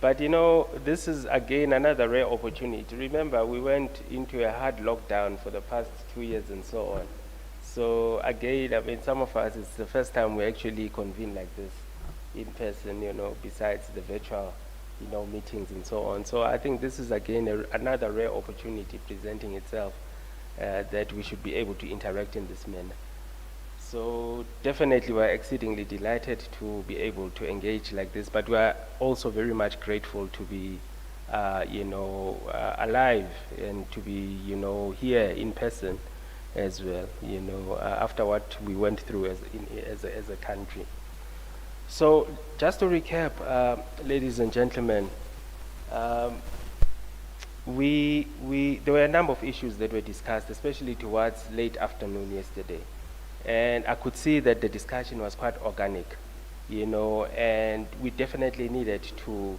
But this is again another rare opportunity. Remember, we went into a hard lockdown for the past 2 years and so on. So again, I mean, some of us, it's the first time we actually convene like this in person, besides the virtual, meetings and so on. So I think this is again another rare opportunity presenting itself that we should be able to interact in this manner. So definitely we're exceedingly delighted to be able to engage like this, but we're also very much grateful to be, alive and to be, here in person as well, after what we went through as a country. So just to recap, ladies and gentlemen, there were a number of issues that were discussed, especially towards late afternoon yesterday. And I could see that the discussion was quite organic, and we definitely needed to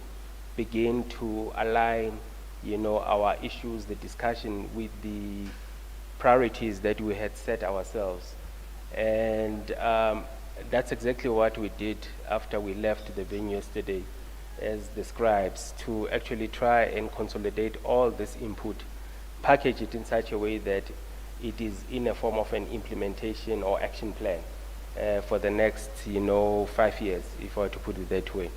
begin to align, our issues, the discussion with the priorities that we had set ourselves. And that's exactly what we did after we left the venue yesterday as the scribes, to actually try and consolidate all this input, package it in such a way that it is in a form of an implementation or action plan for the next 5 years, if I were to put it that way.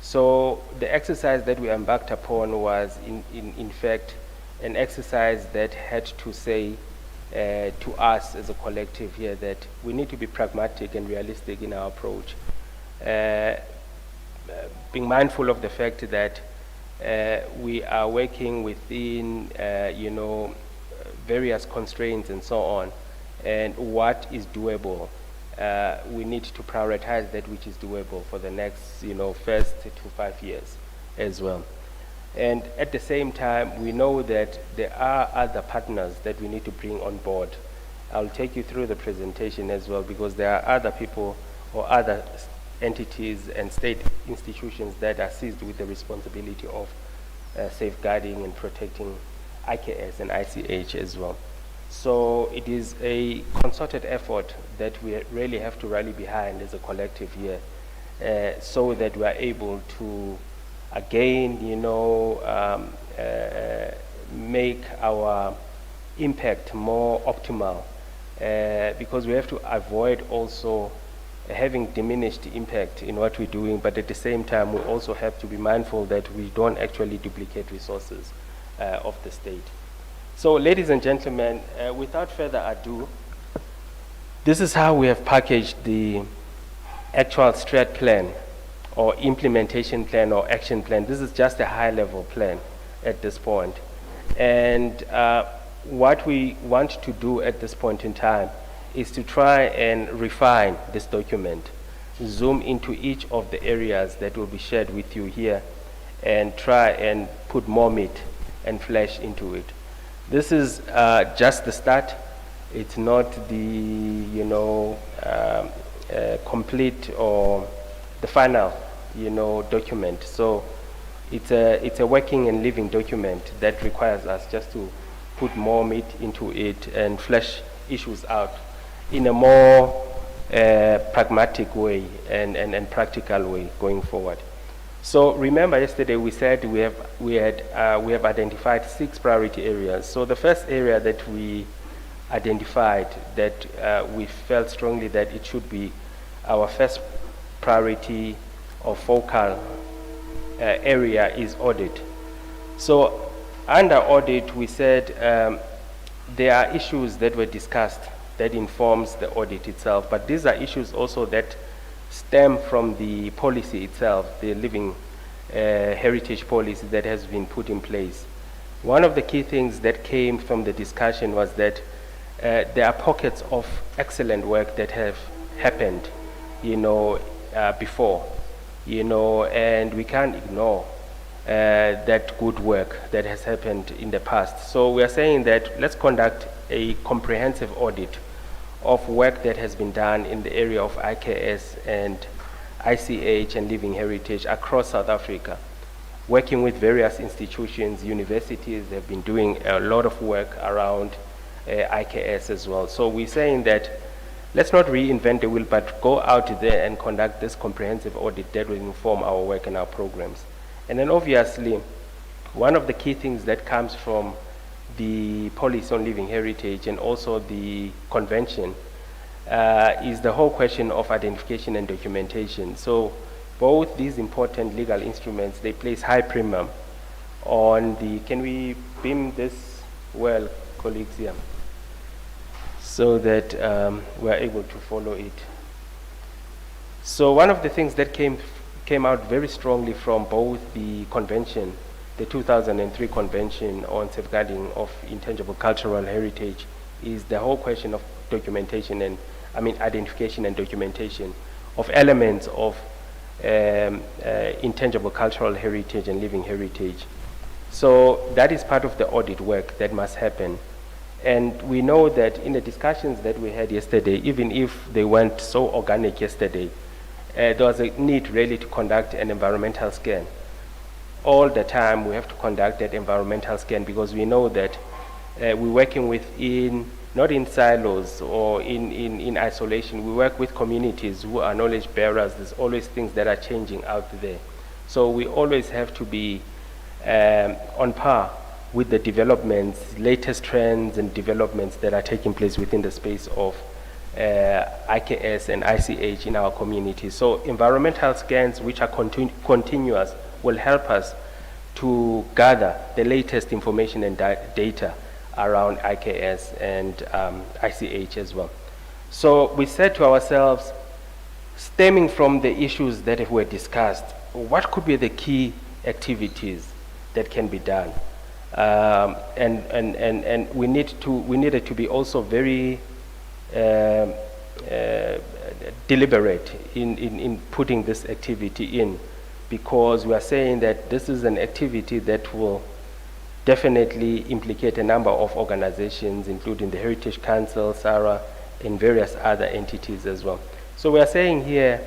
So the exercise that we embarked upon was in fact an exercise that had to say to us as a collective here that we need to be pragmatic and realistic in our approach, being mindful of the fact that we are working within various constraints and so on, and what is doable. We need to prioritize that which is doable for the next, first to 5 years as well. And at the same time, we know that there are other partners that we need to bring on board. I'll take you through the presentation as well, because there are other people or other entities and state institutions that are seized with the responsibility of safeguarding and protecting IKS and ICH as well. So it is a concerted effort that we really have to rally behind as a collective here, so that we are able to again, make our impact more optimal, because we have to avoid also having diminished impact in what we're doing, but at the same time we also have to be mindful that we don't actually duplicate resources of the state. So ladies and gentlemen, without further ado, this is how we have packaged the actual strat plan or implementation plan or action plan. This is just a high level plan at this point. And what we want to do at this point in time is to try and refine this document, zoom into each of the areas that will be shared with you here, and try and put more meat and flesh into it. This is just the start. It's not the complete or the final document. So it's a working and living document that requires us just to put more meat into it and flesh issues out in a more pragmatic way and practical way going forward. So remember, yesterday we said we have identified 6 priority areas. So the first area that we identified that we felt strongly that it should be our first priority or focal area is audit. So under audit, we said there are issues that were discussed that informs the audit itself, but these are issues also that stem from the policy itself, the living heritage policy that has been put in place. One of the key things that came from the discussion was that there are pockets of excellent work that have happened, before, and we can't ignore that good work that has happened in the past. So we are saying that let's conduct a comprehensive audit of work that has been done in the area of IKS and ICH and living heritage across South Africa, working with various institutions. Universities have been doing a lot of work around IKS as well. So we're saying that let's not reinvent the wheel, but go out there and conduct this comprehensive audit that will inform our work and our programs. And then obviously, one of the key things that comes from the policy on living heritage and also the convention is the whole question of identification and documentation. So both these important legal instruments, they place high premium on the, can we beam this well, colleagues here, so that we're able to follow it. So one of the things that came out very strongly from both the convention, the 2003 Convention on Safeguarding of Intangible Cultural Heritage, is the whole question of documentation and, identification and documentation of elements of intangible cultural heritage and living heritage. So that is part of the audit work that must happen. And we know that in the discussions that we had yesterday, even if they weren't so organic yesterday, there was a need really to conduct an environmental scan. All the time we have to conduct that environmental scan because we know that we're working within, not in silos or in isolation. We work with communities who are knowledge bearers. There's always things that are changing out there. So we always have to be on par with the developments, latest trends and developments that are taking place within the space of IKS and ICH in our community. So environmental scans, which are continuous, will help us to gather the latest information and data around IKS and ICH as well. So we said to ourselves, stemming from the issues that were discussed, what could be the key activities that can be done? And we needed to be also very deliberate in putting this activity in, because we are saying that this is an activity that will definitely implicate a number of organizations, including the Heritage Council, SARA, and various other entities as well. So we are saying here,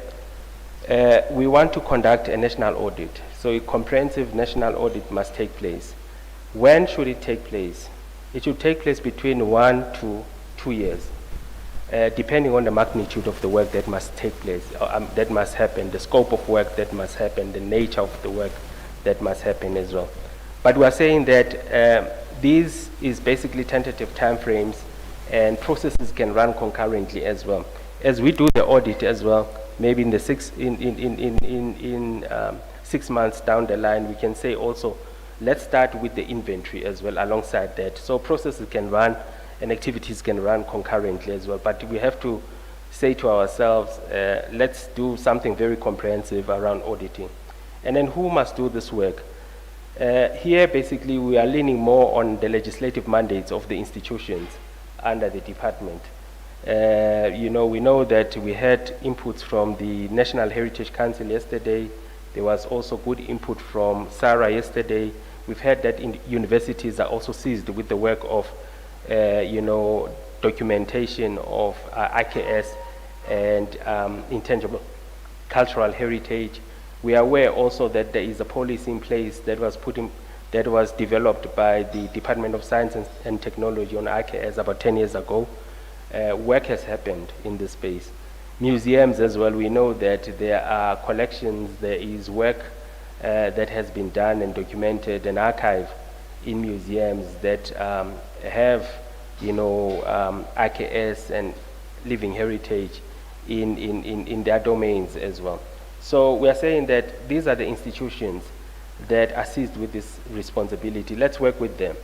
we want to conduct a national audit. So a comprehensive national audit must take place. When should it take place? It should take place between 1 to 2 years, depending on the magnitude of the work that must take place, that must happen, the scope of work that must happen, the nature of the work that must happen as well. But we are saying that this is basically tentative timeframes, and processes can run concurrently as well. As we do the audit as well, maybe in the 6 months down the line, we can say also, let's start with the inventory as well alongside that. So processes can run and activities can run concurrently as well. But we have to say to ourselves, let's do something very comprehensive around auditing. And then who must do this work? Here, basically, we are leaning more on the legislative mandates of the institutions under the department. We know that we had inputs from the National Heritage Council yesterday. There was also good input from SARA yesterday. We've heard that universities are also seized with the work of, documentation of IKS and intangible cultural heritage. We are aware also that there is a policy in place that was developed by the Department of Science and Technology on IKS about 10 years ago. Work has happened in this space. Museums as well, we know that there are collections, there is work that has been done and documented and archived in museums that have, IKS and living heritage in their domains as well. So we are saying that these are the institutions that assist with this responsibility. Let's work with them.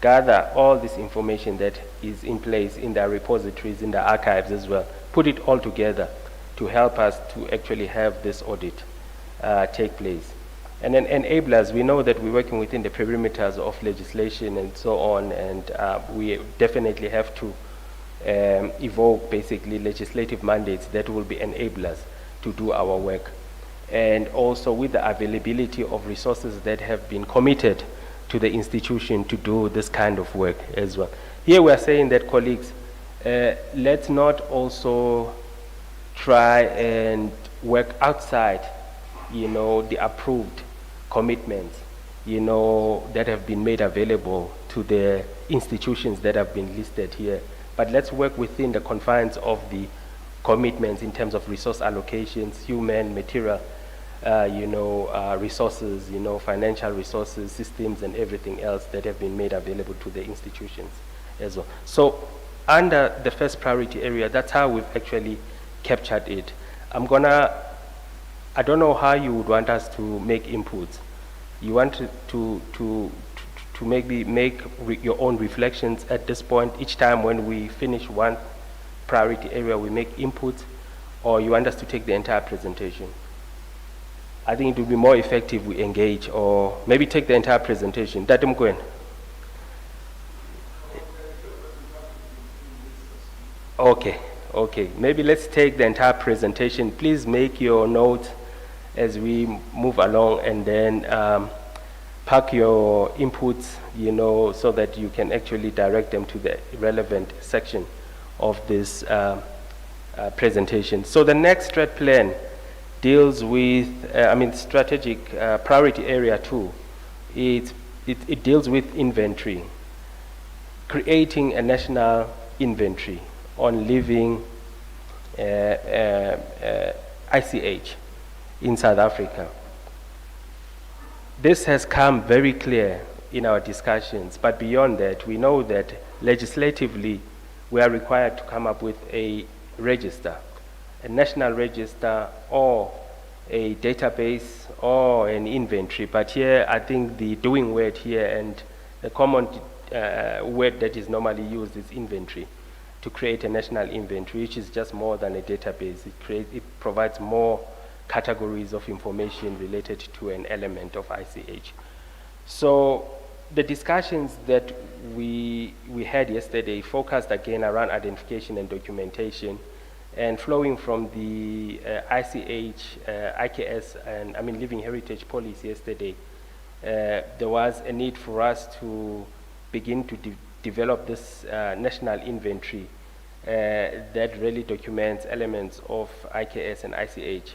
Gather all this information that is in place in their repositories, in the archives as well. Put it all together to help us to actually have this audit take place. And then enablers, we know that we're working within the perimeters of legislation and so on, and we definitely have to evoke basically legislative mandates that will be enablers to do our work. And also with the availability of resources that have been committed to the institution to do this kind of work as well. Here we are saying that, colleagues, let's not also try and work outside, the approved commitments, that have been made available to the institutions that have been listed here. But let's work within the confines of the commitments in terms of resource allocations, human, material, resources, financial resources, systems, and everything else that have been made available to the institutions as well. So under the first priority area, that's how we've actually captured it. I don't know how you would want us to make inputs. You want to maybe make your own reflections at this point. Each time when we finish one priority area, we make inputs, or you want us to take the entire presentation? I think it would be more effective we engage, or maybe take the entire presentation. Datum Gwen. Okay. Maybe let's take the entire presentation. Please make your notes as we move along, and then pack your inputs, so that you can actually direct them to the relevant section of this presentation. So the next strat plan deals with, strategic priority area 2. It deals with inventory, creating a national inventory on living ICH in South Africa. This has come very clear in our discussions, but beyond that, we know that legislatively we are required to come up with a register, a national register, or a database, or an inventory. But here, I think the doing word here, and the common word that is normally used, is inventory, to create a national inventory, which is just more than a database. It provides more categories of information related to an element of ICH. So the discussions that we had yesterday focused again around identification and documentation, and flowing from the ICH, IKS, and Living Heritage policy yesterday, there was a need for us to begin to develop this national inventory that really documents elements of IKS and ICH.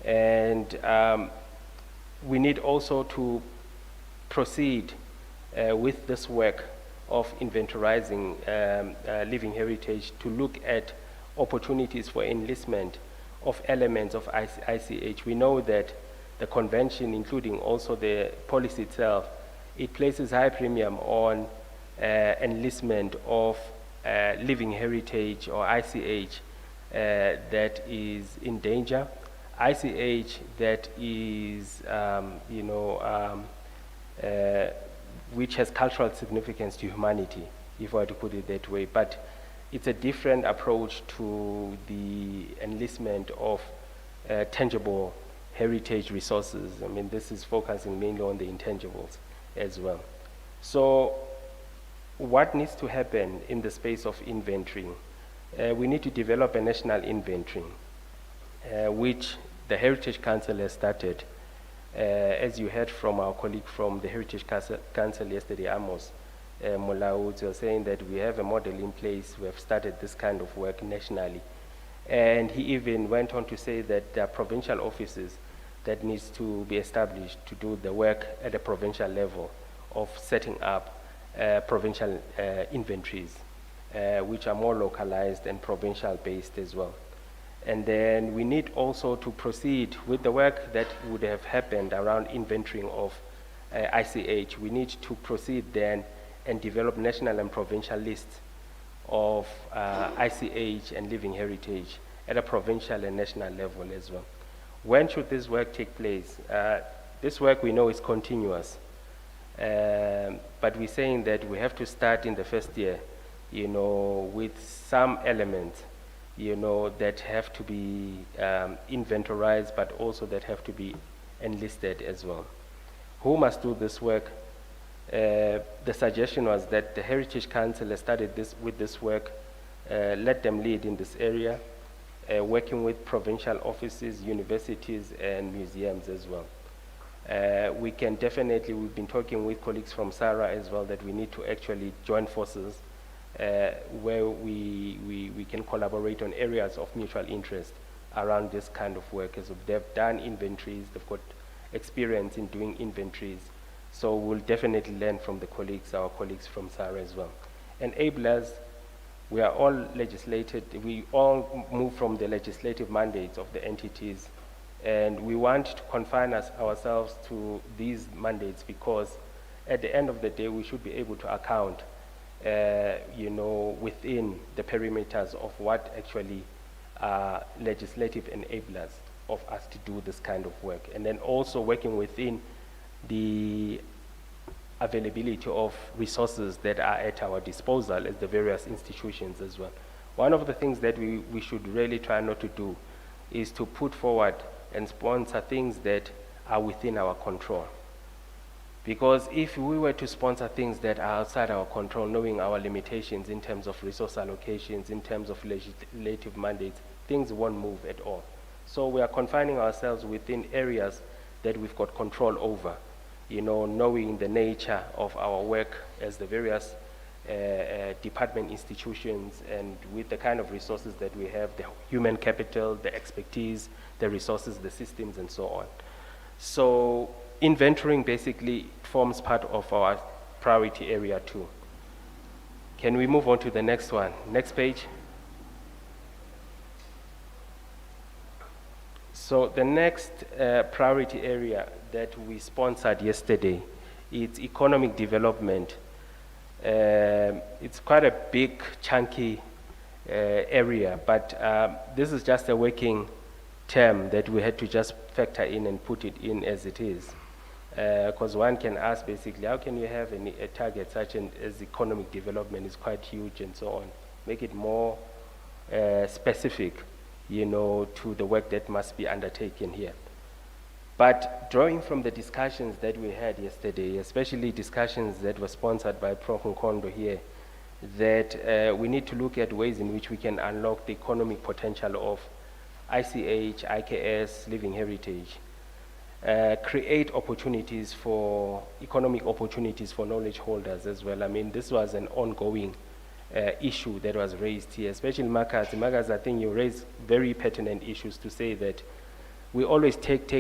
And we need also to proceed with this work of inventorizing living heritage, to look at opportunities for enlistment of elements of ICH. We know that the convention, including also the policy itself, it places high premium on enlistment of living heritage or ICH that is in danger, ICH that is, which has cultural significance to humanity, if I were to put it that way. But it's a different approach to the enlistment of tangible heritage resources. This is focusing mainly on the intangibles as well. So what needs to happen in the space of inventory? We need to develop a national inventory, which the Heritage Council has started. As you heard from our colleague from the Heritage Council yesterday, Amos Molaud, was saying that we have a model in place. We have started this kind of work nationally. And he even went on to say that there are provincial offices that needs to be established to do the work at a provincial level of setting up provincial inventories, which are more localized and provincial based as well. And then we need also to proceed with the work that would have happened around inventorying of ICH. We need to proceed then and develop national and provincial lists of ICH and living heritage at a provincial and national level as well. When should this work take place? This work we know is continuous, but we're saying that we have to start in the first year, with some elements, that have to be inventorized, but also that have to be enlisted as well. Who must do this work? The suggestion was that the Heritage Council has started with this work. Let them lead in this area, working with provincial offices, universities, and museums as well. We can definitely, we've been talking with colleagues from SARA as well, that we need to actually join forces where we can collaborate on areas of mutual interest around this kind of work. As they've done inventories, they've got experience in doing inventories. So we'll definitely learn from our colleagues from SARA as well. Enablers, We are all legislated, we all move from the legislative mandates of the entities, and we want to confine ourselves to these mandates because at the end of the day we should be able to account within the perimeters of what actually are legislative enablers of us to do this kind of work, and then also working within the availability of resources that are at our disposal as the various institutions as well. One of the things that we should really try not to do is to put forward and sponsor things that are within our control. Because if we were to sponsor things that are outside our control, knowing our limitations in terms of resource allocations, in terms of legislative mandates, things won't move at all. So we are confining ourselves within areas that we've got control over, knowing the nature of our work as the various department institutions, and with the kind of resources that we have, the human capital, the expertise, the resources, the systems, and so on. So inventorying basically forms part of our priority area too. Can we move on to the next one? Next page. So the next priority area that we sponsored yesterday is economic development. It's quite a big, chunky area, but this is just a working term that we had to just factor in and put it in as it is. Because one can ask basically, how can you have a target such as economic development is quite huge and so on? Make it more specific, to the work that must be undertaken here. But drawing from the discussions that we had yesterday, especially discussions that were sponsored by Prof. Nkondo here, that we need to look at ways in which we can unlock the economic potential of ICH, IKS, living heritage, create opportunities for economic opportunities for knowledge holders as well. I mean, this was an ongoing issue that was raised here, especially Marcus. Marcus, I think you raised very pertinent issues to say that we always take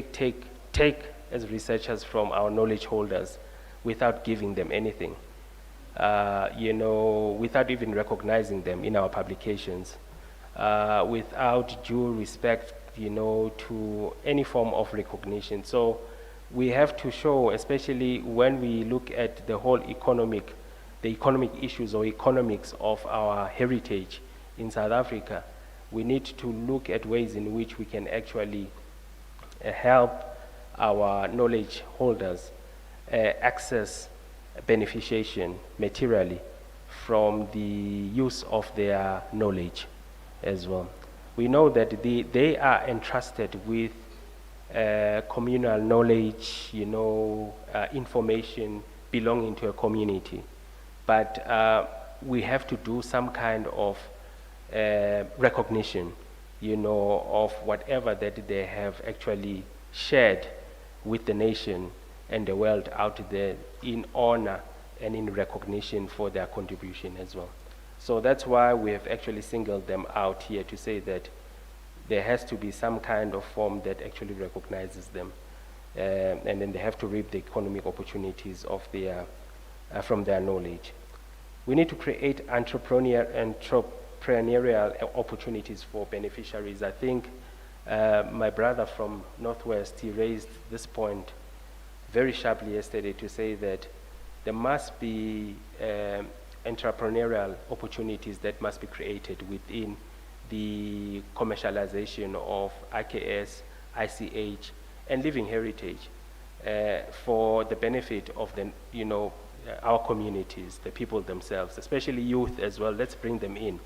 as researchers from our knowledge holders without giving them anything, without even recognizing them in our publications, without due respect, to any form of recognition. So we have to show, especially when we look at the whole economic issues or economics of our heritage in South Africa, we need to look at ways in which we can actually help our knowledge holders access beneficiation materially from the use of their knowledge as well. We know that they are entrusted with communal knowledge, information belonging to a community. But we have to do some kind of recognition, of whatever that they have actually shared with the nation and the world out there in honor and in recognition for their contribution as well. So that's why we have actually singled them out here to say that there has to be some kind of form that actually recognizes them, and then they have to reap the economic opportunities of from their knowledge. We need to create entrepreneurial opportunities for beneficiaries. I think my brother from Northwest, he raised this point very sharply yesterday to say that there must be entrepreneurial opportunities that must be created within the commercialization of IKS, ICH, and living heritage for the benefit of our communities, the people themselves, especially youth as well. Let's bring them in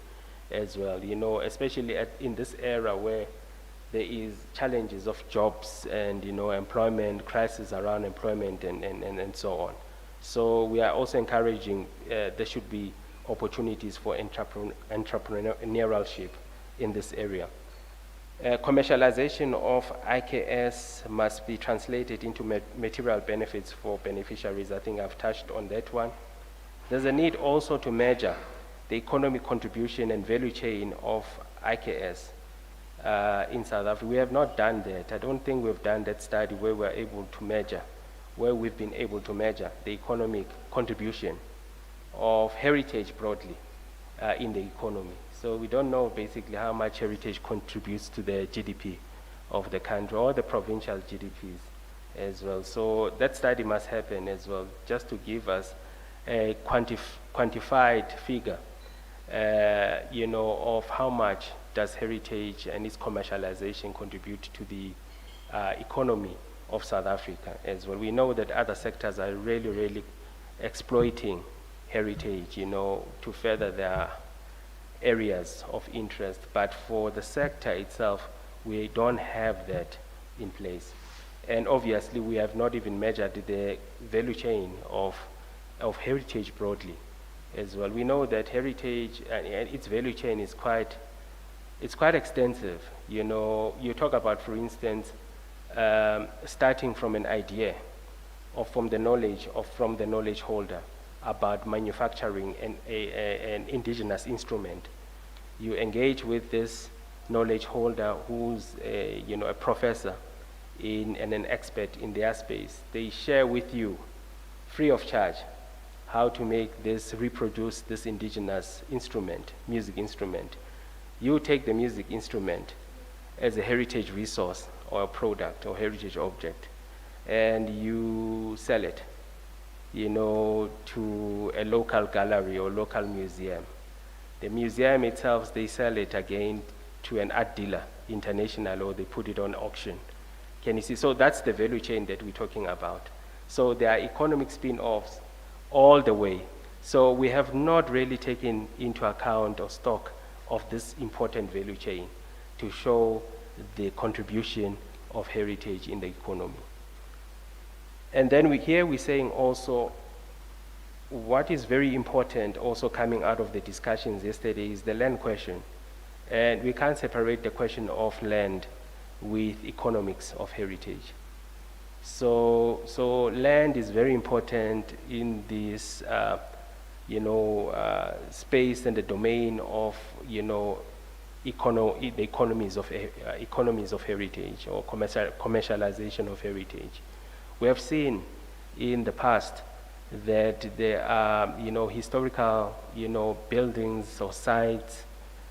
as well, especially in this era where there is challenges of jobs and employment, crisis around employment and so on. So we are also encouraging there should be opportunities for entrepreneurship in this area. Commercialization of IKS must be translated into material benefits for beneficiaries. I think I've touched on that one. There's a need also to measure the economic contribution and value chain of IKS in South Africa. We have not done that. I don't think we've done that study where we've been able to measure the economic contribution of heritage broadly in the economy. So we don't know basically how much heritage contributes to the GDP of the country or the provincial GDPs as well. So that study must happen as well, just to give us a quantified figure, of how much does heritage and its commercialization contribute to the economy of South Africa as well. We know that other sectors are really exploiting heritage, to further their areas of interest. But for the sector itself, we don't have that in place. And obviously, we have not even measured the value chain of heritage broadly as well. We know that heritage and its value chain is quite extensive. You talk about, for instance, starting from an idea or from the knowledge holder about manufacturing an indigenous instrument. You engage with this knowledge holder who's a professor and an expert in their space. They share with you free of charge how to reproduce this indigenous instrument, music instrument. You take the music instrument as a heritage resource or a product or heritage object, and you sell it, to a local gallery or local museum. The museum itself, they sell it again to an art dealer, international, or they put it on auction. Can you see? So that's the value chain that we're talking about. So there are economic spin-offs all the way. So we have not really taken into account or stock of this important value chain to show the contribution of heritage in the economy. And then we're saying also, what is very important also coming out of the discussions yesterday is the land question. And we can't separate the question of land with economics of heritage. So land is very important in this, space and the domain of, the economies of heritage or commercialization of heritage. We have seen in the past that there are, historical, buildings or sites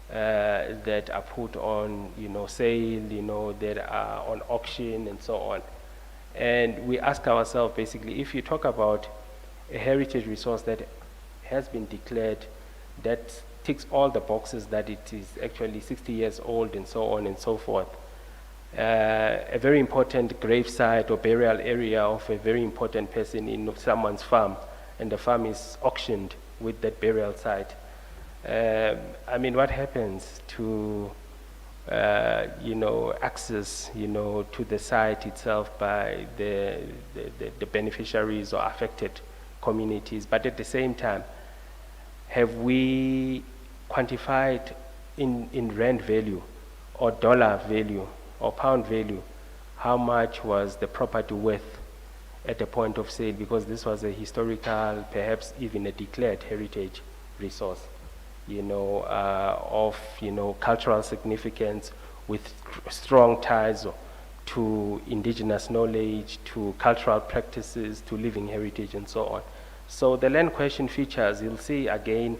that are put on, sale, that are on auction and so on. And we ask ourselves, basically, if you talk about a heritage resource that has been declared, that ticks all the boxes, that it is actually 60 years old and so on and so forth, a very important gravesite or burial area of a very important person in someone's farm, and the farm is auctioned with that burial site. What happens to access, to the site itself by the beneficiaries or affected communities? But at the same time, have we quantified in rand value or dollar value or pound value how much was the property worth at the point of sale? Because this was a historical, perhaps even a declared heritage resource, of cultural significance, with strong ties to indigenous knowledge, to cultural practices, to living heritage, and so on. So the land question features. You'll see again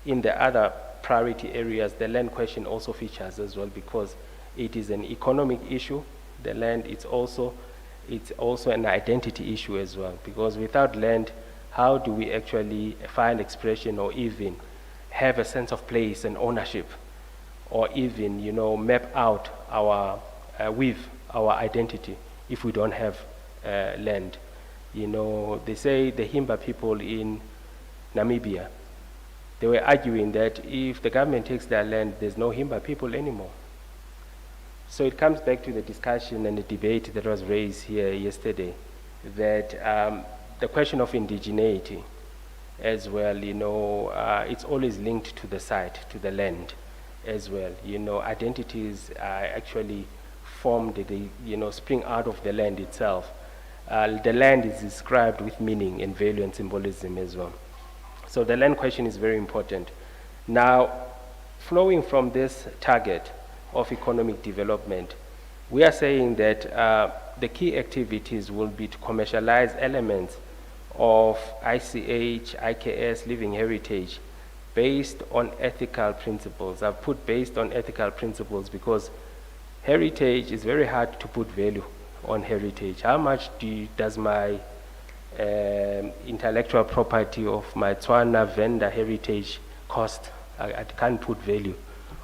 in the other priority areas, the land question also features as well, because it is an economic issue. The land, it's also an identity issue as well, because without land, how do we actually find expression or even have a sense of place and ownership, or even map out our identity if we don't have land? They say the Himba people in Namibia, they were arguing that if the government takes their land, there's no Himba people anymore. So it comes back to the discussion and the debate that was raised here yesterday, that the question of indigeneity as well, it's always linked to the site, to the land as well. Identities are actually formed, they spring out of the land itself. The land is described with meaning and value and symbolism as well. So the land question is very important. Now, flowing from this target of economic development, we are saying that the key activities will be to commercialize elements of ICH, IKS, living heritage, based on ethical principles. I've put based on ethical principles because heritage is very hard to put value on heritage. How much does my intellectual property of my Tswana vendor heritage cost? I can't put value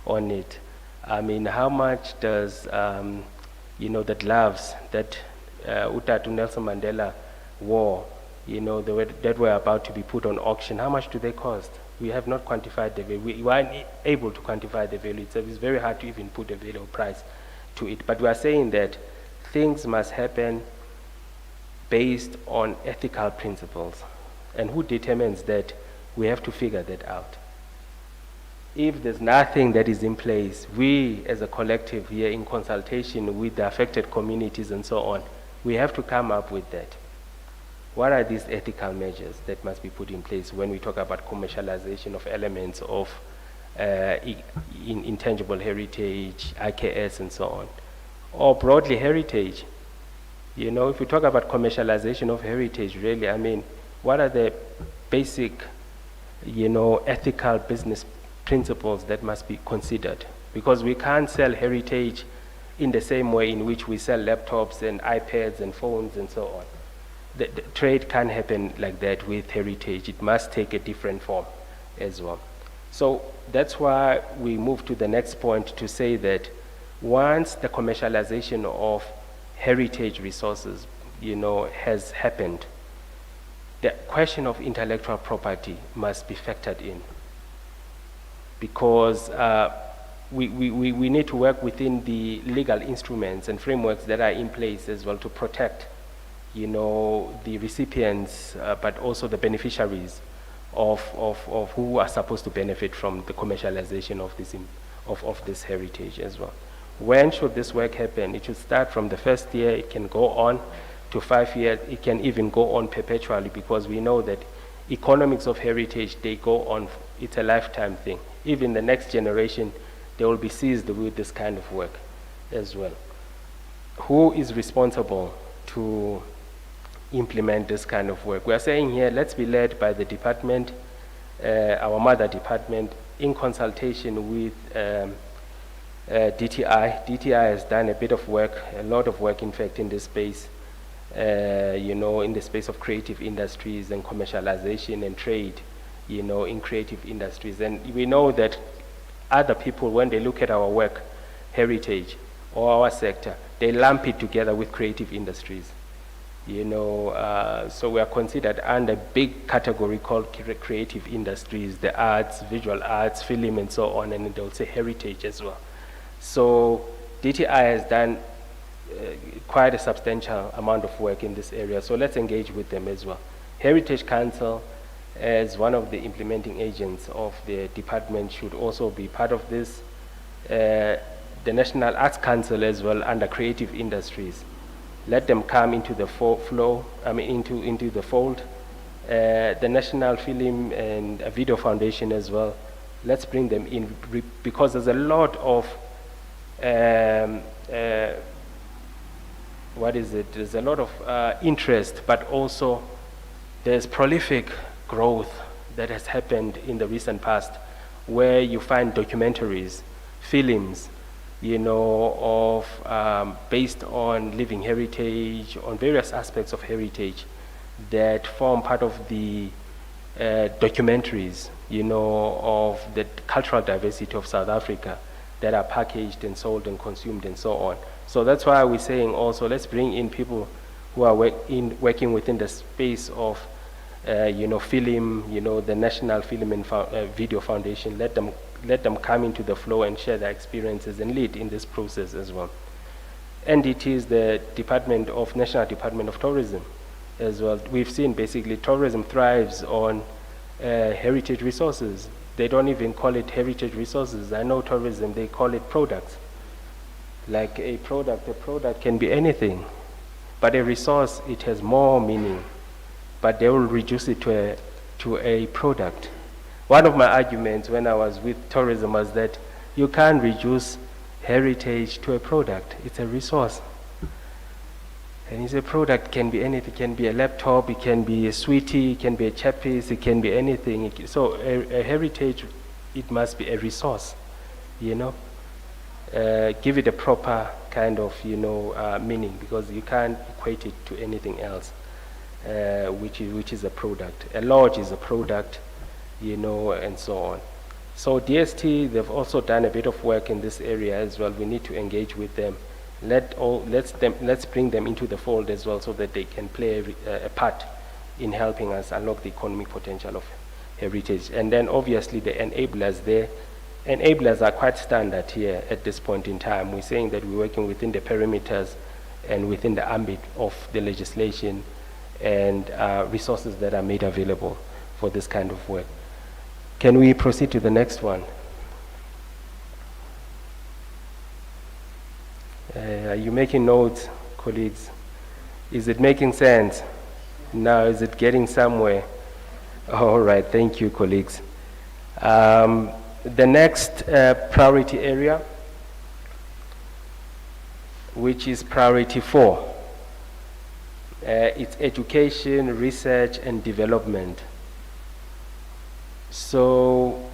on it. I mean, how much does the gloves that Utatu Nelson Mandela wore, that were about to be put on auction, how much do they cost? We have not quantified the value. We aren't able to quantify the value. It's very hard to even put a value or price to it. But we are saying that things must happen based on ethical principles. And who determines that? We have to figure that out. If there's nothing that is in place, we as a collective here in consultation with the affected communities and so on, we have to come up with that. What are these ethical measures that must be put in place when we talk about commercialization of elements of intangible heritage, IKS and so on? Or broadly heritage. If we talk about commercialization of heritage, really, I mean, what are the basic, ethical business principles that must be considered? Because we can't sell heritage in the same way in which we sell laptops and iPads and phones and so on. The trade can't happen like that with heritage. It must take a different form as well. So that's why we move to the next point to say that once the commercialization of heritage resources, has happened, the question of intellectual property must be factored in, because we need to work within the legal instruments and frameworks that are in place as well to protect, the recipients, but also the beneficiaries of who are supposed to benefit from the commercialization of this heritage as well. When should this work happen? It should start from the first year. It can go on to 5 years. It can even go on perpetually, because we know that economics of heritage, they go on. It's a lifetime thing. Even the next generation, they will be seized with this kind of work as well. Who is responsible to implement this kind of work? We are saying here, let's be led by the department, our mother department, in consultation with DTI. DTI has done a bit of work, a lot of work, in fact, in this space, in the space of creative industries and commercialization and trade, in creative industries. And we know that other people, when they look at our work, heritage, or our sector, they lump it together with creative industries. So we are considered under a big category called creative industries, the arts, visual arts, film, and so on, and they'll say heritage as well. So DTI has done quite a substantial amount of work in this area, so let's engage with them as well. Heritage Council, as one of the implementing agents of the department, should also be part of this. The National Arts Council as well, under creative industries. Let them come into the into the fold. The National Film and Video Foundation as well. Let's bring them in, because there's a lot of there's a lot of interest, but also there's prolific growth that has happened in the recent past, where you find documentaries, films, based on living heritage, on various aspects of heritage that form part of the documentaries, of the cultural diversity of South Africa, that are packaged and sold and consumed and so on. So that's why we're saying also, let's bring in people who are working within the space of, film, the National Film and Video Foundation. Let them come into the flow and share their experiences and lead in this process as well. And it is the National Department of Tourism as well. We've seen basically tourism thrives on heritage resources. They don't even call it heritage resources. I know tourism, they call it products. Like a product can be anything, but a resource, it has more meaning, but they will reduce it to a product. One of my arguments when I was with tourism was that you can't reduce heritage to a product. It's a resource. And he said, product can be anything. It can be a laptop, it can be a sweetie, it can be a chappies, it can be anything. So a heritage, it must be a resource, you know. Give it a proper kind of, meaning, because you can't equate it to anything else, which is a product. A lodge is a product, and so on. So DST, they've also done a bit of work in this area as well. We need to engage with them. Let's bring them into the fold as well, so that they can play a part in helping us unlock the economic potential of heritage. And then obviously the enablers there. Enablers are quite standard here at this point in time. We're saying that we're working within the perimeters and within the ambit of the legislation and resources that are made available for this kind of work. Can we proceed to the next one? Are you making notes, colleagues? Is it making sense? Now, is it getting somewhere? All right, thank you, colleagues. The next priority area, which is priority 4, it's education, research, and development. So,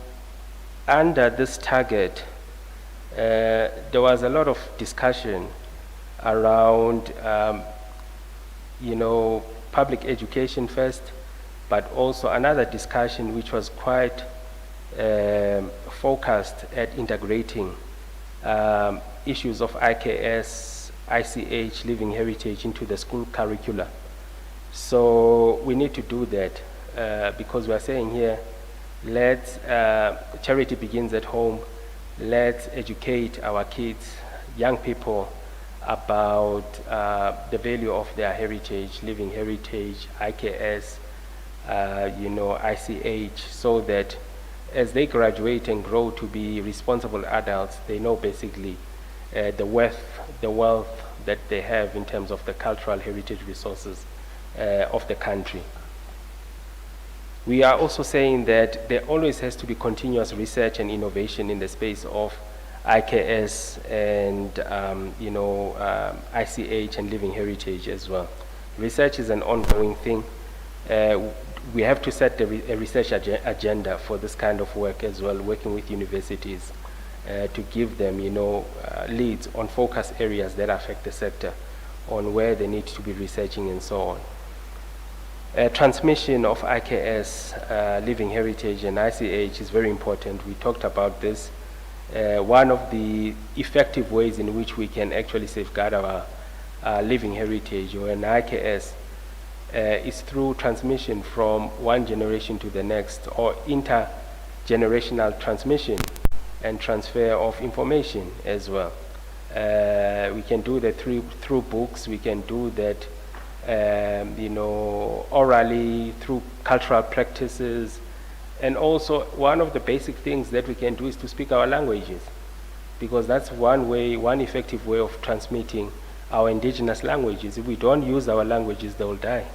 under this target, there was a lot of discussion around, public education first, but also another discussion which was quite focused at integrating issues of IKS, ICH, living heritage into the school curricula. So we need to do that because we are saying here, let's charity begins at home. Let's educate our kids, young people, about the value of their heritage, living heritage, IKS, ICH, so that as they graduate and grow to be responsible adults, they know basically the wealth that they have in terms of the cultural heritage resources of the country. We are also saying that there always has to be continuous research and innovation in the space of IKS and ICH and living heritage as well. Research is an ongoing thing. We have to set a research agenda for this kind of work as well, working with universities to give them, leads on focus areas that affect the sector, on where they need to be researching and so on. Transmission of IKS, living heritage, and ICH is very important. We talked about this. One of the effective ways in which we can actually safeguard our living heritage or an IKS is through transmission from one generation to the next, or intergenerational transmission and transfer of information as well. We can do that through books. We can do that orally, through cultural practices. And also, one of the basic things that we can do is to speak our languages, because that's one effective way of transmitting our indigenous languages. If we don't use our languages, they will die.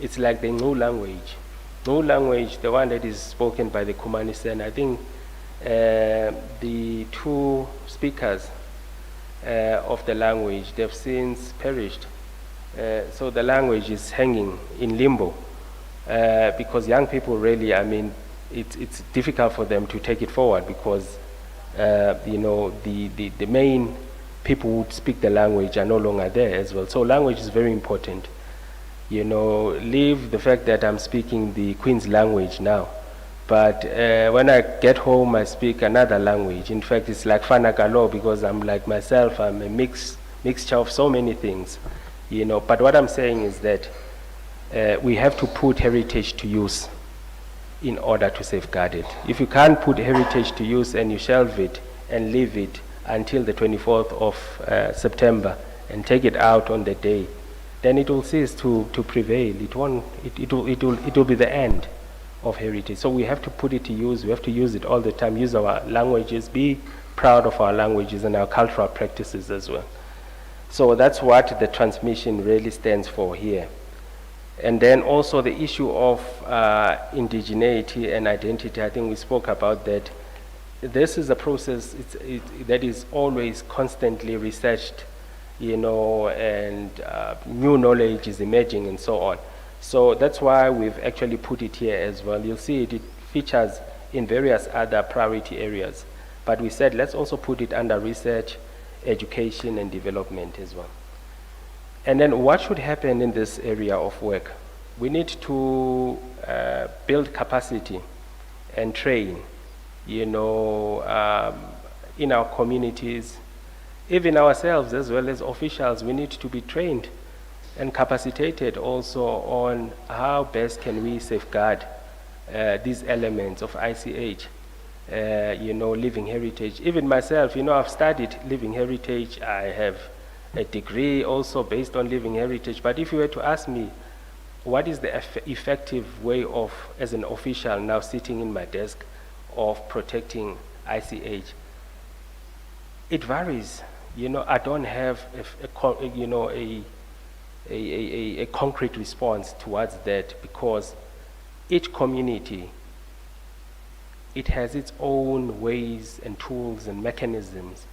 It's like the Ngqu language. Ngqu language, the one that is spoken by the Kumanis, and I think the 2 speakers of the language, they've since perished. So the language is hanging in limbo because young people really, it's difficult for them to take it forward because, the main people who speak the language are no longer there as well. So language is very important. Leave the fact that I'm speaking the Queen's language now, but when I get home, I speak another language. In fact, it's like Fanakalo, because I'm like myself, I'm a mixture of so many things. But what I'm saying is that we have to put heritage to use in order to safeguard it. If you can't put heritage to use and you shelve it and leave it until the 24th of September and take it out on the day, then it will cease to prevail. It will be the end of heritage. So we have to put it to use. We have to use it all the time. Use our languages. Be proud of our languages and our cultural practices as well. So that's what the transmission really stands for here. And then also the issue of indigeneity and identity, I think we spoke about that. This is a process that is always constantly researched and new knowledge is emerging and so on. So that's why we've actually put it here as well. You'll see it features in various other priority areas. But we said let's also put it under research, education, and development as well. And then what should happen in this area of work? We need to build capacity and train, in our communities, even ourselves as well as officials. We need to be trained and capacitated also on how best can we safeguard these elements of ICH, living heritage. Even myself, I've studied living heritage. I have a degree also based on living heritage. But if you were to ask me, what is the effective way of, as an official now sitting in my desk, of protecting ICH? It varies. I don't have a concrete response towards that, because each community, it has its own ways and tools and mechanisms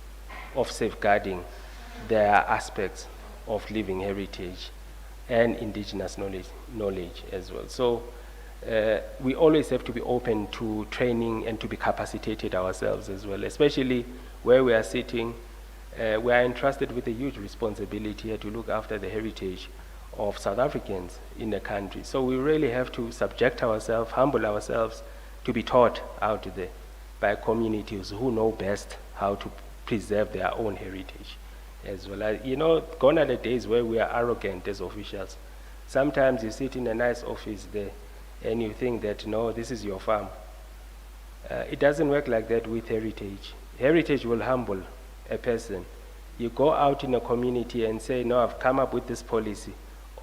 of safeguarding their aspects of living heritage and indigenous knowledge as well. So we always have to be open to training and to be capacitated ourselves as well, especially where we are sitting. We are entrusted with a huge responsibility here to look after the heritage of South Africans in the country. So we really have to subject ourselves, humble ourselves, to be taught out there by communities who know best how to preserve their own heritage as well. Gone are the days where we are arrogant as officials. Sometimes you sit in a nice office there and you think that, no, this is your farm. It doesn't work like that with heritage. Heritage will humble a person. You go out in a community and say, no, I've come up with this policy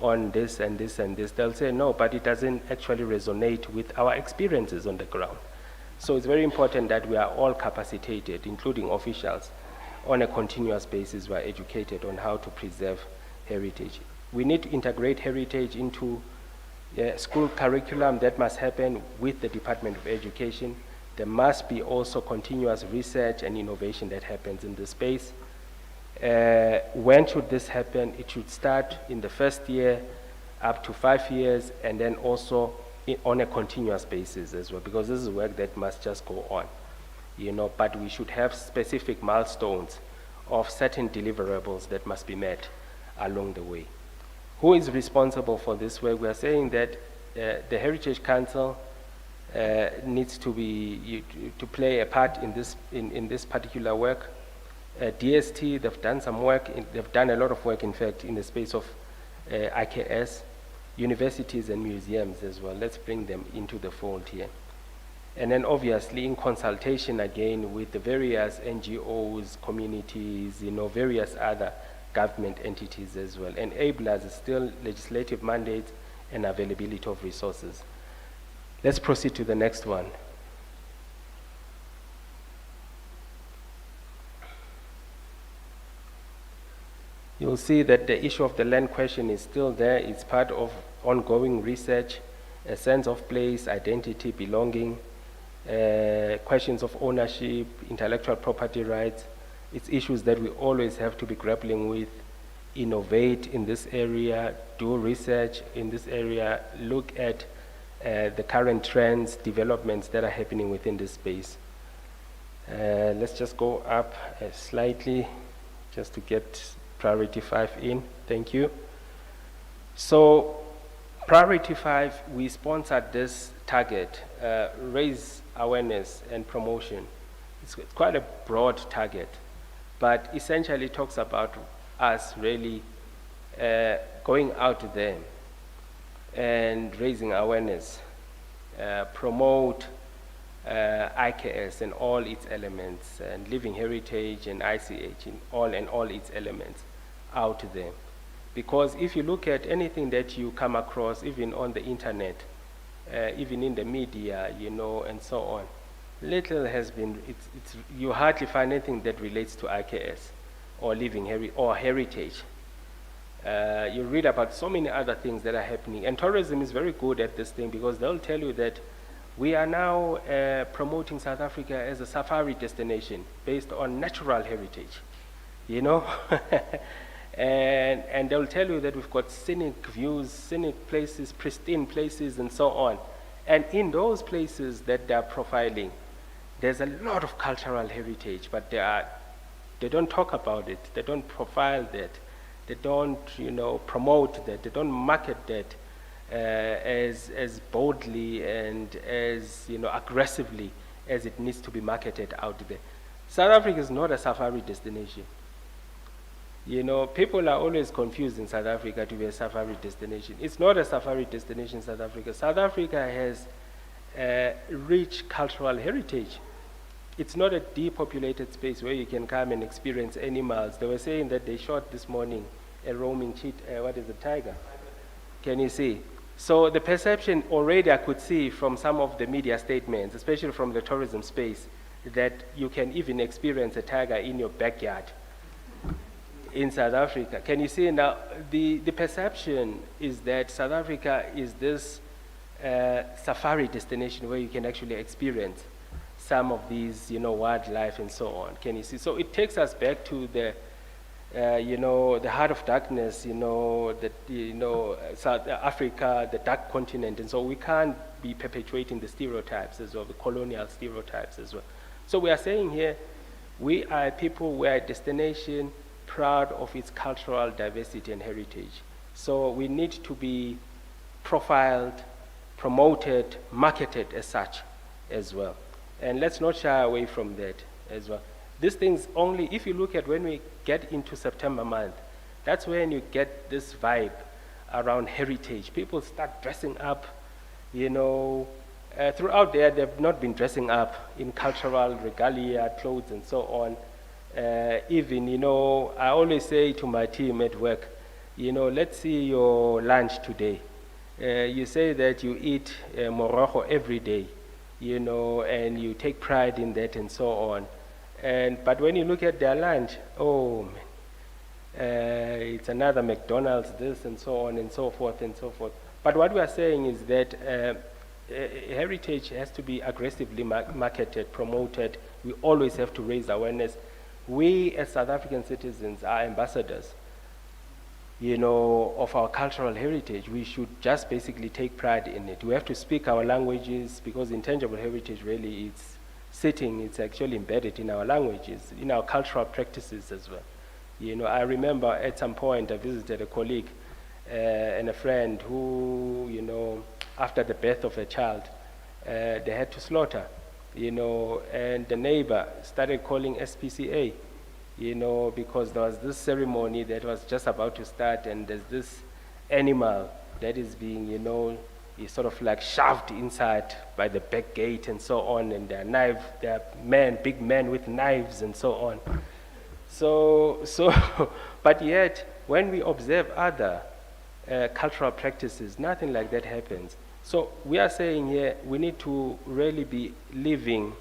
on this and this and this. They'll say, no, but it doesn't actually resonate with our experiences on the ground. So it's very important that we are all capacitated, including officials, on a continuous basis. We are educated on how to preserve heritage. We need to integrate heritage into school curriculum. That must happen with the Department of Education. There must be also continuous research and innovation that happens in this space. When should this happen? It should start in the first year up to 5 years, and then also on a continuous basis as well, because this is work that must just go on. But we should have specific milestones of certain deliverables that must be met along the way. Who is responsible for this work? We are saying that the Heritage Council needs to play a part in this particular work. DST, they've done some work. They've done a lot of work, in fact, in the space of IKS, universities and museums as well. Let's bring them into the fold here. And then obviously in consultation again with the various NGOs, communities, various other government entities as well. Enablers is still legislative mandates and availability of resources. Let's proceed to the next one. You'll see that the issue of the land question is still there. It's part of ongoing research, a sense of place, identity, belonging, questions of ownership, intellectual property rights. It's issues that we always have to be grappling with, innovate in this area, do research in this area, look at the current trends, developments that are happening within this space. Let's just go up slightly just to get priority 5 in. Thank you. So priority 5, we sponsored this target, raise awareness and promotion. It's quite a broad target, but essentially talks about us really going out there and raising awareness, promote IKS and all its elements, and living heritage and ICH in all its elements out there. Because if you look at anything that you come across, even on the internet, even in the media, and so on, little has been, you hardly find anything that relates to IKS or living heritage. You read about so many other things that are happening, and tourism is very good at this thing, because they'll tell you that we are now promoting South Africa as a safari destination based on natural heritage, And they'll tell you that we've got scenic views, scenic places, pristine places, and so on. And in those places that they're profiling, there's a lot of cultural heritage, but they don't talk about it. They don't profile that. They don't, promote that. They don't market that as boldly and as, aggressively as it needs to be marketed out there. South Africa is not a safari destination. People are always confused in South Africa to be a safari destination. It's not a safari destination, South Africa. South Africa has rich cultural heritage. It's not a depopulated space where you can come and experience animals. They were saying that they shot this morning a roaming tiger. Can you see? So the perception already I could see from some of the media statements, especially from the tourism space, that you can even experience a tiger in your backyard in South Africa. Can you see now? The perception is that South Africa is this safari destination where you can actually experience some of these, wildlife and so on. Can you see? So it takes us back to the heart of darkness, South Africa, the dark continent, and so we can't be perpetuating the stereotypes as well, the colonial stereotypes as well. So we are saying here, we are people, we are a destination proud of its cultural diversity and heritage. So we need to be profiled, promoted, marketed as such as well. And let's not shy away from that as well. These things only, if you look at when we get into September month, that's when you get this vibe around heritage. People start dressing up, throughout there, they've not been dressing up in cultural regalia, clothes, and so on. Even, I always say to my team at work, let's see your lunch today. You say that you eat morogo every day, and you take pride in that and so on. But when you look at their lunch, oh man, it's another McDonald's, this and so on and so forth and so forth. But what we are saying is that heritage has to be aggressively marketed, promoted. We always have to raise awareness. We as South African citizens are ambassadors, of our cultural heritage. We should just basically take pride in it. We have to speak our languages, because intangible heritage really it's actually embedded in our languages, in our cultural practices as well. I remember at some point I visited a colleague and a friend who, after the birth of a child, they had to slaughter, and the neighbor started calling SPCA, because there was this ceremony that was just about to start, and there's this animal that is being, is sort of like shoved inside by the back gate and so on, and there are big men with knives and so on. So, but yet, when we observe other cultural practices, nothing like that happens. So we are saying here, we need to really be living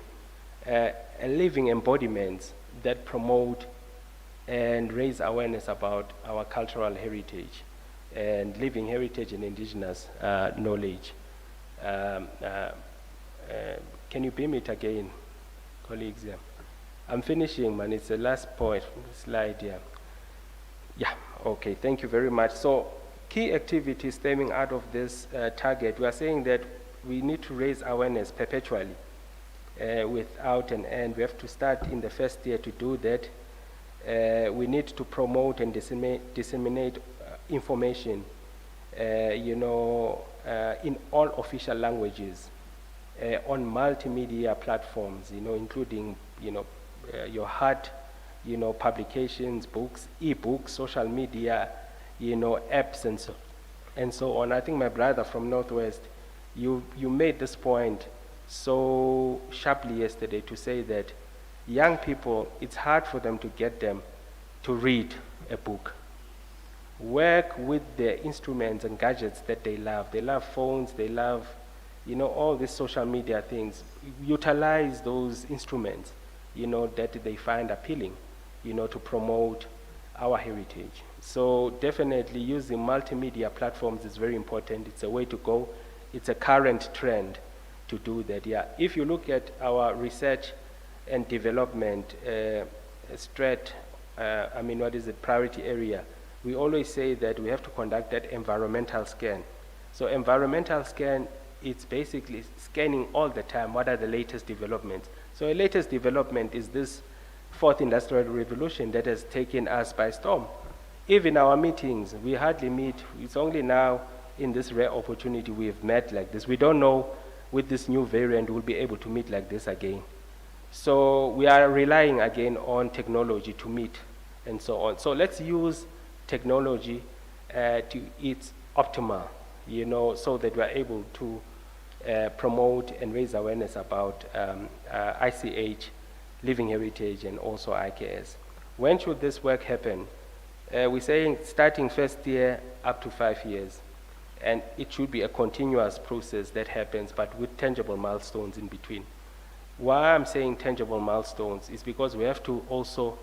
embodiments that promote and raise awareness about our cultural heritage and living heritage and indigenous knowledge. Can you beam it again, colleagues? Yeah. I'm finishing, man. It's the last point slide here. Yeah, okay, thank you very much. So key activities stemming out of this target, we are saying that we need to raise awareness perpetually without an end. We have to start in the first year to do that. We need to promote and disseminate information, in all official languages, on multimedia platforms, including, your heart, publications, books, e-books, social media, apps and so on. I think my brother from Northwest, you made this point so sharply yesterday to say that young people, it's hard for them to get them to read a book. Work with the instruments and gadgets that they love. They love phones, they love, all these social media things. Utilize those instruments, that they find appealing, to promote our heritage. So definitely using multimedia platforms is very important. It's a way to go. It's a current trend to do that. Yeah. If you look at our research and development priority area, we always say that we have to conduct that environmental scan. So environmental scan, it's basically scanning all the time what are the latest developments. So a latest development is this fourth industrial revolution that has taken us by storm. Even our meetings, we hardly meet. It's only now in this rare opportunity we've met like this. We don't know with this new variant we'll be able to meet like this again. So we are relying again on technology to meet and so on. So let's use technology to its optimal, so that we are able to promote and raise awareness about ICH, living heritage, and also IKS. When should this work happen? We're saying starting first year up to 5 years. And it should be a continuous process that happens, but with tangible milestones in between. Why I'm saying tangible milestones is because we have to also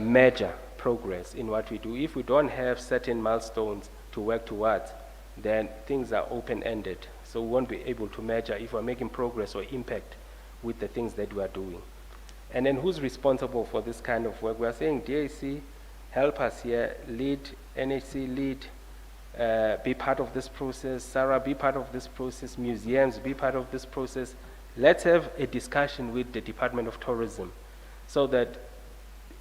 measure progress in what we do. If we don't have certain milestones to work towards, then things are open-ended. So we won't be able to measure if we're making progress or impact with the things that we are doing. And then who's responsible for this kind of work? We're saying DAC, help us here, lead, NHC lead, be part of this process, Sarah be part of this process, museums be part of this process. Let's have a discussion with the Department of Tourism so that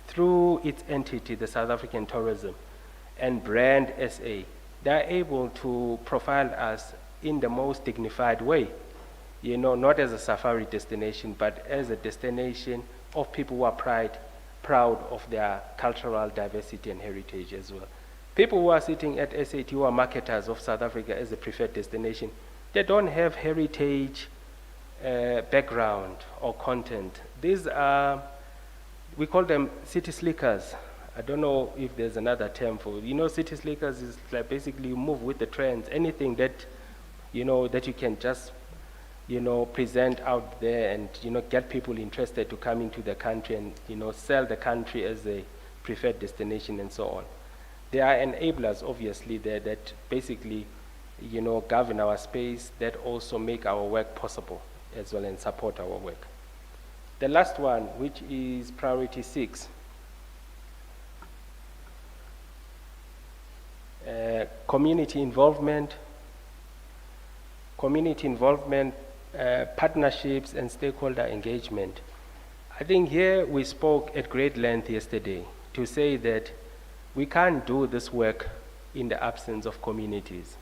through its entity, the South African Tourism and Brand SA, they're able to profile us in the most dignified way, not as a safari destination, but as a destination of people who are proud of their cultural diversity and heritage as well. People who are sitting at SAT who are marketers of South Africa as a preferred destination, they don't have heritage background or content. These are, we call them city slickers. I don't know if there's another term for it. City slickers is like basically you move with the trends. Anything that, that you can just, present out there and, get people interested to come into the country and, sell the country as a preferred destination and so on. There are enablers, obviously, there that basically, govern our space, that also make our work possible as well and support our work. The last one, which is priority 6, community involvement, partnerships, and stakeholder engagement. I think here we spoke at great length yesterday to say that we can't do this work in the absence of communities.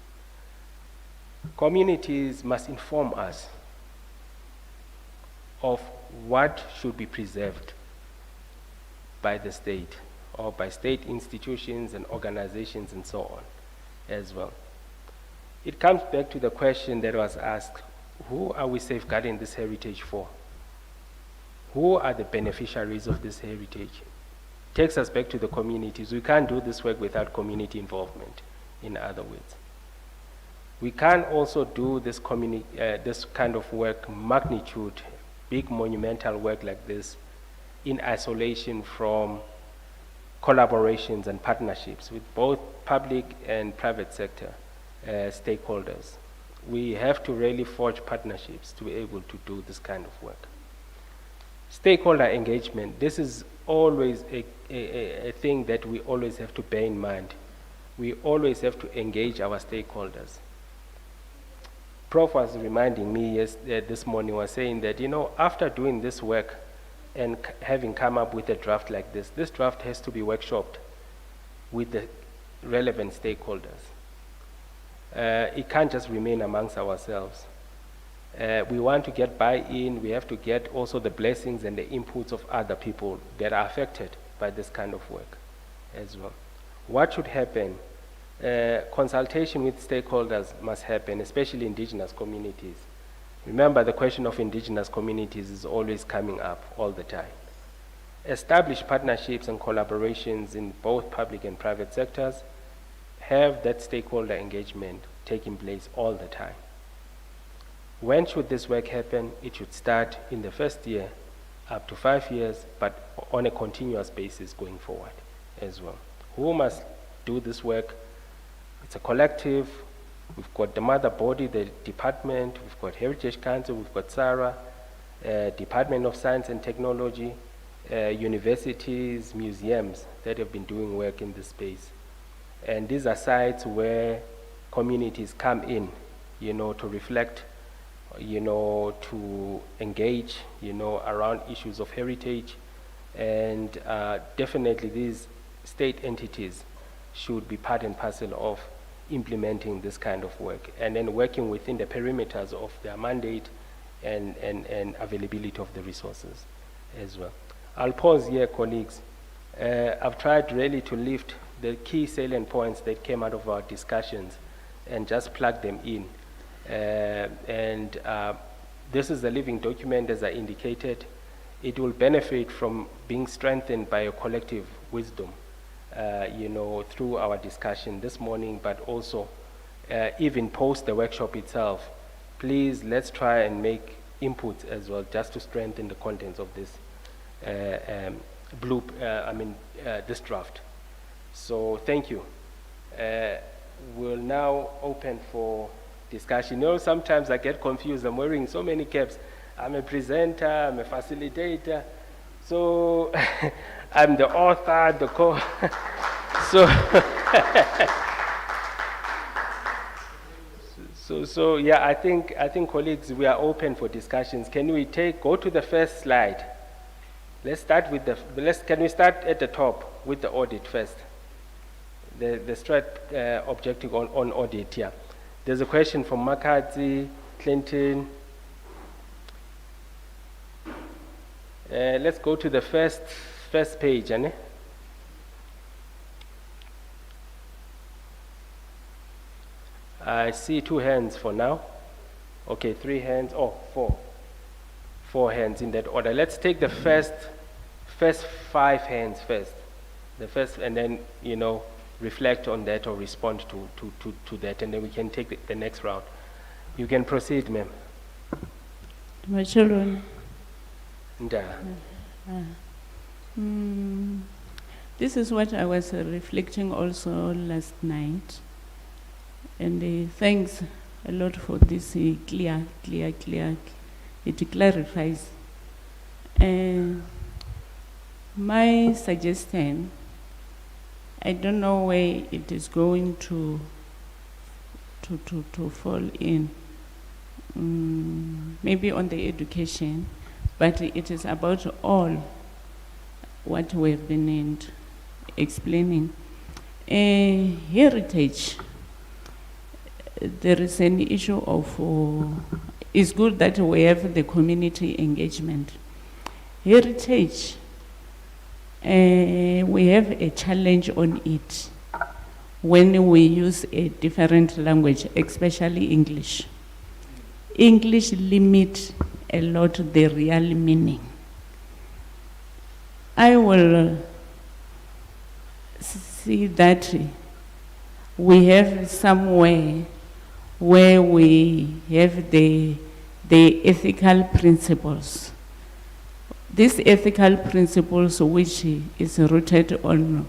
Communities must inform us of what should be preserved by the state or by state institutions and organizations and so on as well. It comes back to the question that was asked, who are we safeguarding this heritage for? Who are the beneficiaries of this heritage? Takes us back to the communities. We can't do this work without community involvement, in other words. We can't also do this kind of work, magnitude, big monumental work like this, in isolation from collaborations and partnerships with both public and private sector stakeholders. We have to really forge partnerships to be able to do this kind of work. Stakeholder engagement, this is always a thing that we always have to bear in mind. We always have to engage our stakeholders. Prof was reminding me this morning, was saying that, after doing this work and having come up with a draft like this draft has to be workshopped with the relevant stakeholders. It can't just remain amongst ourselves. We want to get buy-in. We have to get also the blessings and the inputs of other people that are affected by this kind of work as well. What should happen? Consultation with stakeholders must happen, especially indigenous communities. Remember, the question of indigenous communities is always coming up all the time. Establish partnerships and collaborations in both public and private sectors. Have that stakeholder engagement taking place all the time. When should this work happen? It should start in the first year, up to 5 years, but on a continuous basis going forward as well. Who must do this work? It's a collective. We've got the mother body, the department, we've got Heritage Council, we've got SARA, Department of Science and Technology, universities, museums that have been doing work in this space. And these are sites where communities come in, to reflect, to engage, around issues of heritage. And definitely these state entities should be part and parcel of implementing this kind of work, and then working within the perimeters of their mandate and availability of the resources as well. I'll pause here, colleagues. I've tried really to lift the key salient points that came out of our discussions and just plug them in. This is a living document, as I indicated. It will benefit from being strengthened by a collective wisdom, through our discussion this morning, but also even post the workshop itself. Please, let's try and make inputs as well, just to strengthen the contents of this this draft. So thank you. We'll now open for discussion. Sometimes I get confused. I'm wearing so many caps. I'm a presenter, I'm a facilitator. So I'm the author, the so yeah, I think colleagues, we are open for discussions. Can we go to the first slide? Let's start with can we start at the top with the audit first? The strat objective on audit here. There's a question from Makati, Clinton. Let's go to the first page, Anne. I see 2 hands for now. Okay, 3 hands. Oh, 4. 4 hands in that order. Let's take the first 5 hands first. The first, and then reflect on that or respond to that, and then we can take the next round. You can proceed, ma'am. My children. This is what I was reflecting also last night, and thanks a lot for this clear. It clarifies. My suggestion, I don't know where it is going to fall in. Maybe on the education, but it is about all what we have been explaining. Heritage, there is an issue of, it's good that we have the community engagement. Heritage, we have a challenge on it when we use a different language, especially English. English limits a lot the real meaning. I will see that we have somewhere where we have the ethical principles. These ethical principles, which is rooted on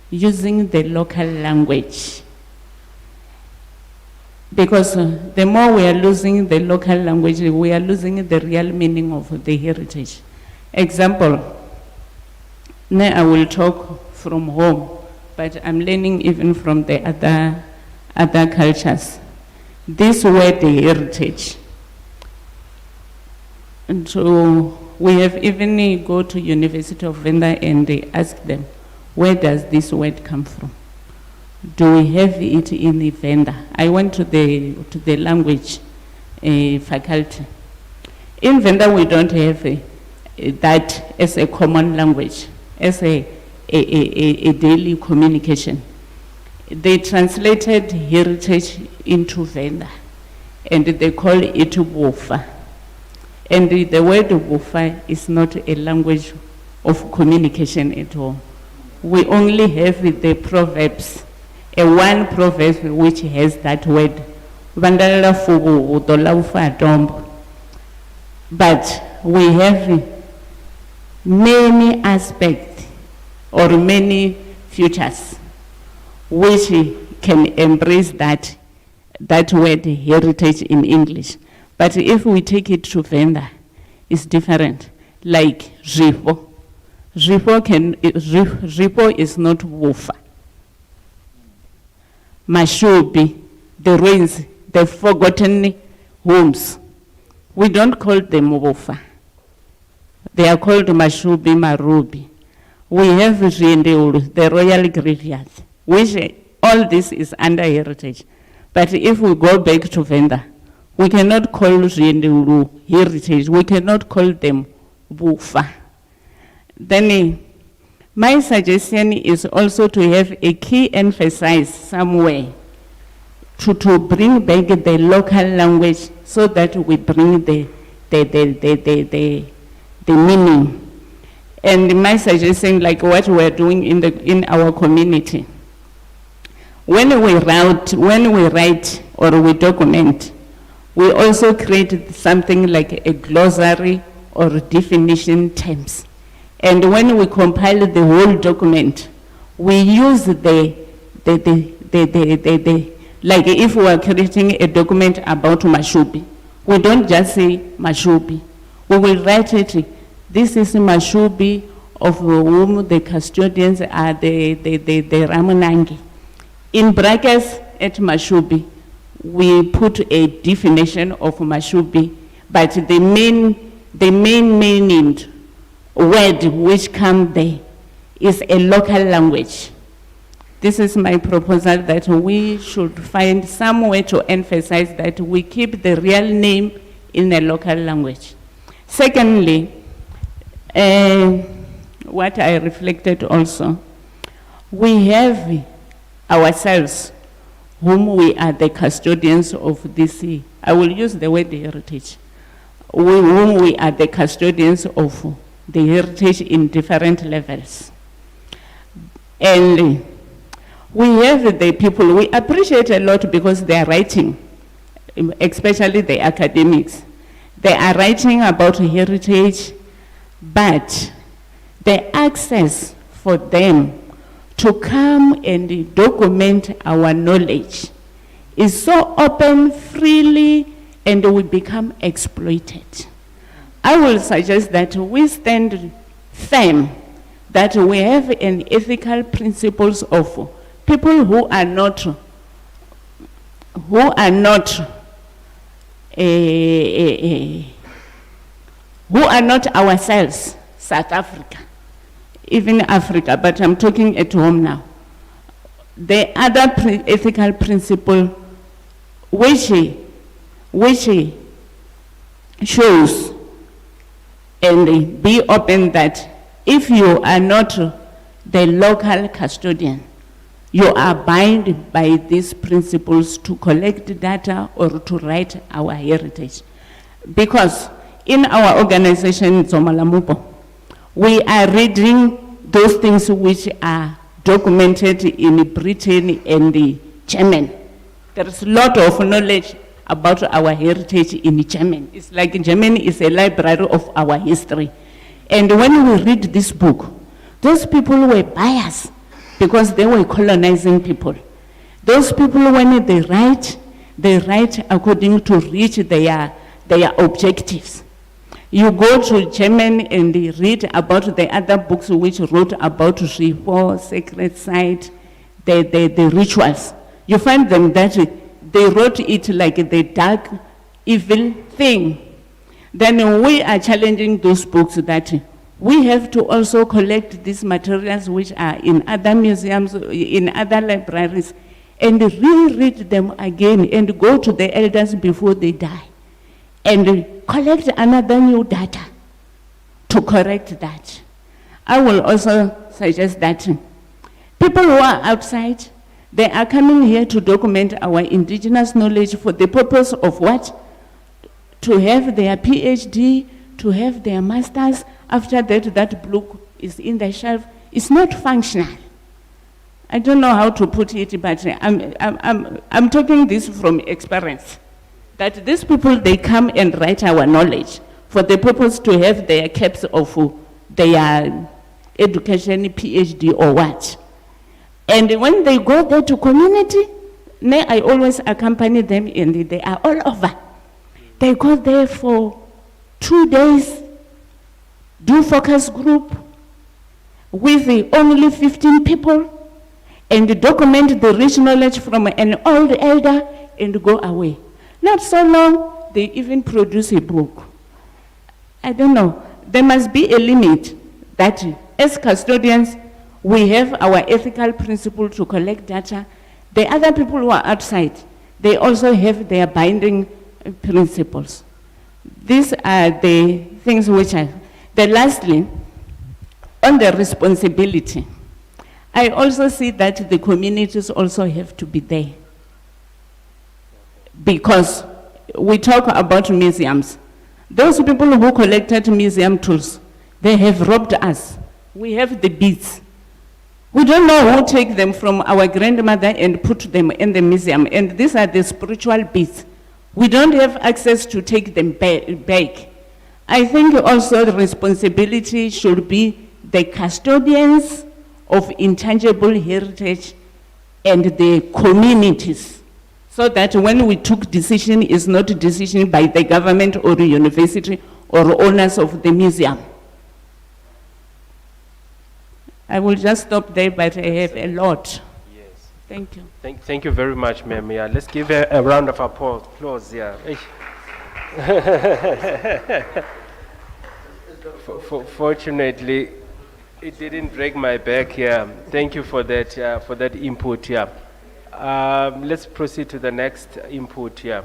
using the local language. Because the more we are losing the local language, we are losing the real meaning of the heritage. Example, now I will talk from home, but I'm learning even from the other cultures. This word, the heritage. And so we have even go to University of Venda and they ask them, where does this word come from? Do we have it in the Venda? I went to the language faculty. In Venda, we don't have that as a common language, as a daily communication. They translated heritage into Venda, and they call it Wofa. And the word Wofa is not a language of communication at all. We only have the proverbs. One proverb which has that word, but we have many aspects or many futures which can embrace that word heritage in English. But if we take it to Venda, it's different. Like Ripo is not Wofa. Mashubi, the ruins, the forgotten homes. We don't call them Wofa. They are called Mashubi, Marubi. We have Riendeulu, the royal graveyards, which all this is under heritage. But if we go back to Venda, we cannot call Riendeulu heritage. We cannot call them Wofa. Then my suggestion is also to have a key emphasis somewhere to bring back the local language so that we bring the meaning. And my suggestion, like what we're doing in our community, when we write or we document, we also create something like a glossary or definition terms. And when we compile the whole document, we use like if we are creating a document about Mashubi, we don't just say Mashubi. We will write it. This is Mashubi, of whom the custodians are the Ramunangi. In brackets at Mashubi, we put a definition of Mashubi, but the main meaning word which comes there is a local language. This is my proposal, that we should find some way to emphasize that we keep the real name in a local language. Secondly, what I reflected also, we have ourselves, whom we are the custodians of this, I will use the word heritage, whom we are the custodians of the heritage in different levels. And we have the people, we appreciate a lot because they are writing, especially the academics. They are writing about heritage, but the access for them to come and document our knowledge is so open, freely, and we become exploited. I will suggest that we stand firm, that we have an ethical principles of people who are not ourselves, South Africa, even Africa, but I'm talking at home now. The other ethical principle which shows and be open that if you are not the local custodian, you are bound by these principles to collect data or to write our heritage. Because in our organization, Zomalamupo, we are reading those things which are documented in Britain and the German. There is a lot of knowledge about our heritage in German. It's like German is a library of our history. And when we read this book, those people were biased because they were colonizing people. Those people, when they write according to reach their objectives. You go to German and read about the other books which wrote about Shiho, sacred site, the rituals. You find them that they wrote it like the dark, evil thing. Then we are challenging those books that we have to also collect these materials which are in other museums, in other libraries, and reread them again and go to the elders before they die and collect another new data to correct that. I will also suggest that people who are outside, they are coming here to document our indigenous knowledge for the purpose of what? To have their PhD, to have their masters. After that, that book is in the shelf. It's not functional. I don't know how to put it, but I'm talking this from experience. That these people, they come and write our knowledge for the purpose to have their caps of their education, PhD or what. And when they go there to community, I always accompany them and they are all over. They go there for 2 days, do focus group with only 15 people, and document the rich knowledge from an old elder and go away. Not so long, they even produce a book. I don't know. There must be a limit that as custodians, we have our ethical principle to collect data. The other people who are outside, they also have their binding principles. These are the things which are, lastly, on the responsibility, I also see that the communities also have to be there. Because we talk about museums. Those people who collected museum tools, they have robbed us. We have the beads. We don't know who take them from our grandmother and put them in the museum. And these are the spiritual beads. We don't have access to take them back. I think also the responsibility should be the custodians of intangible heritage and the communities, so that when we took decision, it's not a decision by the government or the university or owners of the museum. I will just stop there, but I have a lot. Yes. Thank you. Thank you very much, ma'am. Yeah, let's give a round of applause. Yeah. Fortunately, it didn't break my back. Yeah. Thank you for that input. Yeah. Let's proceed to the next input. Yeah.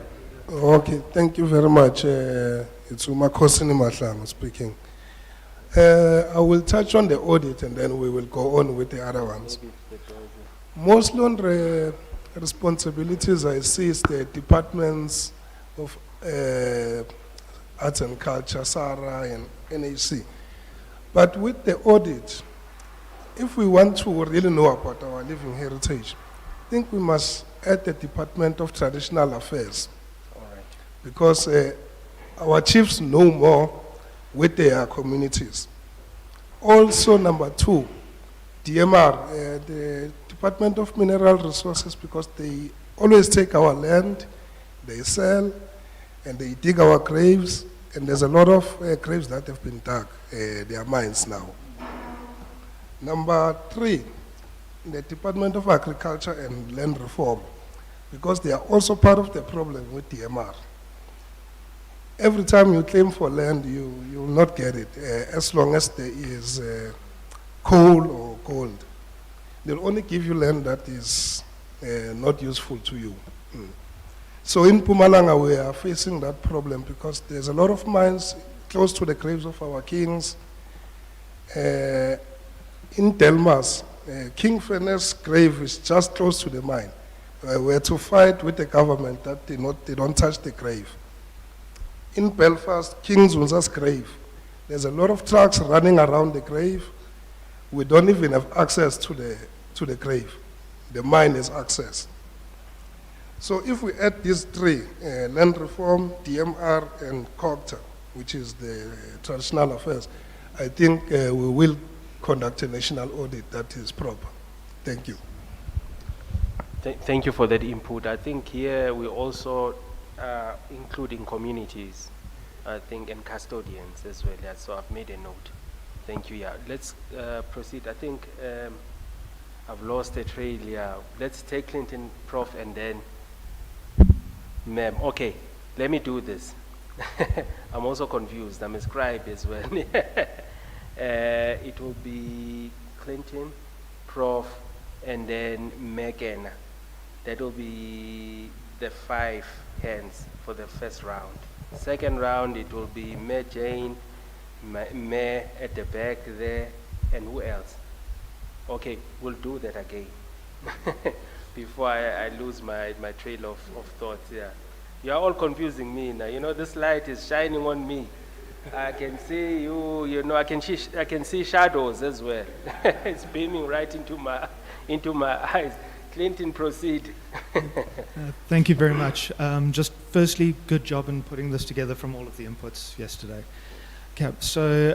Okay, thank you very much. It's Umakosini Mahlangu speaking. I will touch on the audit and then we will go on with the other ones. Mostly on the responsibilities I see is the departments of Arts and Culture, SARA and NAC. But with the audit, if we want to really know about our living heritage, I think we must add the Department of Traditional Affairs. All right. Because our chiefs know more with their communities. Also, number 2, DMR, the Department of Mineral Resources, because they always take our land, they sell, and they dig our graves, and there's a lot of graves that have been dug, they are mines now. Number 3, the Department of Agriculture and Land Reform, because they are also part of the problem with DMR. Every time you claim for land, you will not get it, as long as there is coal or gold. They'll only give you land that is not useful to you. So in Mpumalanga, we are facing that problem because there's a lot of mines close to the graves of our kings. In Delmas, King Fener's grave is just close to the mine. We had to fight with the government that they don't touch the grave. In Belfast, King Zunza's grave, there's a lot of trucks running around the grave. We don't even have access to the grave. The mine has access. So if we add these 3, land reform, DMR, and COGTA, which is the traditional affairs, I think we will conduct a national audit that is proper. Thank you. Thank you for that input. I think here we also including communities, I think, and custodians as well. Yeah, so I've made a note. Thank you. Yeah, let's proceed. I think I've lost the trail. Yeah, let's take Clinton, Prof, and then Ma'am. Okay, let me do this. I'm also confused. I'm a scribe as well. It will be Clinton, Prof, and then Megan. That will be the 5 hands for the first round. Second round, it will be Mayor Jane, Mayor at the back there, and who else? Okay, we'll do that again. Before I lose my trail of thoughts. Yeah, you're all confusing me now. You know, this light is shining on me. I can see you. You know, I can see shadows as well. It's beaming right into my eyes. Clinton, proceed. Thank you very much. Just firstly, good job in putting this together from all of the inputs yesterday. Okay, so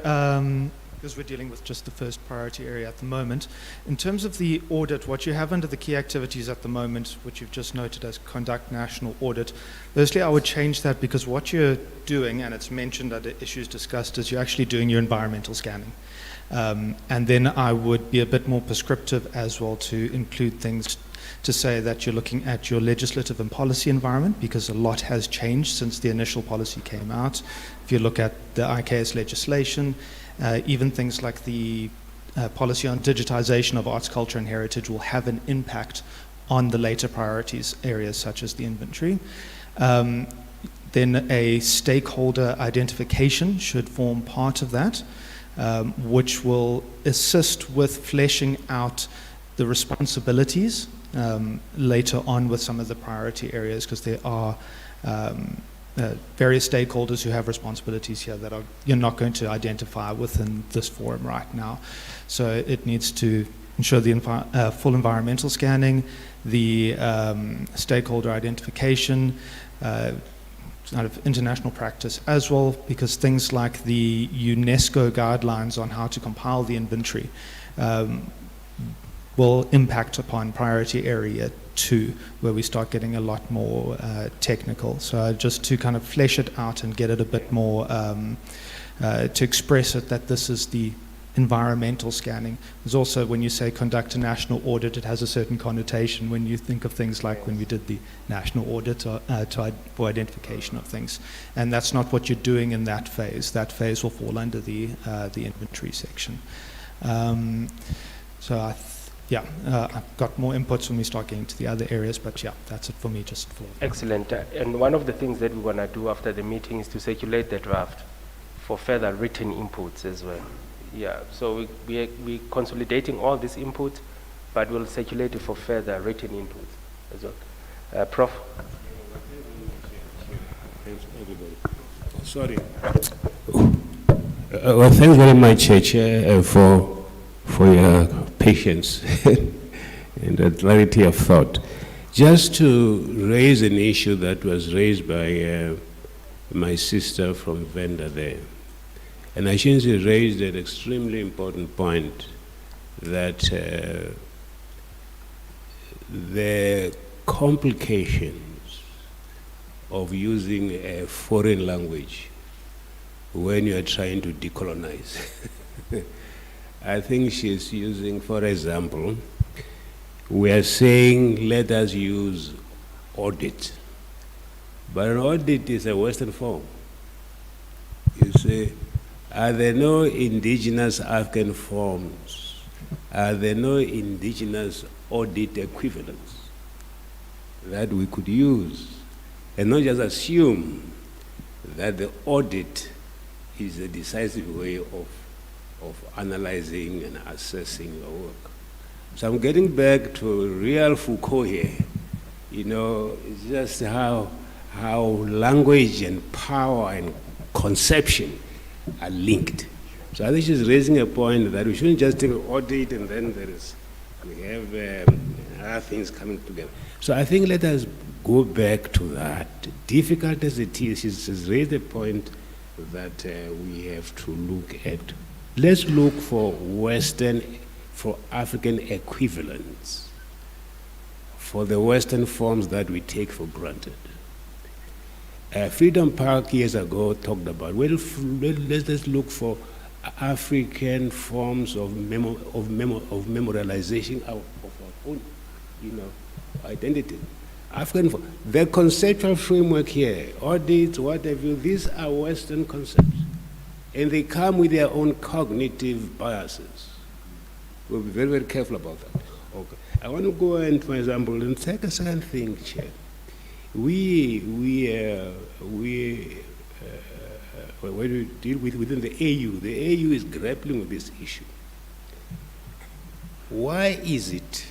because we're dealing with just the first priority area at the moment. In terms of the audit, what you have under the key activities at the moment, which you've just noted as conduct national audit, firstly I would change that because what you're doing, and it's mentioned that the issues discussed, is you're actually doing your environmental scanning. And then I would be a bit more prescriptive as well to include things to say that you're looking at your legislative and policy environment, because a lot has changed since the initial policy came out. If you look at the IKS legislation, even things like the policy on digitization of arts, culture, and heritage will have an impact on the later priorities areas such as the inventory. Then a stakeholder identification should form part of that, which will assist with fleshing out the responsibilities later on with some of the priority areas, because there are various stakeholders who have responsibilities here that you're not going to identify within this forum right now. So it needs to ensure the full environmental scanning, the stakeholder identification, kind of international practice as well, because things like the UNESCO guidelines on how to compile the inventory will impact upon priority area 2, where we start getting a lot more technical. So just to kind of flesh it out and get it a bit more, to express it that this is the environmental scanning. There's also, when you say conduct a national audit, it has a certain connotation when you think of things like when we did the national audit for identification of things. And that's not what you're doing in that phase. That phase will fall under the inventory section. So I've got more inputs when we start getting to the other areas, but yeah, that's it for me, just for... Excellent. And one of the things that we're going to do after the meeting is to circulate the draft for further written inputs as well. Yeah, so we're consolidating all these inputs, but we'll circulate it for further written inputs as well. Prof? Thanks, everybody. Sorry. Well, thanks very much, Chair, for your patience and the clarity of thought. Just to raise an issue that was raised by my sister from Venda there. And I think she raised an extremely important point, that the complications of using a foreign language when you are trying to decolonize. I think she's using, for example, we are saying let us use audit. But an audit is a Western form. You say, are there no indigenous African forms? Are there no indigenous audit equivalents that we could use? And not just assume that the audit is a decisive way of analyzing and assessing your work. So I'm getting back to real Foucault here. You know, it's just how language and power and conception are linked. So I think she's raising a point that we shouldn't just take an audit and then we have other things coming together. So I think let us go back to that. Difficult as it is, she's raised a point that we have to look at. Let's look for African equivalents for the Western forms that we take for granted. Freedom Park years ago talked about, well, let's look for African forms of memorialization of our own, identity. The conceptual framework here, audits, what have you, these are Western concepts. And they come with their own cognitive biases. We'll be very, very careful about that. Okay. I want to go and, for example, and take a second thing, Chair. When we deal within the AU is grappling with this issue. Why is it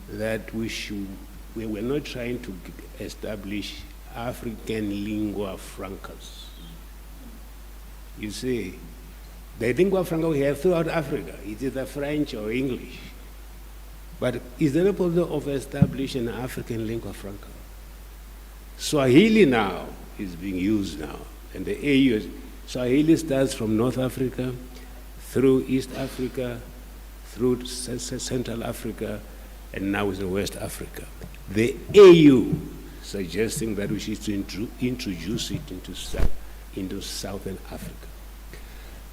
that we're not trying to establish African lingua francas? You see, the lingua franca we have throughout Africa, it's either French or English. But is there a possibility of establishing an African lingua franca? Swahili now is being used now, and the AU, Swahili starts from North Africa, through East Africa, through Central Africa, and now is in West Africa. The AU suggesting that we should introduce it into Southern Africa.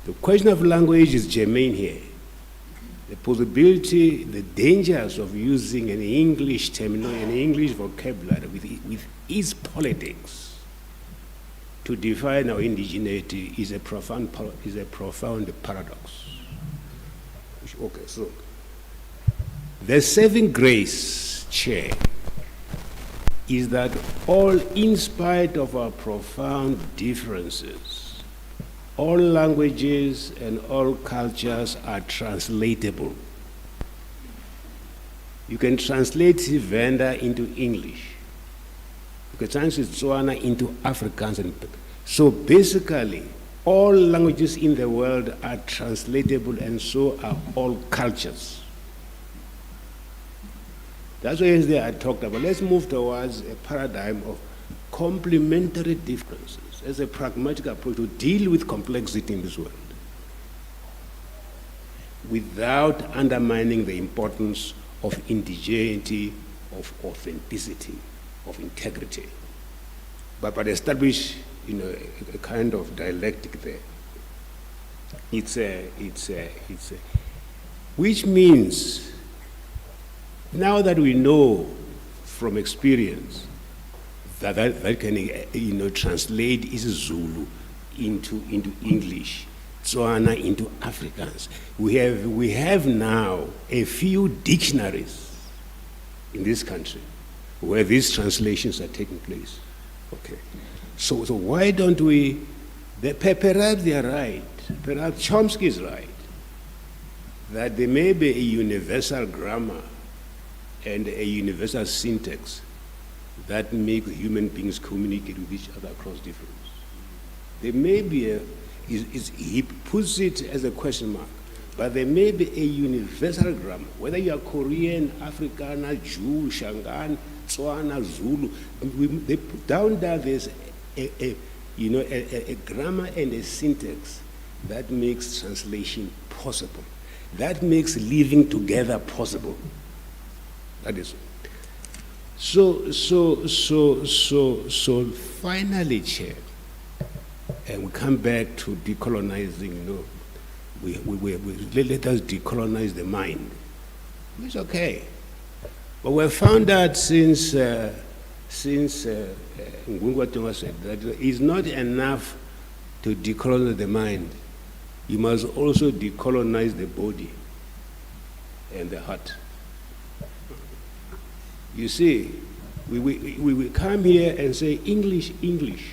The question of language is germane here. The possibility, the dangers of using an English terminology, an English vocabulary with its politics to define our indigeneity is a profound paradox. Okay, so the saving grace, Chair, is that all, in spite of our profound differences, all languages and all cultures are translatable. You can translate Venda into English. You can translate Tswana into Afrikaans. So basically, all languages in the world are translatable, and so are all cultures. That's why yesterday I talked about, let's move towards a paradigm of complementary differences as a pragmatic approach to deal with complexity in this world without undermining the importance of indigeneity, of authenticity, of integrity. But establish, a kind of dialectic there. Which means, now that we know from experience that can translate isiZulu into English, Tswana into Afrikaans, we have now a few dictionaries in this country where these translations are taking place. Okay, so why don't we? Perhaps they are right. Perhaps Chomsky is right that there may be a universal grammar and a universal syntax that make human beings communicate with each other across difference. There may be he puts it as a question mark, but there may be a universal grammar, whether you are Korean, Afrikaner, Jew, Shangaan, Tswana, Zulu. Down there, there's a grammar and a syntax that makes translation possible, that makes living together possible. That is so finally, Chair, and we come back to decolonizing, let us decolonize the mind. It's okay. But we have found out since Ngungwa Tonga said that it's not enough to decolonize the mind. You must also decolonize the body and the heart. You see, we come here and say English, English,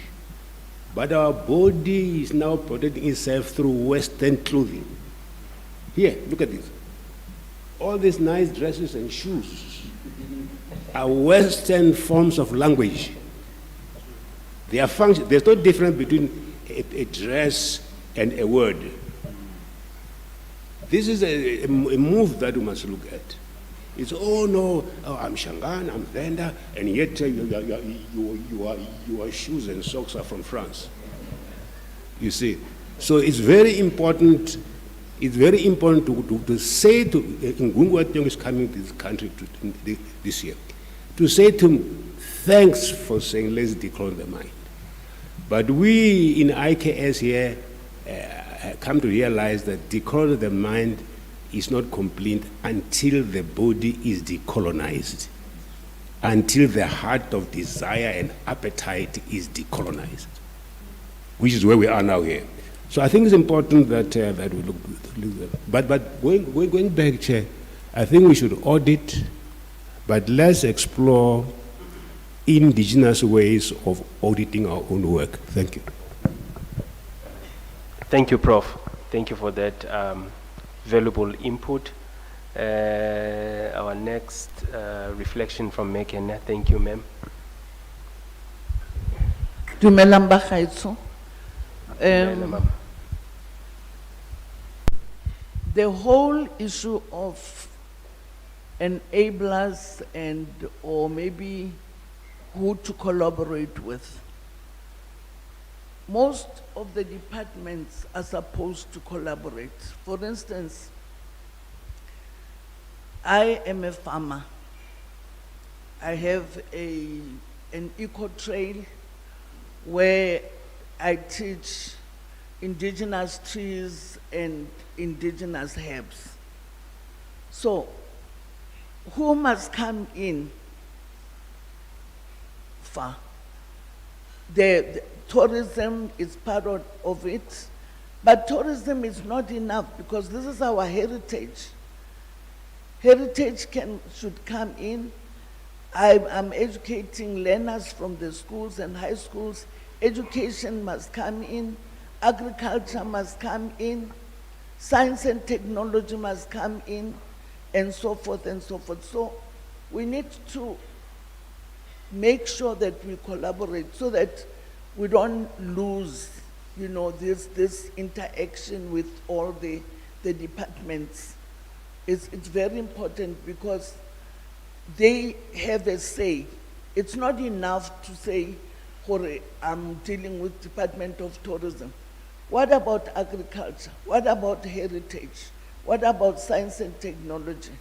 but our body is now protecting itself through Western clothing. Here, look at this. All these nice dresses and shoes are Western forms of language. They are function. There's no difference between a dress and a word. This is a move that we must look at. It's, I'm Shangaan, I'm Venda, and yet your shoes and socks are from France. You see, so it's very important. It's very important to say to Ngungwa Tonga is coming to this country this year, to say to him, thanks for saying let's decolonize the mind. But we in IKS here come to realize that decolonizing the mind is not complete until the body is decolonized, until the heart of desire and appetite is decolonized, which is where we are now here. So I think it's important that we look at it. But going back, Chair, I think we should audit, but let's explore indigenous ways of auditing our own work. Thank you. Thank you, Prof. Thank you for that valuable input. Our next reflection from Mekena. Thank you, ma'am. Dumelang bagaetsho. Dumela, ma'am. The whole issue of enablers and or maybe who to collaborate with. Most of the departments are supposed to collaborate. For instance, I am a farmer. I have an eco trail where I teach indigenous trees and indigenous herbs. So, who must come in far? The tourism is part of it, but tourism is not enough because this is our heritage. Heritage should come in. I'm educating learners from the schools and high schools. Education must come in. Agriculture must come in. Science and technology must come in, and so forth and so forth. So we need to make sure that we collaborate so that we don't lose, this interaction with all the departments. It's very important because they have a say. It's not enough to say, I'm dealing with Department of Tourism. What about agriculture? What about heritage? What about science and technology?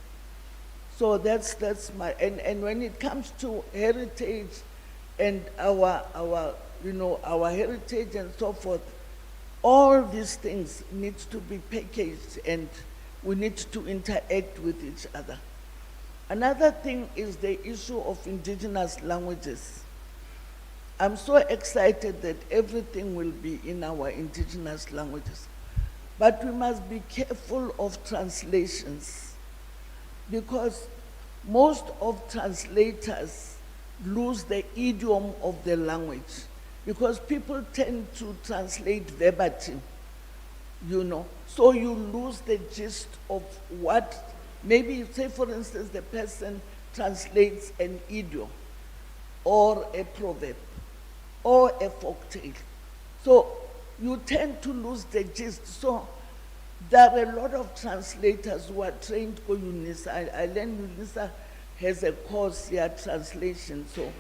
So that's my, and when it comes to heritage and our heritage and so forth, all these things need to be packaged and we need to interact with each other. Another thing is the issue of indigenous languages. I'm so excited that everything will be in our indigenous languages. But we must be careful of translations because most of translators lose the idiom of the language because people tend to translate verbatim, So you lose the gist of what, maybe say for instance the person translates an idiom or a proverb or a folktale. So you tend to lose the gist. So there are a lot of translators who are trained for UNISA. I learned UNISA has a course here, translation. So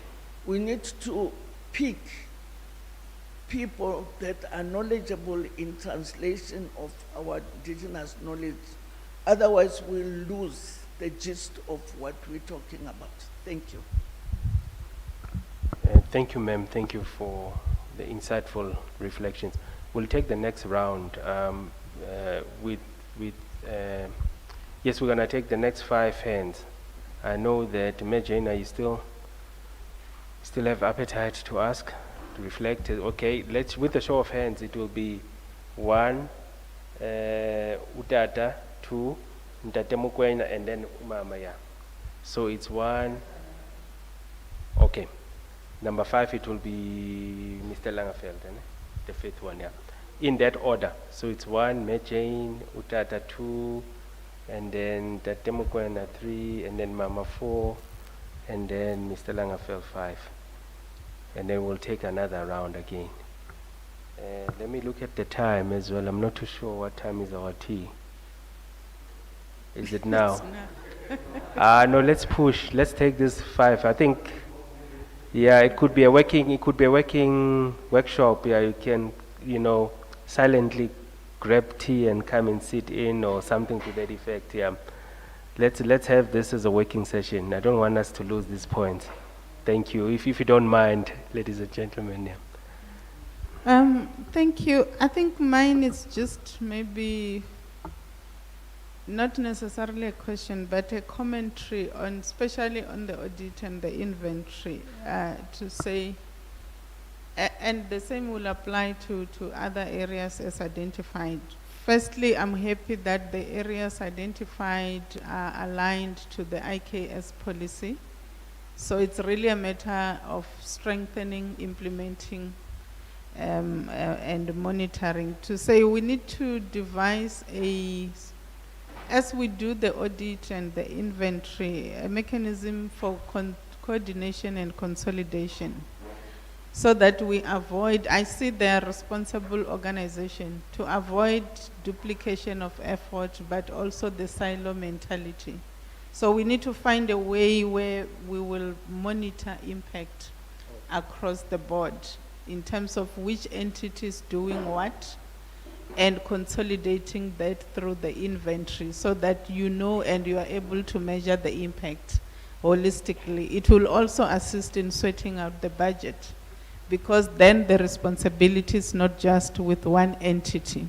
we need to pick people that are knowledgeable in translation of our indigenous knowledge. Otherwise, we'll lose the gist of what we're talking about. Thank you. Thank you, ma'am. Thank you for the insightful reflections. We'll take the next round yes, we're going to take the next 5 hands. I know that Majena, you still have appetite to ask, to reflect. Okay, let's, with a show of hands, it will be 1, Utata, 2, Ntate Mukwena, and then Umama, yeah. So it's 1, okay. Number 5, it will be Mr. Langefeld, the 5th one, yeah. In that order. So it's 1, Jane, Utata 2, and then Ntate Mukwena 3, and then Mama 4, and then Mr. Langefeld 5. And then we'll take another round again. Let me look at the time as well. I'm not too sure what time is our tea. Is it now? No, let's push. Let's take this 5. I think, yeah, it could be a working workshop. Yeah, you can, silently grab tea and come and sit in or something to that effect. Yeah, let's have this as a working session. I don't want us to lose this point. Thank you. If you don't mind, ladies and gentlemen. Yeah. Thank you. I think mine is just maybe not necessarily a question, but a commentary on, especially on the audit and the inventory, to say, and the same will apply to other areas as identified. Firstly, I'm happy that the areas identified are aligned to the IKS policy. So it's really a matter of strengthening, implementing, and monitoring. To say we need to devise as we do the audit and the inventory, a mechanism for coordination and consolidation, so that we avoid, I see their responsible organization, to avoid duplication of effort, but also the silo mentality. So we need to find a way where we will monitor impact across the board in terms of which entities doing what and consolidating that through the inventory so that you know and you are able to measure the impact holistically. It will also assist in sorting out the budget because then the responsibility is not just with one entity,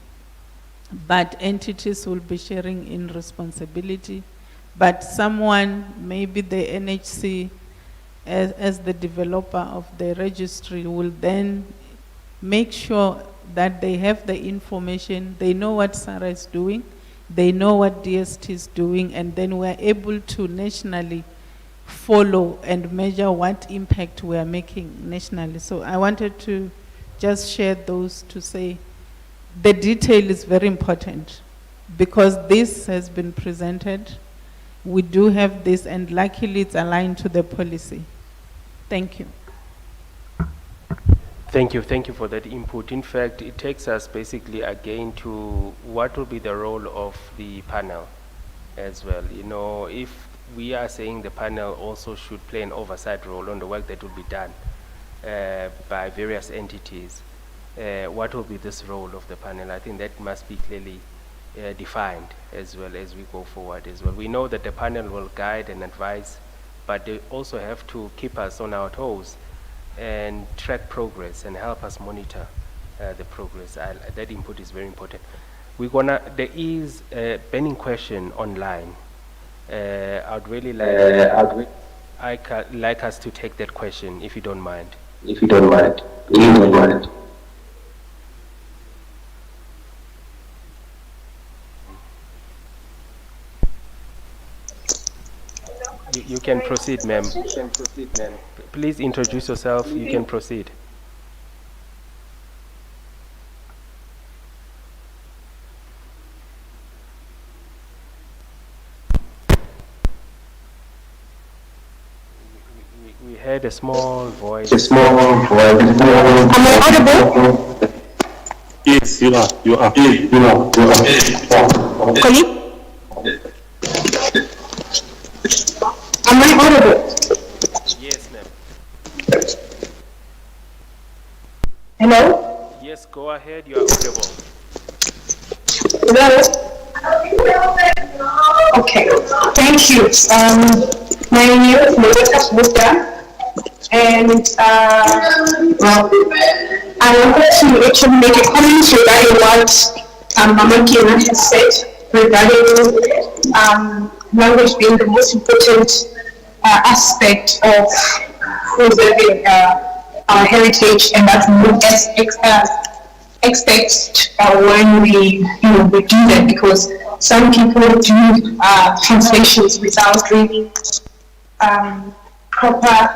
but entities will be sharing in responsibility. But someone, maybe the NHC, as the developer of the registry, will then make sure that they have the information, they know what SARA is doing, they know what DST is doing, and then we're able to nationally follow and measure what impact we are making nationally. So I wanted to just share those to say the detail is very important, because this has been presented. We do have this, and luckily it's aligned to the policy. Thank you. Thank you for that input. In fact, it takes us basically again to what will be the role of the panel as well. You know, if we are saying the panel also should play an oversight role on the work that will be done by various entities, what will be this role of the panel? I think that must be clearly defined as well as we go forward as well. We know that the panel will guide and advise, but they also have to keep us on our toes and track progress and help us monitor the progress. That input is very important. There is a burning question online. I'd really like us to take that question, if you don't mind. If you don't mind. You don't mind. You can proceed, ma'am. Please introduce yourself. You can proceed. We heard a small voice. A small voice. Am I audible? Yes, you are. You are. You are. Can you? Am I audible? Yes, ma'am. Hello? Yes, go ahead. You are audible. Hello? Okay, thank you. My name is Melissa Buddha, and well, I wanted to actually make a comment regarding what Mama Kina has said regarding language being the most important aspect of preserving our heritage, and that's expect when we do that, because some people do translations without really proper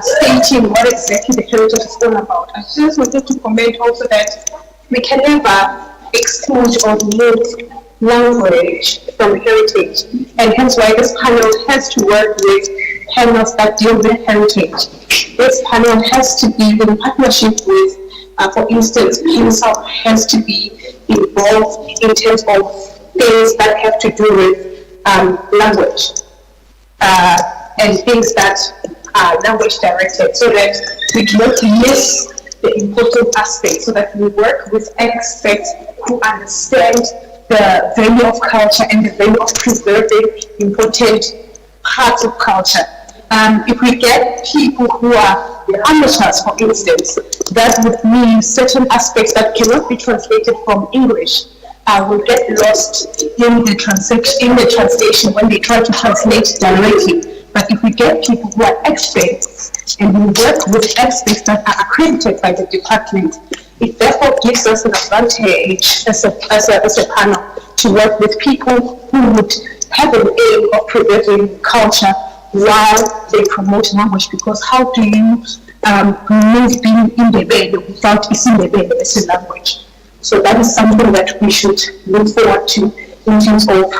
stating what exactly the heritage is all about. I just wanted to comment also that we can never exclude or remove language from heritage, and hence why this panel has to work with panels that deal with heritage. This panel has to be in partnership with, for instance, PINSAP has to be involved in terms of things that have to do with language and things that are language directed, so that we do not miss the important aspects, so that we work with experts who understand the value of culture and the value of preserving important parts of culture. If we get people who are amateurs, for instance, that would mean certain aspects that cannot be translated from English will get lost in the translation when they try to translate directly. But if we get people who are experts and we work with experts that are accredited by the department, it therefore gives us an advantage as a panel to work with people who would have an aim of preserving culture while they promote language. Because how do you remove being in the bed without in the bed as a language? So that is something that we should look forward to in terms of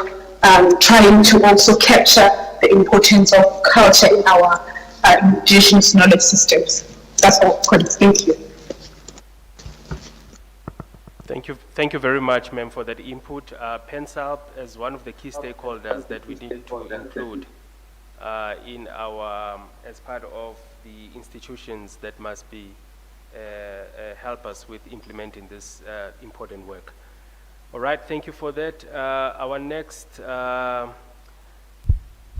trying to also capture the importance of culture in our indigenous knowledge systems. That's all. Thank you. Thank you very much, ma'am, for that input. PENSAP as one of the key stakeholders that we need to include in our, as part of the institutions that must be help us with implementing this important work. All right, thank you for that. Our next, there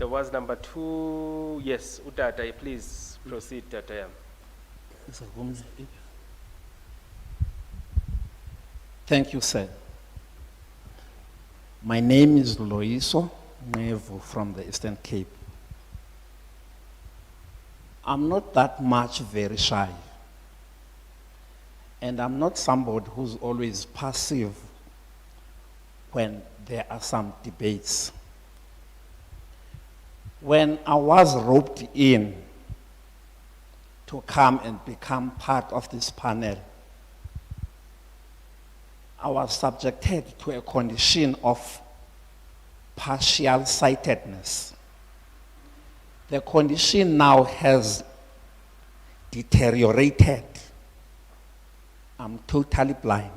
was number 2. Yes, Utata, please proceed, Tata. Thank you, sir. My name is Loiso Nevo from the Eastern Cape. I'm not that much very shy. And I'm not somebody who's always passive when there are some debates. When I was roped in to come and become part of this panel, I was subjected to a condition of partial sightedness. The condition now has deteriorated. I'm totally blind.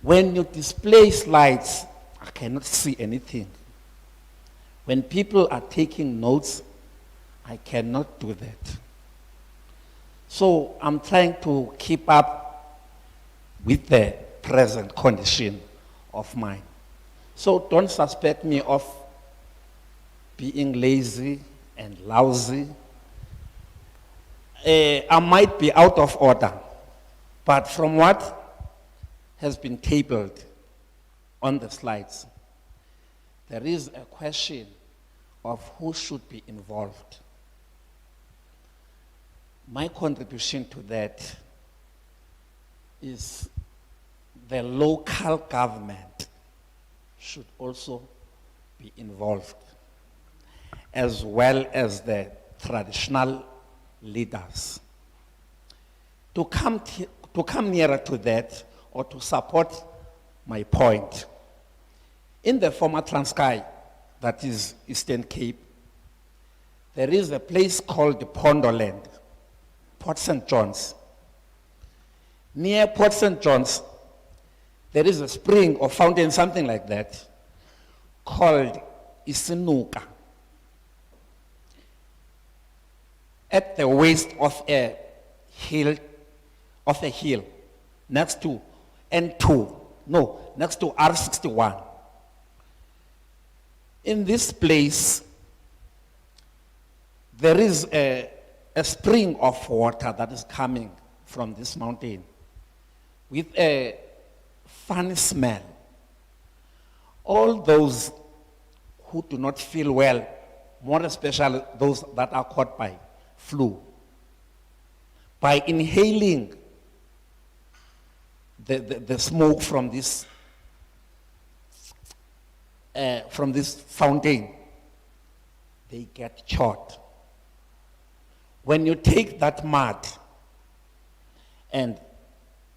When you display slides, I cannot see anything. When people are taking notes, I cannot do that. So I'm trying to keep up with the present condition of mine. So don't suspect me of being lazy and lousy. I might be out of order, but from what has been tabled on the slides, there is a question of who should be involved. My contribution to that is the local government should also be involved, as well as the traditional leaders. To come nearer to that, or to support my point, in the former Transkei, that is Eastern Cape, there is a place called Pondoland, Port St. John's. Near Port St. John's, there is a spring or fountain, something like that, called Isinuka. At the waist of a hill, next to next to R61. In this place, there is a spring of water that is coming from this mountain with a funny smell. All those who do not feel well, more especially those that are caught by flu, by inhaling the smoke from this fountain, they get choked. When you take that mud and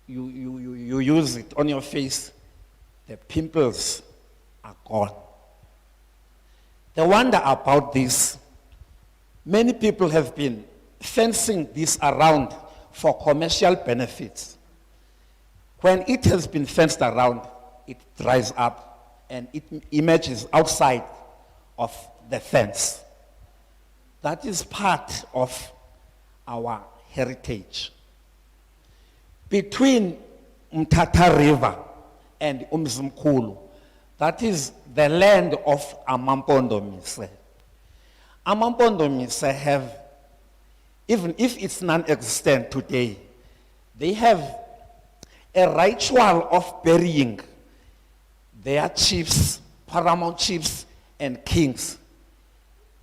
you use it on your face, the pimples are gone. The wonder about this, many people have been fencing this around for commercial benefits. When it has been fenced around, it dries up and it emerges outside of the fence. That is part of our heritage. Between Mtata River and Umzimkhulu, that is the land of Amampondo Mise. Amampondo Mise have, even if it's non-existent today, they have a ritual of burying their chiefs, paramount chiefs and kings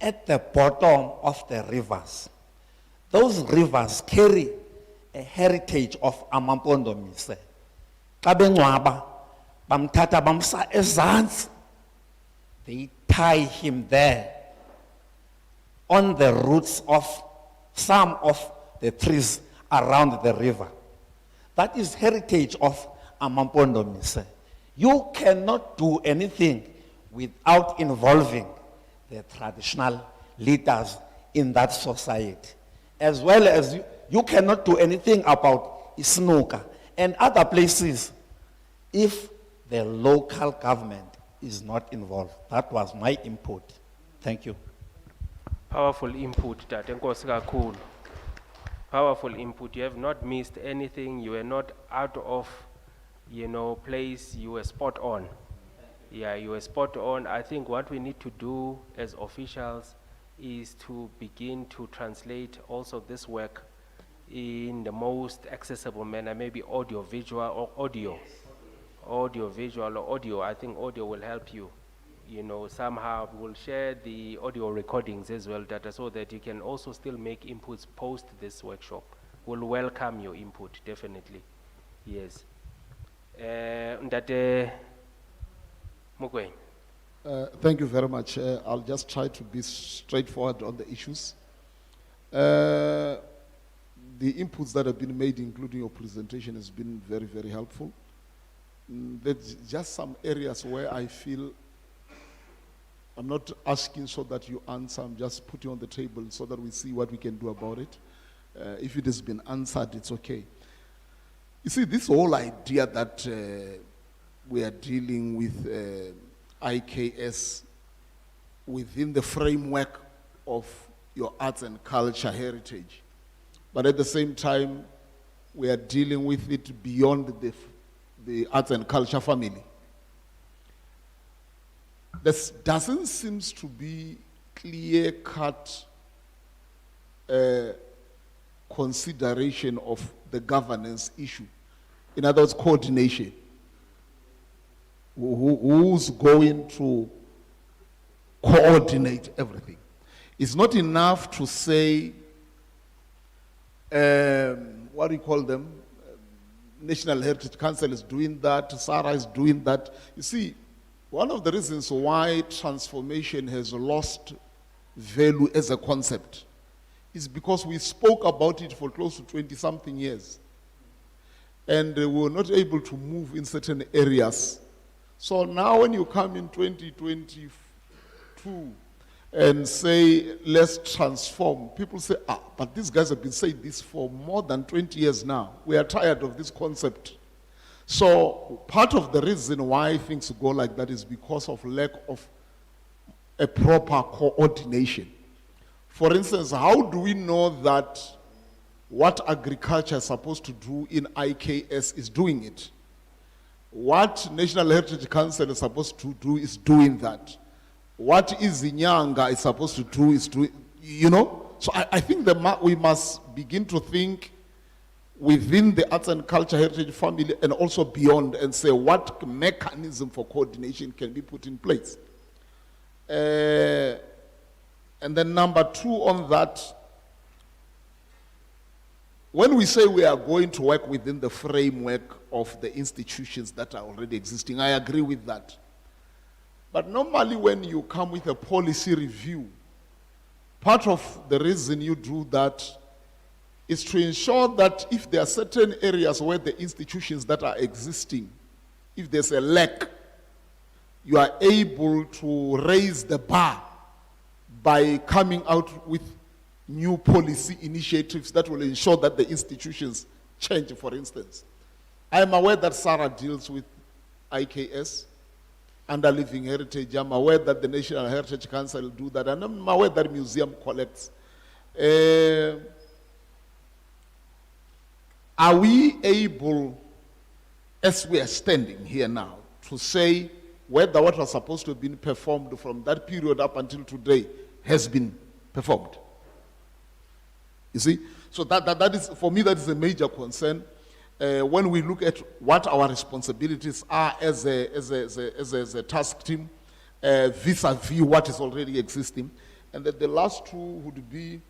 at the bottom of the rivers. Those rivers carry a heritage of Amampondo Mise. Kabengwaba, bamtata bamsa ezansi. They tie him there on the roots of some of the trees around the river. That is heritage of Amampondo Mise. You cannot do anything without involving the traditional leaders in that society. As well as you cannot do anything about Isinuka and other places if the local government is not involved. That was my input. Thank you. Powerful input, Tate Nkosi kakhulu. Powerful input. You have not missed anything. You were not out of, place. You were spot on. Yeah, you were spot on. I think what we need to do as officials is to begin to translate also this work in the most accessible manner, maybe audio, visual, or audio. Audio, visual, or audio. I think audio will help you. You know, somehow we'll share the audio recordings as well, data, so that you can also still make inputs post this workshop. We'll welcome your input, definitely. Yes. Ndate Mukweng. Thank you very much. I'll just try to be straightforward on the issues. The inputs that have been made, including your presentation, has been very, very helpful. There's just some areas where I feel I'm not asking so that you answer, I'm just putting on the table so that we see what we can do about it. If it has been answered, it's okay. You see, this whole idea that we are dealing with IKS within the framework of your arts and culture heritage, but at the same time, we are dealing with it beyond the arts and culture family. This doesn't seem to be clear-cut consideration of the governance issue. In other words, coordination. Who's going to coordinate everything? It's not enough to say, what do you call them? National Heritage Council is doing that, SARA is doing that. You see, one of the reasons why transformation has lost value as a concept is because we spoke about it for close to 20-something years. And we were not able to move in certain areas. So now when you come in 2022 and say, let's transform, people say, but these guys have been saying this for more than 20 years now. We are tired of this concept. So part of the reason why things go like that is because of lack of a proper coordination. For instance, how do we know that what agriculture is supposed to do in IKS is doing it? What National Heritage Council is supposed to do is doing that. What is Inyanga is supposed to do is doing, you know? So I think that we must begin to think within the arts and culture heritage family and also beyond and say what mechanism for coordination can be put in place. And then number two on that, when we say we are going to work within the framework of the institutions that are already existing, I agree with that. But normally when you come with a policy review, part of the reason you do that is to ensure that if there are certain areas where the institutions that are existing, if there's a lack, you are able to raise the bar by coming out with new policy initiatives that will ensure that the institutions change, for instance. I am aware that SARA deals with IKS, under living heritage. I'm aware that the National Heritage Council do that, and I'm aware that museum collects. Are we able, as we are standing here now, to say whether what was supposed to have been performed from that period up until today has been performed? You see? So that is, for me, that is a major concern. When we look at what our responsibilities are as a task team, vis-a-vis what is already existing. And that the last two would be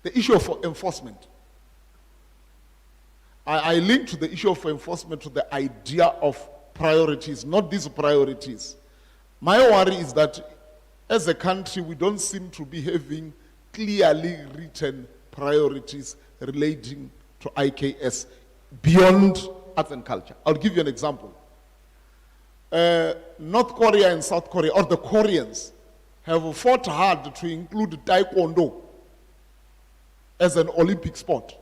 the issue of enforcement. I link to the issue of enforcement to the idea of priorities, not these priorities. My worry is that as a country, we don't seem to be having clearly written priorities relating to IKS beyond arts and culture. I'll give you an example. North Korea and South Korea, or the Koreans, have fought hard to include Taekwondo as an Olympic sport.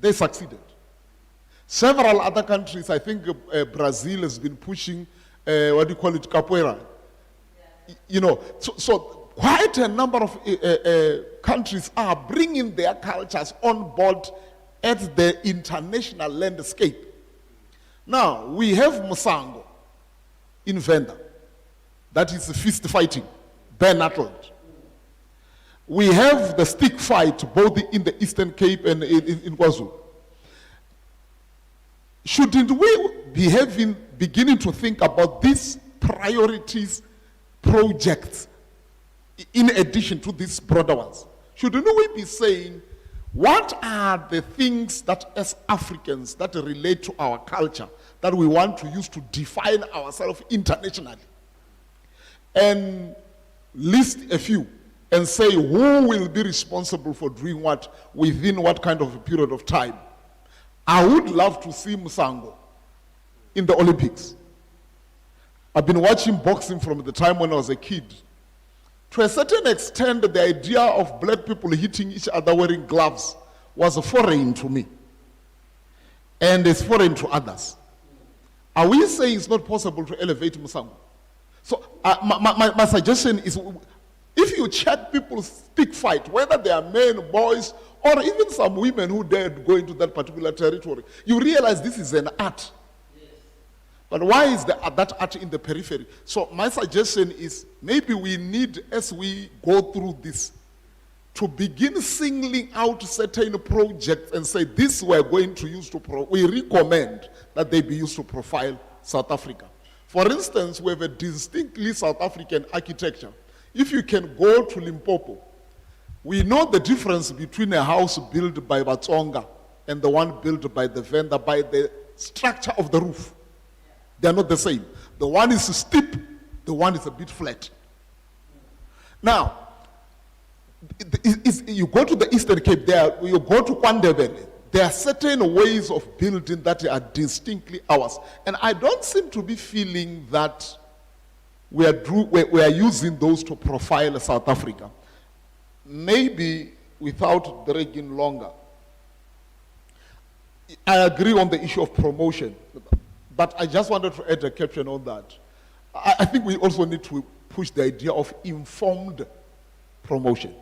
They succeeded. Several other countries, I think Brazil has been pushing, what do you call it, capoeira. You know, so quite a number of countries are bringing their cultures on board at the international landscape. Now, we have Musango in Venda. That is fist fighting, bare knuckled. We have the stick fight both in the Eastern Cape and in KwaZulu. Shouldn't we be beginning to think about these priorities projects in addition to these broader ones? Shouldn't we be saying, what are the things that as Africans that relate to our culture that we want to use to define ourselves internationally? And list a few and say who will be responsible for doing what within what kind of a period of time. I would love to see Musango in the Olympics. I've been watching boxing from the time when I was a kid. To a certain extent, the idea of black people hitting each other wearing gloves was foreign to me. And it's foreign to others. Are we saying it's not possible to elevate Musango? So my suggestion is, if you check people's stick fight, whether they are men, boys, or even some women who dared go into that particular territory, you realize this is an art. Yes. But why is that art in the periphery? So my suggestion is, maybe we need, as we go through this, to begin singling out certain projects and say, this we're going to use to, we recommend that they be used to profile South Africa. For instance, we have a distinctly South African architecture. If you can go to Limpopo, we know the difference between a house built by Batsonga and the one built by the vendor by the structure of the roof. They are not the same. The one is steep, the one is a bit flat. Now, you go to the Eastern Cape, you go to Kwandebele, there are certain ways of building that are distinctly ours. And I don't seem to be feeling that we are using those to profile South Africa. Maybe without dragging longer. I agree on the issue of promotion, but I just wanted to add a caption on that. I think we also need to push the idea of informed promotion.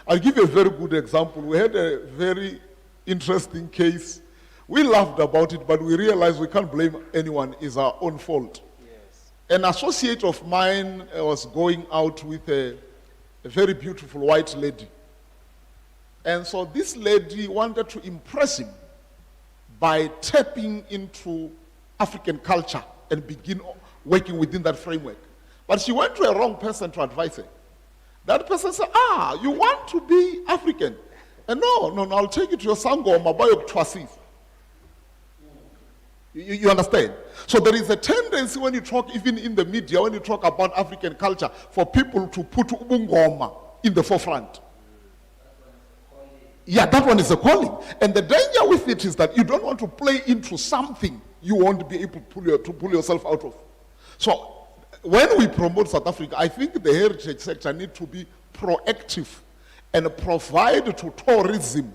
I'll give you a very good example. We had a very interesting case. We laughed about it, but we realized we can't blame anyone. It's our own fault. Yes. An associate of mine was going out with a very beautiful white lady. And so this lady wanted to impress him by tapping into African culture and begin working within that framework. But she went to a wrong person to advise her. That person said, you want to be African? And no, I'll take you to your Sangoma, Bayo Twasis. You understand? So there is a tendency when you talk, even in the media, when you talk about African culture, for people to put Ubungoma in the forefront. Yeah, that one is a calling. And the danger with it is that you don't want to play into something you won't be able to pull yourself out of. So when we promote South Africa, I think the heritage sector needs to be proactive and provide to tourism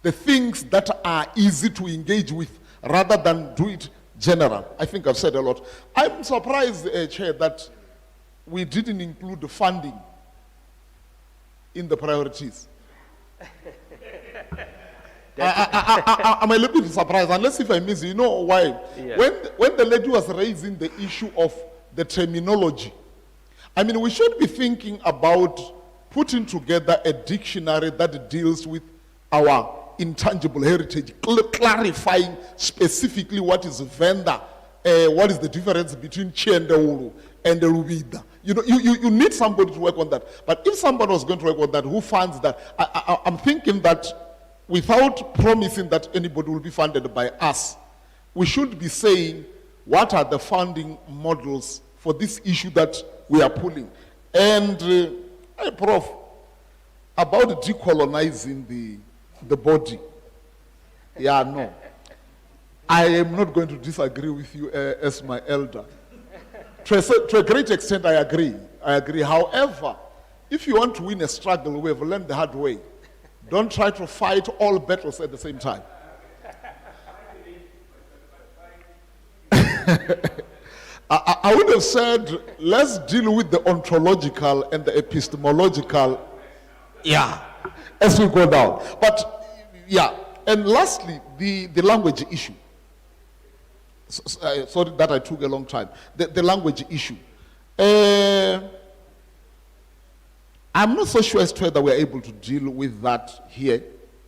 the things that are easy to engage with rather than do it general. I think I've said a lot. I'm surprised, Chair, that we didn't include the funding in the priorities. I'm a little bit surprised, unless if I miss, you know why? Yeah. When the lady was raising the issue of the terminology, I mean, we should be thinking about putting together a dictionary that deals with our intangible heritage, clarifying specifically what is Venda, what is the difference between Chiendeulu and the Rubida. You know, you need somebody to work on that. But if somebody was going to work on that, who funds that? I'm thinking that without promising that anybody will be funded by us, we should be saying, what are the funding models for this issue that we are pulling? And, Prof, about decolonizing the body, yeah, no. I am not going to disagree with you as my elder. To a great extent, I agree. However, if you want to win a struggle, we have learned the hard way. Don't try to fight all battles at the same time. I would have said, let's deal with the ontological and the epistemological, as we go down. But, and lastly, the language issue. Sorry that I took a long time. The language issue. I'm not so sure as to whether we're able to deal with that here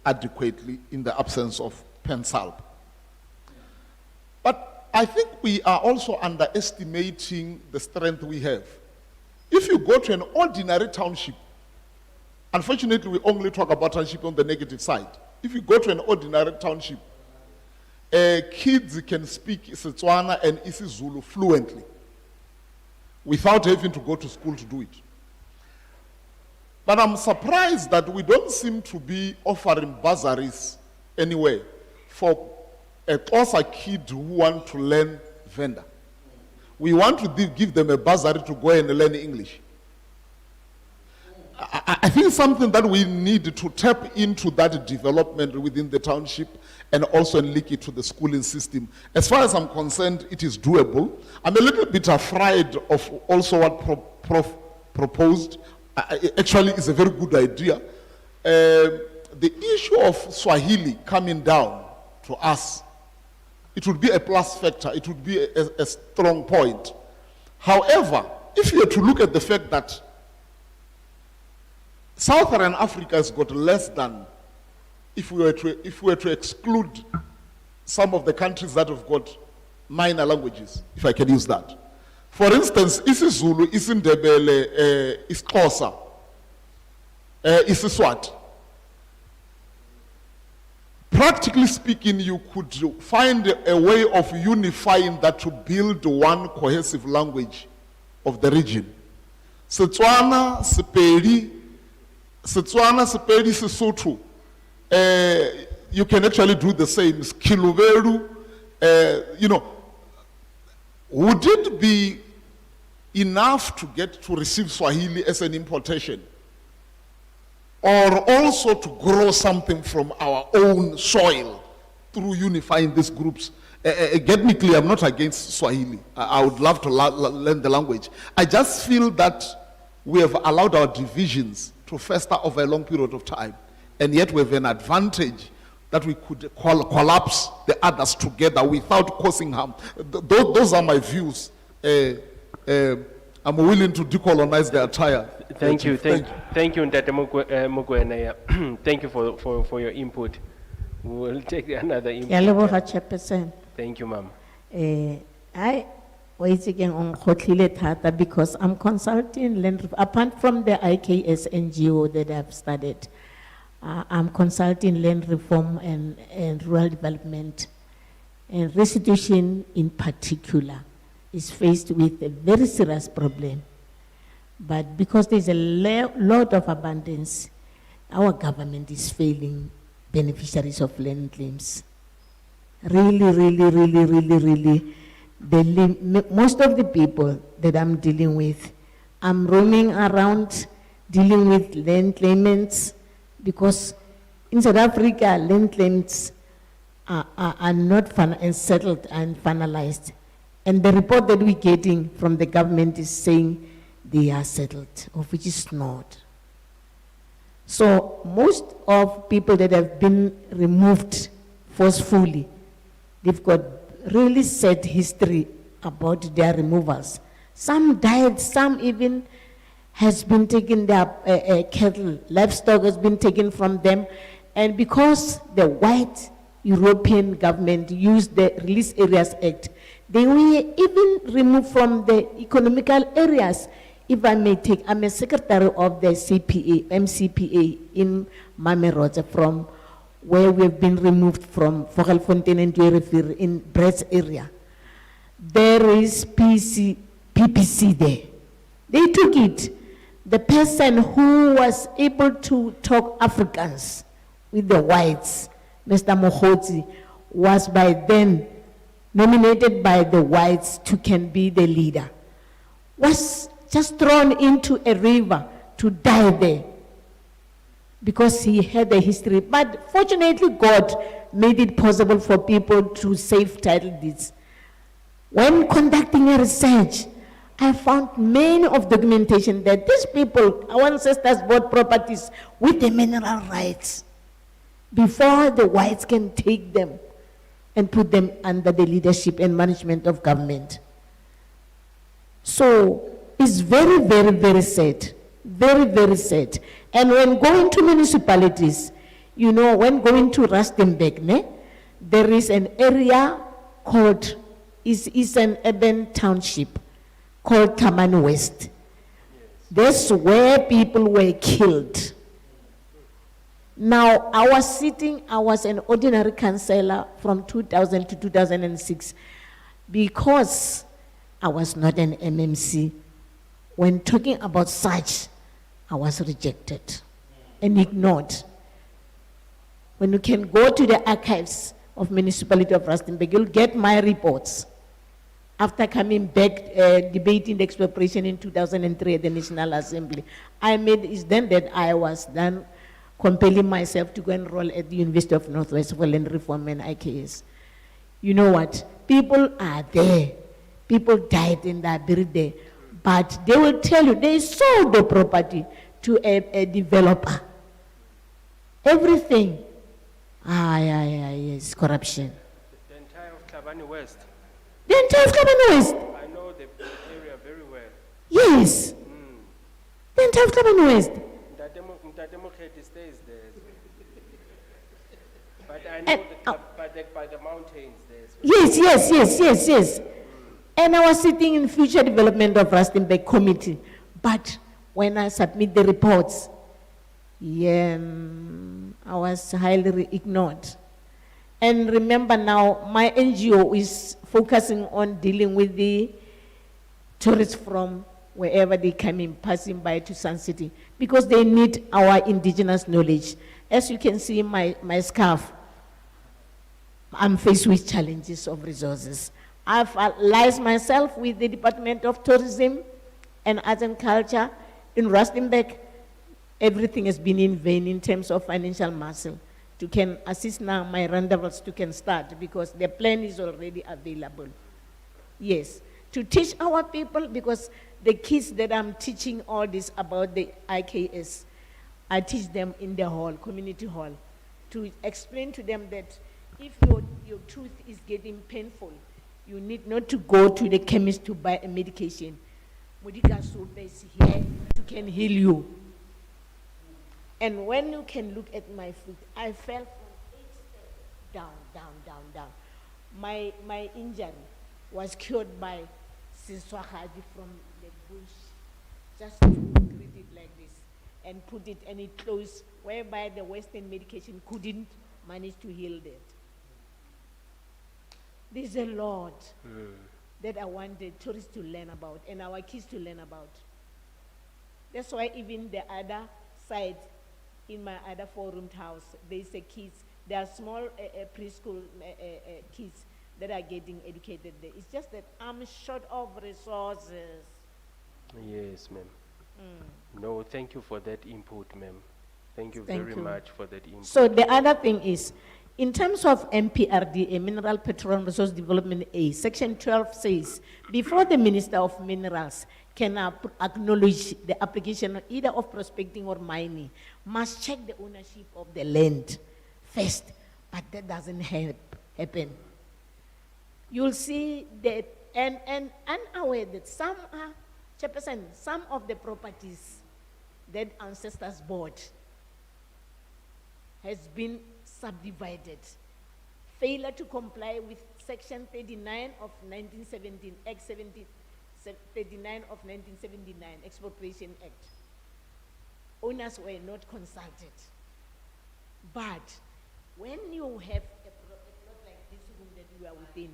adequately in the absence of PenSalp. But I think we are also underestimating the strength we have. If you go to an ordinary township, unfortunately we only talk about township on the negative side. If you go to an ordinary township, kids can speak Setswana and isiZulu fluently without having to go to school to do it. But I'm surprised that we don't seem to be offering bursaries anyway for a Xhosa kid who want to learn Venda. We want to give them a bursary to go and learn English. I think something that we need to tap into that development within the township and also link it to the schooling system. As far as I'm concerned, it is doable. I'm a little bit afraid of also what Prof proposed. Actually, it's a very good idea. The issue of Swahili coming down to us, it would be a plus factor. It would be a strong point. However, if you were to look at the fact that Southern Africa has got less than, if we were to exclude some of the countries that have got minor languages, if I can use that. For instance, isiZulu, isiNdebele, isiXhosa, isiSwati. Practically speaking, you could find a way of unifying that to build one cohesive language of the region. Setswana, Sepedi, Sesotho. You can actually do the same. Kiluberu, you know. Would it be enough to get to receive Swahili as an importation? Or also to grow something from our own soil through unifying these groups? Get me clear, I'm not against Swahili. I would love to learn the language. I just feel that we have allowed our divisions to fester over a long period of time, and yet we have an advantage that we could collapse the others together without causing harm. Those are my views. I'm willing to decolonize the attire. Thank you, Ndate Mugwena. Thank you for your input. We'll take another input. Thank you, ma'am. I was again on Khotlile Tata because I'm consulting land, apart from the IKS NGO that I've started. I'm consulting land reform and rural development. And restitution in particular is faced with a very serious problem. But because there's a lot of abundance, our government is failing beneficiaries of land claims. Really, most of the people that I'm dealing with, I'm roaming around dealing with land claimants, because in South Africa, land claims are not settled and finalized. And the report that we're getting from the government is saying they are settled, of which is not. So most of people that have been removed forcefully, they've got really sad history about their removals. Some died, some even has been taken, their cattle, livestock has been taken from them. And because the white European government used the Release Areas Act, they were even removed from the economical areas. If I may take, I'm a secretary of the MCPA in Mamerode, from where we've been removed from Vogelfontein and Dwerefir in Brett's area. There is PPC there. They took it. The person who was able to talk Afrikaans with the whites, Mr. Mohotsi, was by then nominated by the whites to can be the leader, was just thrown into a river to die there because he had a history. But fortunately, God made it possible for people to save title deeds. When conducting a research, I found many of documentation that these people, our ancestors, bought properties with the mineral rights before the whites can take them and put them under the leadership and management of government. So it's very sad Very, very sad. And when going to municipalities, you know, when going to Rustenburg, there is an area called, is an urban township called Taman West. That's where people were killed. Now, I was an ordinary councillor from 2000 to 2006 because I was not an MMC. When talking about such, I was rejected and ignored. When you can go to the archives of Municipality of Rustenburg, you'll get my reports. After coming back, debating the expropriation in 2003 at the National Assembly, it's then that I was then compelling myself to go enroll at the University of Northwest for land reform and IKS. You know what? People are there. People died and they are buried there. But they will tell you they sold the property to a developer. Everything. Yes, corruption. The entire of Tlhabane West. The entire of Tlhabane West. I know the area very well. Yes. The entire of Tlhabane West. Mtate stays there. But I know by the mountains there. Yes. And I was sitting in Future Development of Rustenburg Committee. But when I submit the reports, I was highly ignored. And remember now, my NGO is focusing on dealing with the tourists from wherever they come in, passing by to Sun City, because they need our indigenous knowledge. As you can see in my scarf, I'm faced with challenges of resources. I've allied myself with the Department of Tourism and Arts and Culture in Rustenburg. Everything has been in vain in terms of financial muscle. To can assist now my rendezvous to can start because the plan is already available. Yes, to teach our people, because the kids that I'm teaching all this about the IKS, I teach them in the hall, community hall, to explain to them that if your tooth is getting painful, you need not to go to the chemist to buy a medication. Medical soap is here to can heal you. And when you can look at my foot, I fell from 8 steps down. My injury was cured by Sinswahadi from the bush, just to treat it like this and put it, and it closed, whereby the Western medication couldn't manage to heal that. There's a lot that I want the tourists to learn about and our kids to learn about. That's why even the other side, in my other four-roomed house, there's a kids, there are small preschool kids that are getting educated there. It's just that I'm short of resources. Yes, ma'am. No, thank you for that input, ma'am. Thank you very much for that input. So the other thing is, in terms of MPRD, a Mineral Petroleum Resource Development A, Section 12 says, before the Minister of Minerals can acknowledge the application either of prospecting or mining, must check the ownership of the land first, but that doesn't happen. You'll see that, and unaware that some of the properties that ancestors bought has been subdivided. Failure to comply with Section 39 of 1917, Act 39 of 1979, Expropriation Act. Owners were not consulted. But when you have a plot like this room that you are within,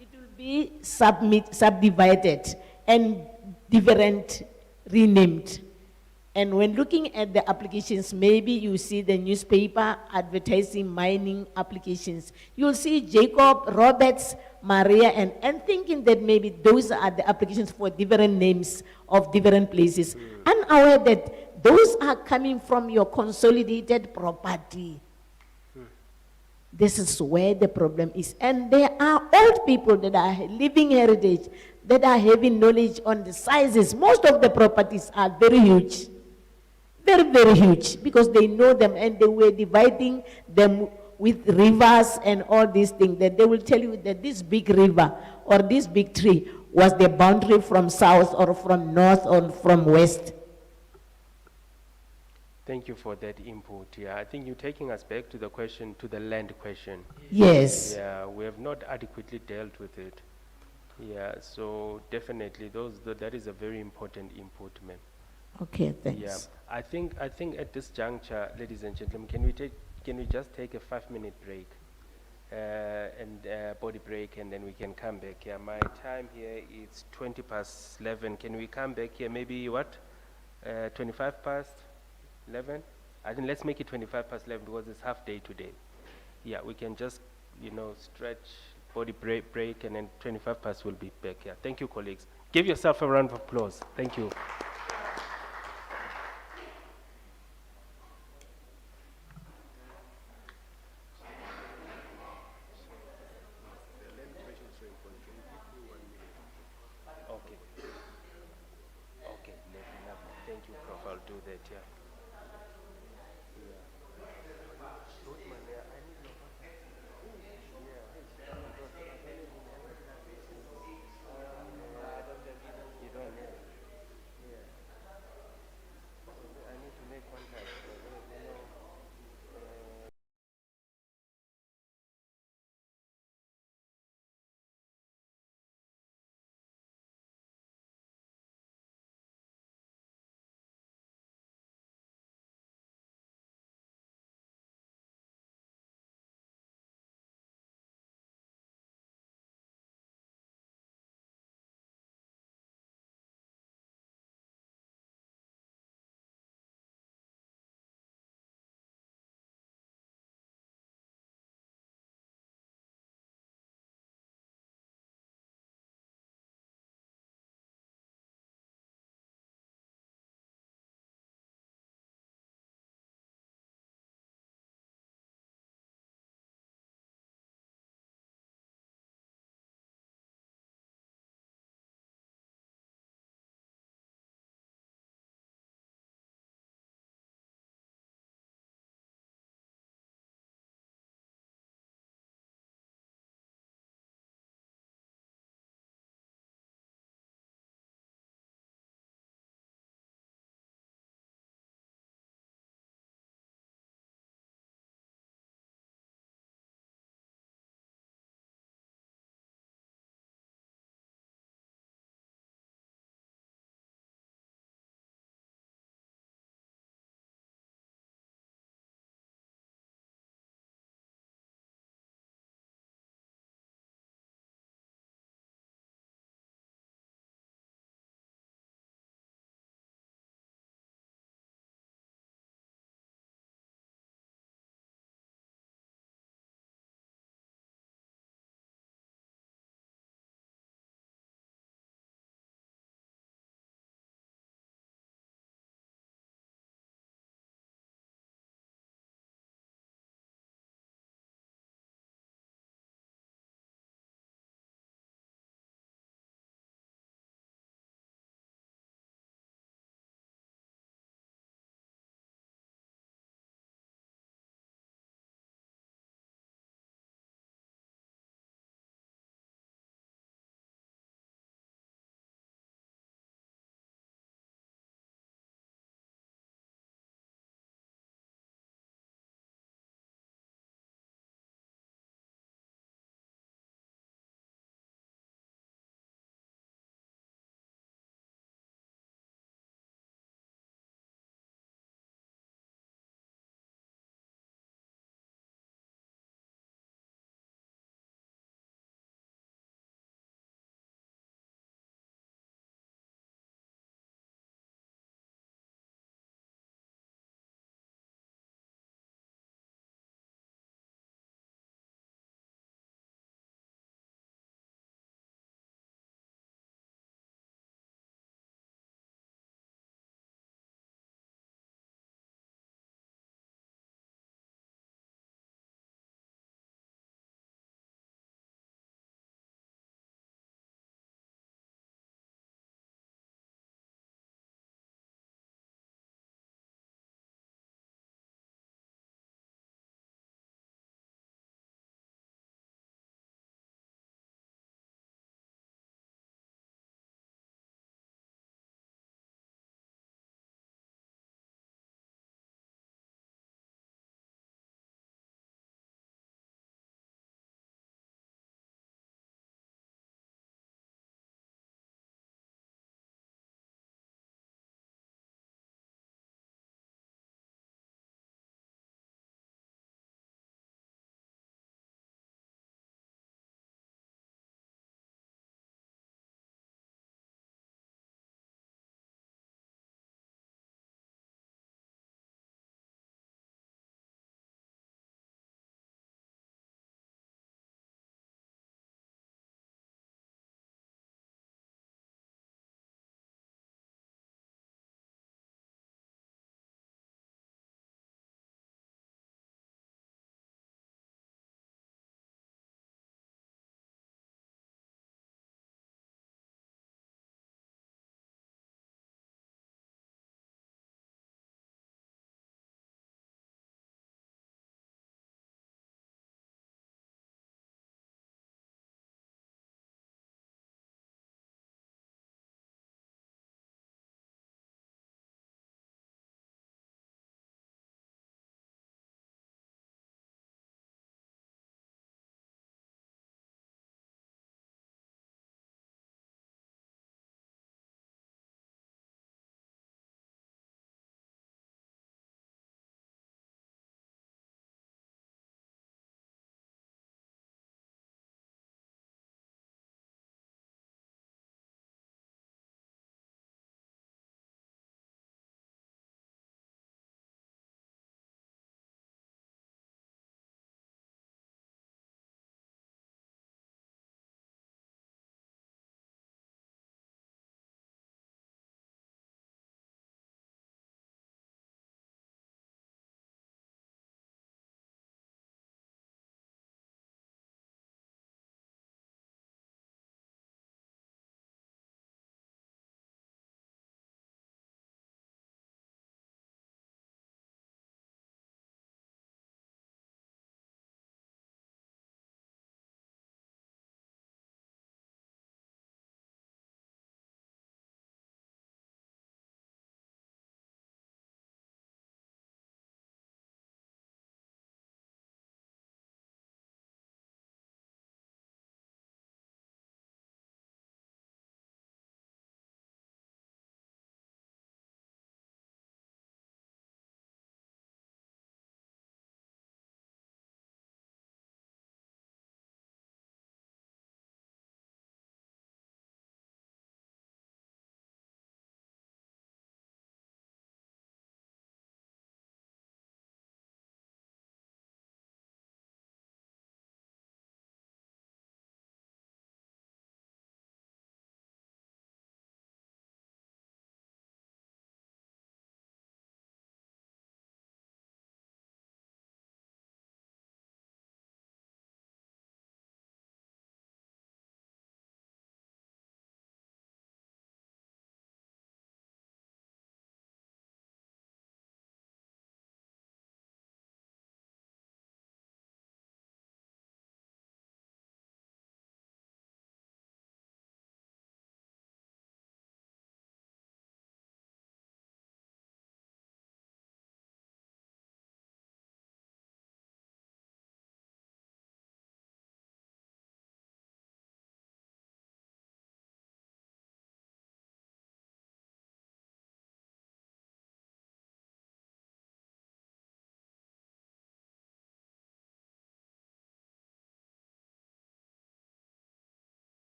it will be subdivided and different renamed. And when looking at the applications, maybe you see the newspaper advertising mining applications. You'll see Jacob, Roberts, Maria, and thinking that maybe those are the applications for different names of different places. Unaware that those are coming from your consolidated property. This is where the problem is. And there are old people that are living heritage, that are having knowledge on the sizes. Most of the properties are very huge. Very, very huge, because they know them and they were dividing them with rivers and all these things, that they will tell you that this big river or this big tree was the boundary from south or from north or from west. Thank you for that input. Yeah, I think you're taking us back to the question, to the land question. Yes. Yeah, we have not adequately dealt with it. Yeah, so definitely that is a very important input, ma'am. Okay, Yeah, thanks. I think at this juncture, ladies and gentlemen, can we just take a 5-minute break, and body break, and then we can come back. Yeah, my time here is 20 past 11. Can we come back here? Maybe what? 25 past 11. I think let's make it 25 past 11 because it's half day today. Yeah, we can just stretch body break, and then 25 past will be back. Yeah, thank you, colleagues. Give yourself a round of applause. Thank you. Okay. Okay, lovely. Thank you, Prof. I'll do that, yeah. You don't have it. Yeah.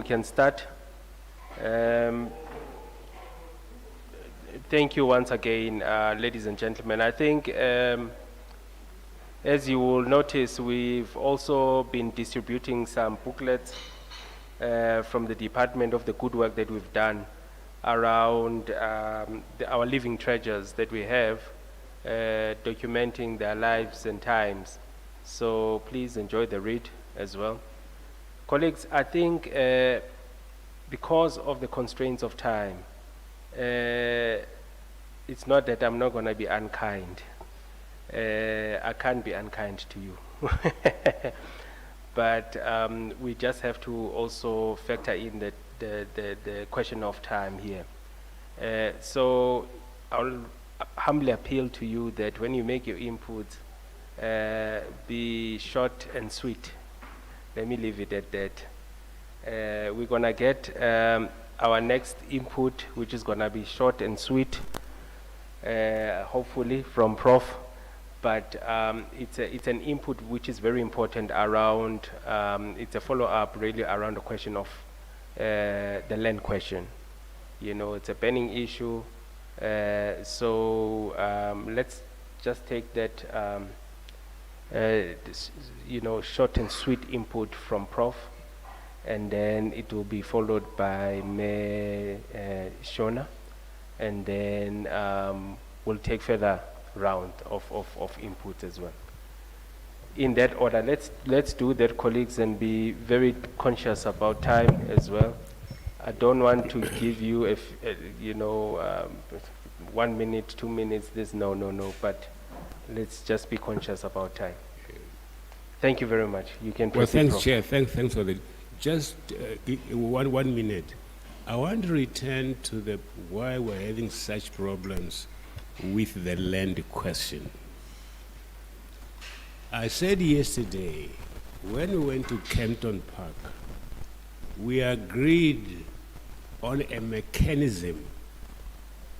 can start. Thank you once again, ladies and gentlemen. I think, as you will notice, we've also been distributing some booklets from the department of the good work that we've done around our living treasures that we have, documenting their lives and times. So please enjoy the read as well. Colleagues, I think because of the constraints of time, it's not that I'm not going to be unkind. I can't be unkind to you. But we just have to also factor in the question of time here. So I'll humbly appeal to you that when you make your input, be short and sweet. Let me leave it at that. We're going to get our next input, which is going to be short and sweet, hopefully from Prof. But it's an input which is very important around, it's a follow-up really around the question of the land question. You know, it's a burning issue. So let's just take that, you know, short and sweet input from Prof. And then it will be followed by Mayor Shona. And then we'll take further round of input as well. In that order, let's do that, colleagues, and be very conscious about time as well. I don't want to give you, you know, 1 minute, 2 minutes, this, no, but let's just be conscious about time. Thank you very much. You can proceed. Well, thanks, Prof. Chair. Thanks for the, just 1 minute. I want to return to why we're having such problems with the land question. I said yesterday, when we went to Kempton Park, we agreed on a mechanism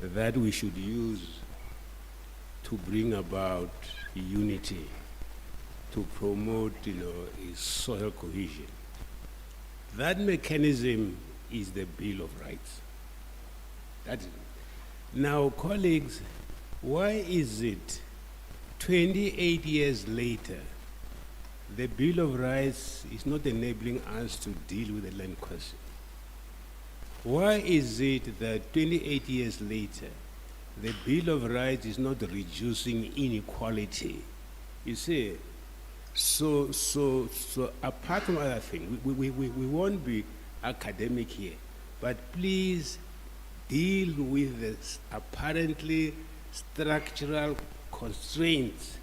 that we should use to bring about unity, to promote, you know, social cohesion. That mechanism is the Bill of Rights. Now, colleagues, why is it 28 years later, the Bill of Rights is not enabling us to deal with the land question? Why is it that 28 years later, the Bill of Rights is not reducing inequality? You see, so apart from other things, we won't be academic here, but please deal with the apparently structural constraints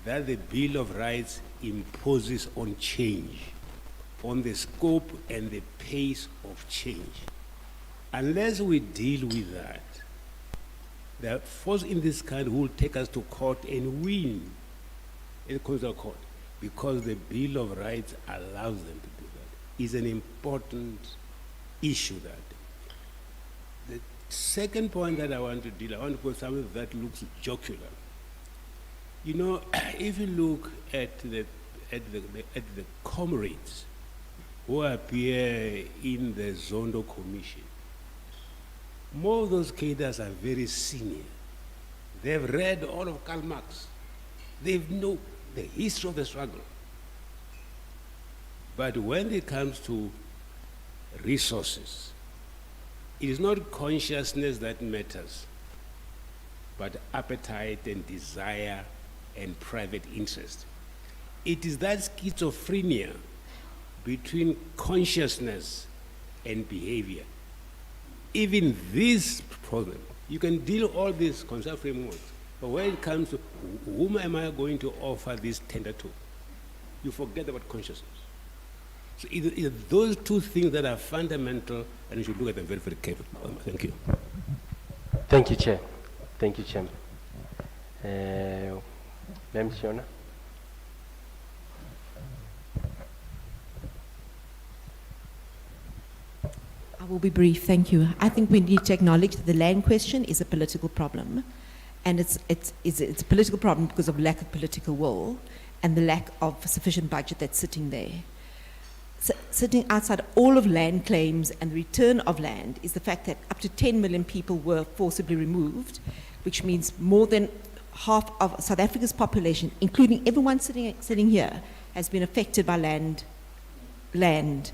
that the Bill of Rights imposes on change, on the scope and the pace of change. Unless we deal with that, there are forces in this kind who will take us to court and win in the constitutional court, because the Bill of Rights allows them to do that. It's an important issue. That the second point that I want to deal, I want to put something that looks jocular. You know, if you look at the comrades who appear in the Zondo Commission, more of those cadres are very senior. They've read all of Karl Marx. They know the history of the struggle. But when it comes to resources, it is not consciousness that matters, but appetite and desire and private interest. It is that schizophrenia between consciousness and behavior. Even this problem, you can deal all these concept frameworks, but when it comes to whom am I going to offer this tender to, you forget about consciousness. So either those two things that are fundamental, and you should look at them very, very carefully. Thank you. Thank you, Chair. Thank you, Chairman. Ma'am Shona. I will be brief, thank you. I think we need to acknowledge that the land question is a political problem, and it's a political problem because of lack of political will and the lack of sufficient budget that's sitting there. sitting outside all of land claims and return of land is the fact that up to 10 million people were forcibly removed, which means more than half of South Africa's population, including everyone sitting here, has been affected by land.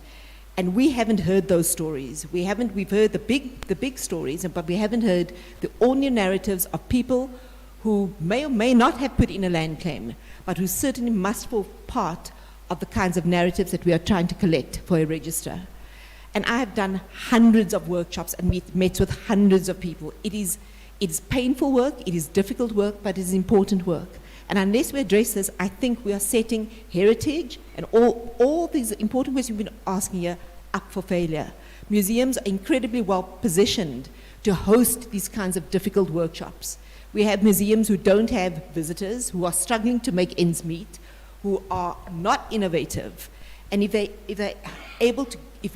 And we haven't heard those stories. We've heard the big stories, but we haven't heard the ordinary narratives of people who may or may not have put in a land claim, but who certainly must form part of the kinds of narratives that we are trying to collect for a register. And I have done hundreds of workshops and met with hundreds of people. It's painful work, it is difficult work, but it is important work. And unless we address this, I think we are setting heritage and all these important questions we've been asking here up for failure. Museums are incredibly well positioned to host these kinds of difficult workshops. We have museums who don't have visitors, who are struggling to make ends meet, who are not innovative. And if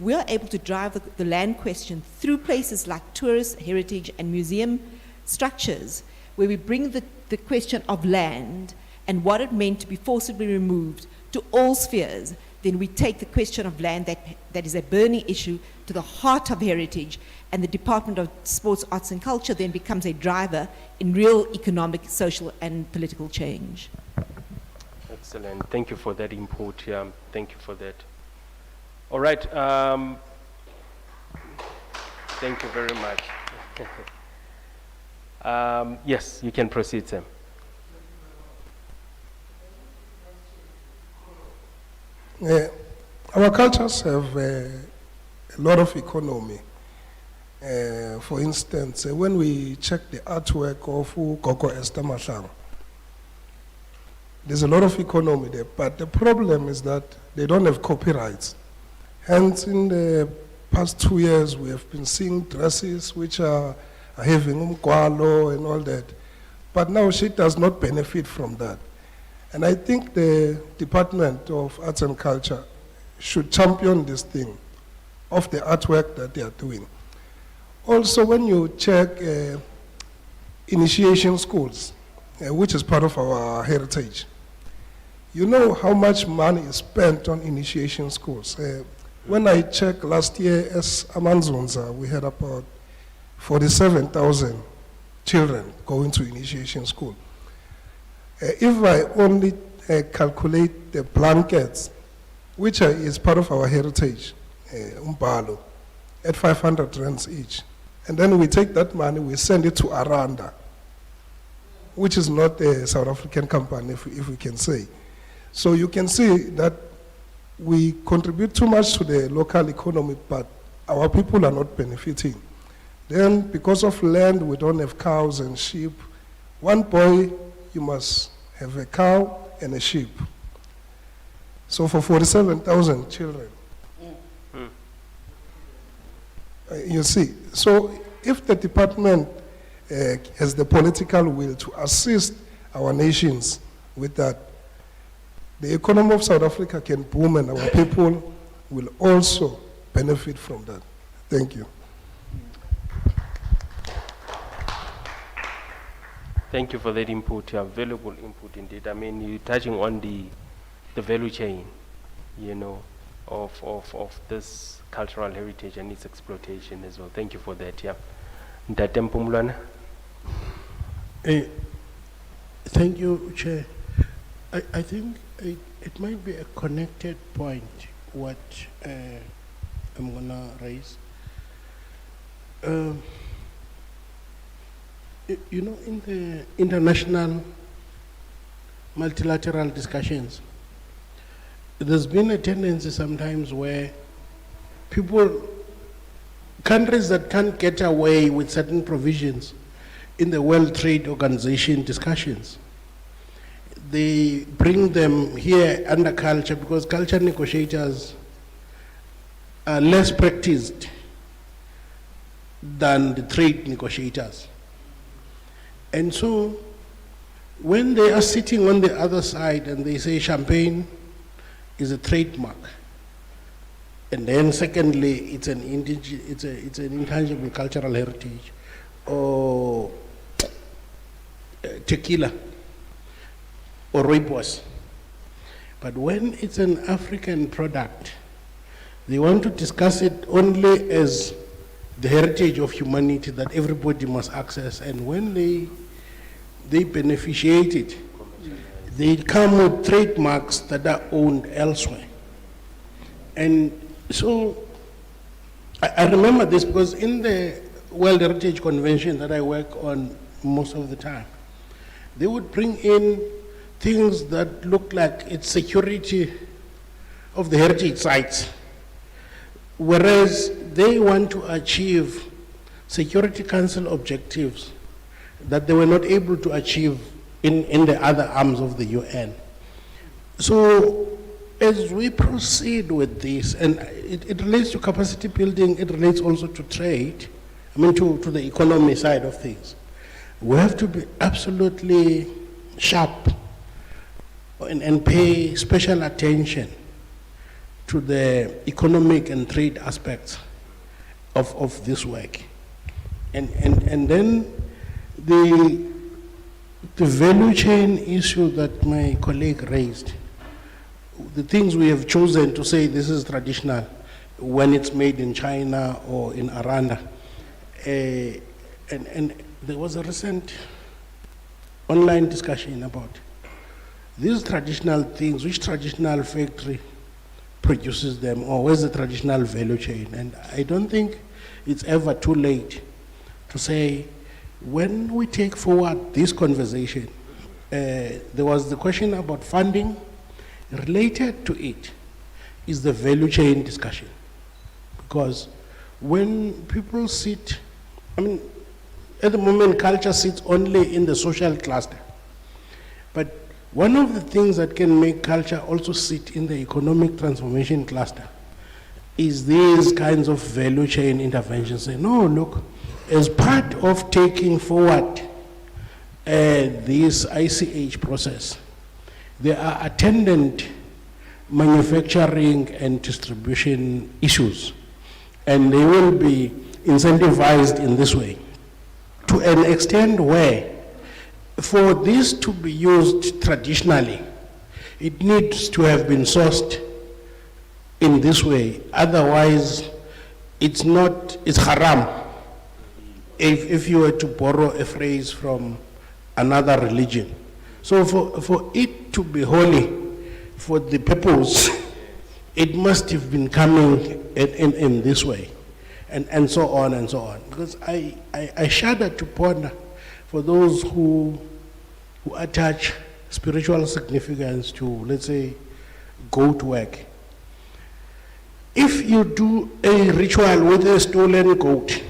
we are able to drive the land question through places like tourist, heritage, and museum structures, where we bring the question of land and what it meant to be forcibly removed to all spheres, then we take the question of land that is a burning issue to the heart of heritage, and the Department of Sports, Arts and Culture then becomes a driver in real economic, social and political change. Excellent. Thank you for that input. Yeah, thank you for that. All right. Thank you very much. Yes, you can proceed, Sam. Our cultures have a lot of economy. For instance, when we check the artwork of Gogo Esther Mahlangu, there's a lot of economy there, but the problem is that they don't have copyrights. Hence, in the past 2 years, we have been seeing dresses which are having umgwalo and all that. But now she does not benefit from that. And I think the Department of Arts and Culture should champion this thing of the artwork that they are doing. Also, when you check initiation schools, which is part of our heritage, you know how much money is spent on initiation schools. When I checked last year as Amanzunza, we had about 47,000 children going to initiation school. If I only calculate the blankets, which is part of our heritage, umbalo, at 500 rands each, and then we take that money, we send it to Aranda, which is not a South African company, if we can say. So you can see that we contribute too much to the local economy, but our people are not benefiting. Then, because of land, we don't have cows and sheep. One boy, you must have a cow and a sheep. So for 47,000 children. You see, so if the department has the political will to assist our nations with that, the economy of South Africa can boom and our people will also benefit from that. Thank you. Thank you for that input, valuable input indeed. I mean, you're touching on the value chain, you know, of this cultural heritage and its exploitation as well. Thank you for that, yeah. Ntate Mpumlwana. Thank you, Chair. I think it might be a connected point, what I'm going to raise. You know, in the international multilateral discussions, there's been a tendency sometimes where countries that can't get away with certain provisions in the World Trade Organization discussions, they bring them here under culture, because culture negotiators are less practiced than the trade negotiators. And so when they are sitting on the other side and they say champagne is a trademark, and then secondly it's an intangible cultural heritage, or tequila or rooibos, but when it's an African product They want to discuss it only as the heritage of humanity that everybody must access, and when they beneficiate it, they come with trademarks that are owned elsewhere. And so I remember this because in the World Heritage Convention that I work on most of the time, they would bring in things that look like it's security of the heritage sites, whereas they want to achieve Security Council objectives that they were not able to achieve in the other arms of the UN. So as we proceed with this, and it relates to capacity building, it relates also to trade, to the economy side of things. We have to be absolutely sharp and pay special attention to the economic and trade aspects of this work. And then the value chain issue that my colleague raised, the things we have chosen to say this is traditional when it's made in China or in Aranda. And there was a recent online discussion about these traditional things, which traditional factory produces them, or where's the traditional value chain? And I don't think it's ever too late to say, when we take forward this conversation, there was the question about funding. Related to it is the value chain discussion. Because when people sit, at the moment culture sits only in the social cluster. But one of the things that can make culture also sit in the economic transformation cluster is these kinds of value chain interventions. Say, no, look, as part of taking forward this ICH process, there are attendant manufacturing and distribution issues, and they will be incentivized in this way to an extent where, for this to be used traditionally, it needs to have been sourced in this way. Otherwise, it's haram. If you were to borrow a phrase from another religion. So for it to be holy, for the purpose, it must have been coming in this way, and so on and so on. Because I shudder to ponder for those who attach spiritual significance to, let's say, goat work. If you do a ritual with a stolen goat,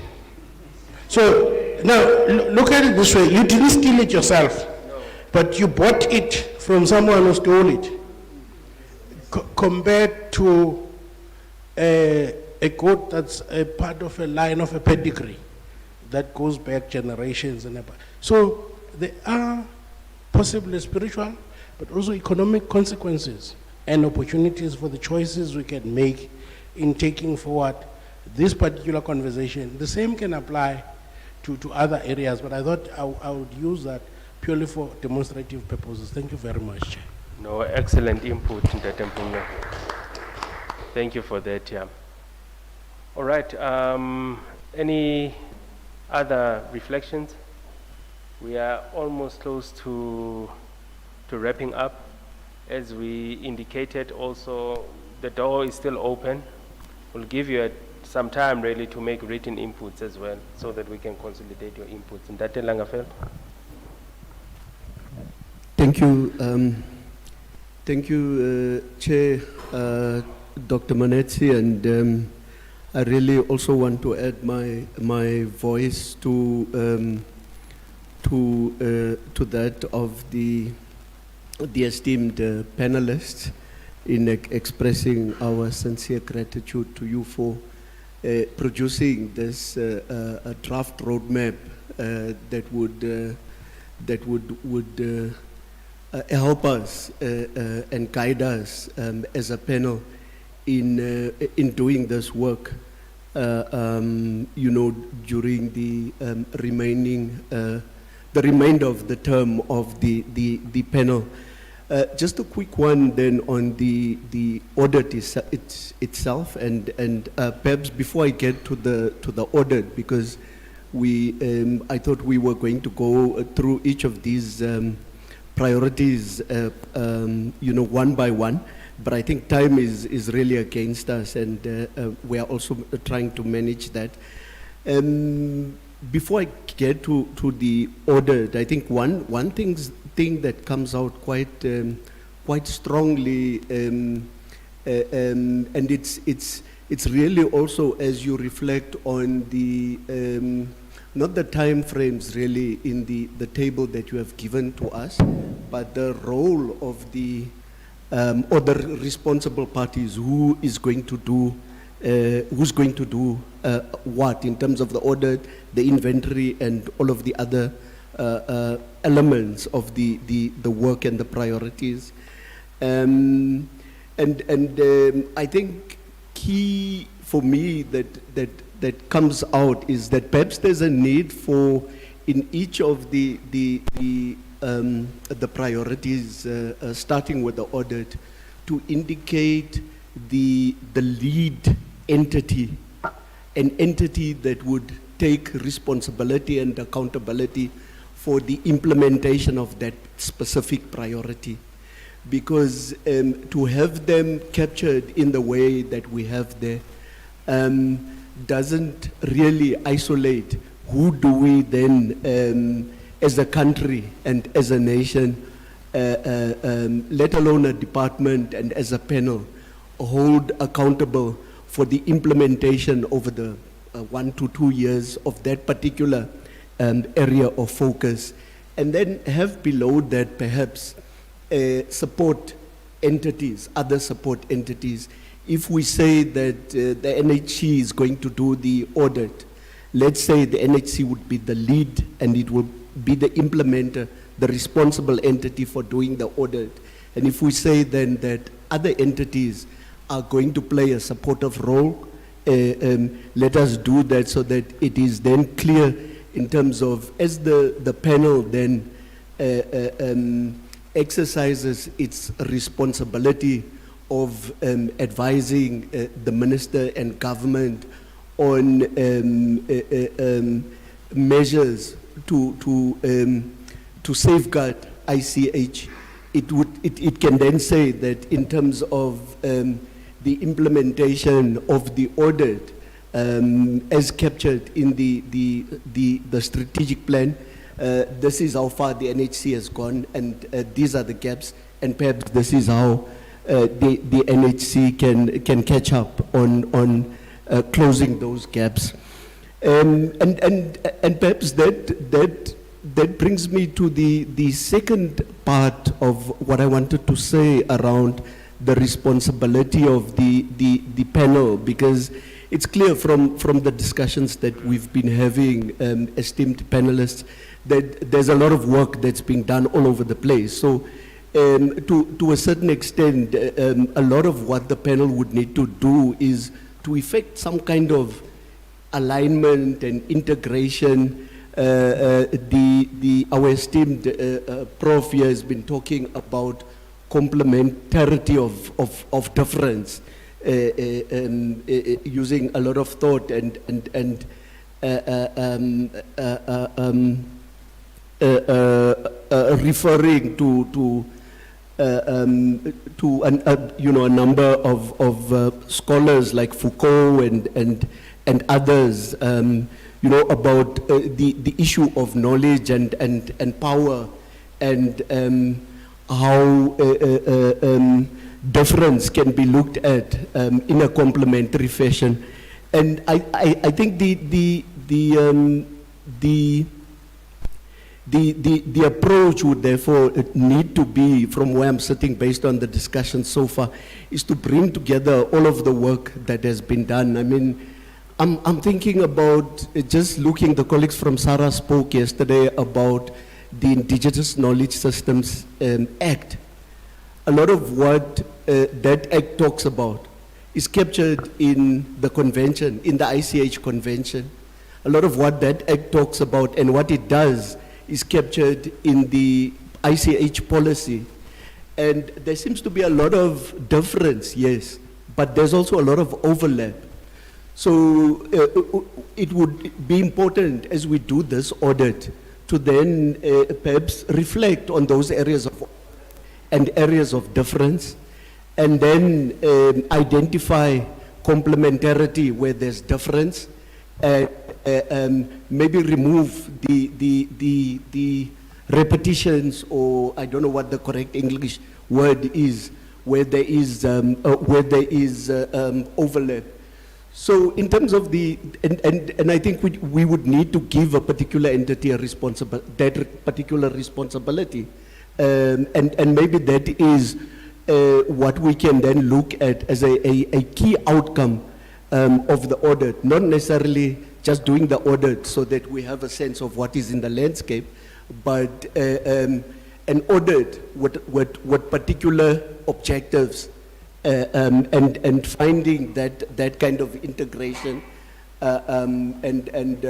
so now look at it this way, you didn't steal it yourself, but you bought it from someone who stole it. Compared to a goat that's a part of a line of a pedigree that goes back generations and about. So there are possibly spiritual, but also economic consequences and opportunities for the choices we can make in taking forward this particular conversation. The same can apply to other areas, but I thought I would use that purely for demonstrative purposes. Thank you very much, Chair. No, excellent input, Ntatempunga. Thank you for that, yeah. All right, any other reflections? We are almost close to wrapping up. As we indicated also, the door is still open. We'll give you some time really to make written inputs as well, so that we can consolidate your inputs. Ndate Langafel. Thank you. Thank you, Chair, Dr. Manetsi, and I really also want to add my voice to that of the esteemed panelists in expressing our sincere gratitude to you for producing this draft roadmap that would help us and guide us as a panel in doing this work. During the remainder of the term of the panel. Just a quick one then on the audit itself, and perhaps before I get to the audit, because I thought we were going to go through each of these priorities, one by one. But I think time is really against us, and we are also trying to manage that. Before I get to the audit, I think one thing that comes out quite strongly, and it's really also as you reflect on the not the time frames really in the table that you have given to us, but the role of the or the responsible parties, who's going to do what in terms of the audit, the inventory, and all of the other elements of the work and the priorities. I think key for me that comes out is that perhaps there's a need for, in each of the priorities, starting with the audit, to indicate the lead entity, an entity that would take responsibility and accountability for the implementation of that specific priority. Because to have them captured in the way that we have there doesn't really isolate who do we then, as a country and as a nation, let alone a department and as a panel, hold accountable for the implementation over the 1 to 2 years of that particular area of focus. And then have below that perhaps support entities, other support entities. If we say that the NHC is going to do the audit, let's say the NHC would be the lead and it will be the implementer, the responsible entity for doing the audit. And if we say then that other entities are going to play a supportive role, let us do that so that it is then clear in terms of, as the panel then exercises its responsibility of advising the minister and government on measures to safeguard ICH. It can then say that in terms of the implementation of the audit as captured in the strategic plan, this is how far the NHC has gone, and these are the gaps, and perhaps this is how the NHC can catch up on closing those gaps. And perhaps that brings me to the second part of what I wanted to say around the responsibility of the panel, because it's clear from the discussions that we've been having, esteemed panelists, that there's a lot of work that's being done all over the place. So to a certain extent, a lot of what the panel would need to do is to effect some kind of alignment and integration. Our esteemed Prof here has been talking about complementarity of difference, using a lot of thought and referring to a number of scholars like Foucault and others, about the issue of knowledge and power, and how difference can be looked at in a complementary fashion. And I think the approach would therefore need to be, from where I'm sitting based on the discussion so far, is to bring together all of the work that has been done. I mean, I'm thinking about just looking, the colleagues from SARA spoke yesterday about the Indigenous Knowledge Systems Act. A lot of what that act talks about is captured in the convention, in the ICH convention. A lot of what that act talks about and what it does is captured in the ICH policy. And there seems to be a lot of difference, yes, but there's also a lot of overlap. So it would be important as we do this audit to then perhaps reflect on those areas of and areas of difference, and then identify complementarity where there's difference, maybe remove the repetitions, or I don't know what the correct English word is, where there is overlap. So in terms of and I think we would need to give a particular entity that particular responsibility, and maybe that is what we can then look at as a key outcome of the audit, not necessarily just doing the audit so that we have a sense of what is in the landscape, but an audit what particular objectives and finding that kind of integration and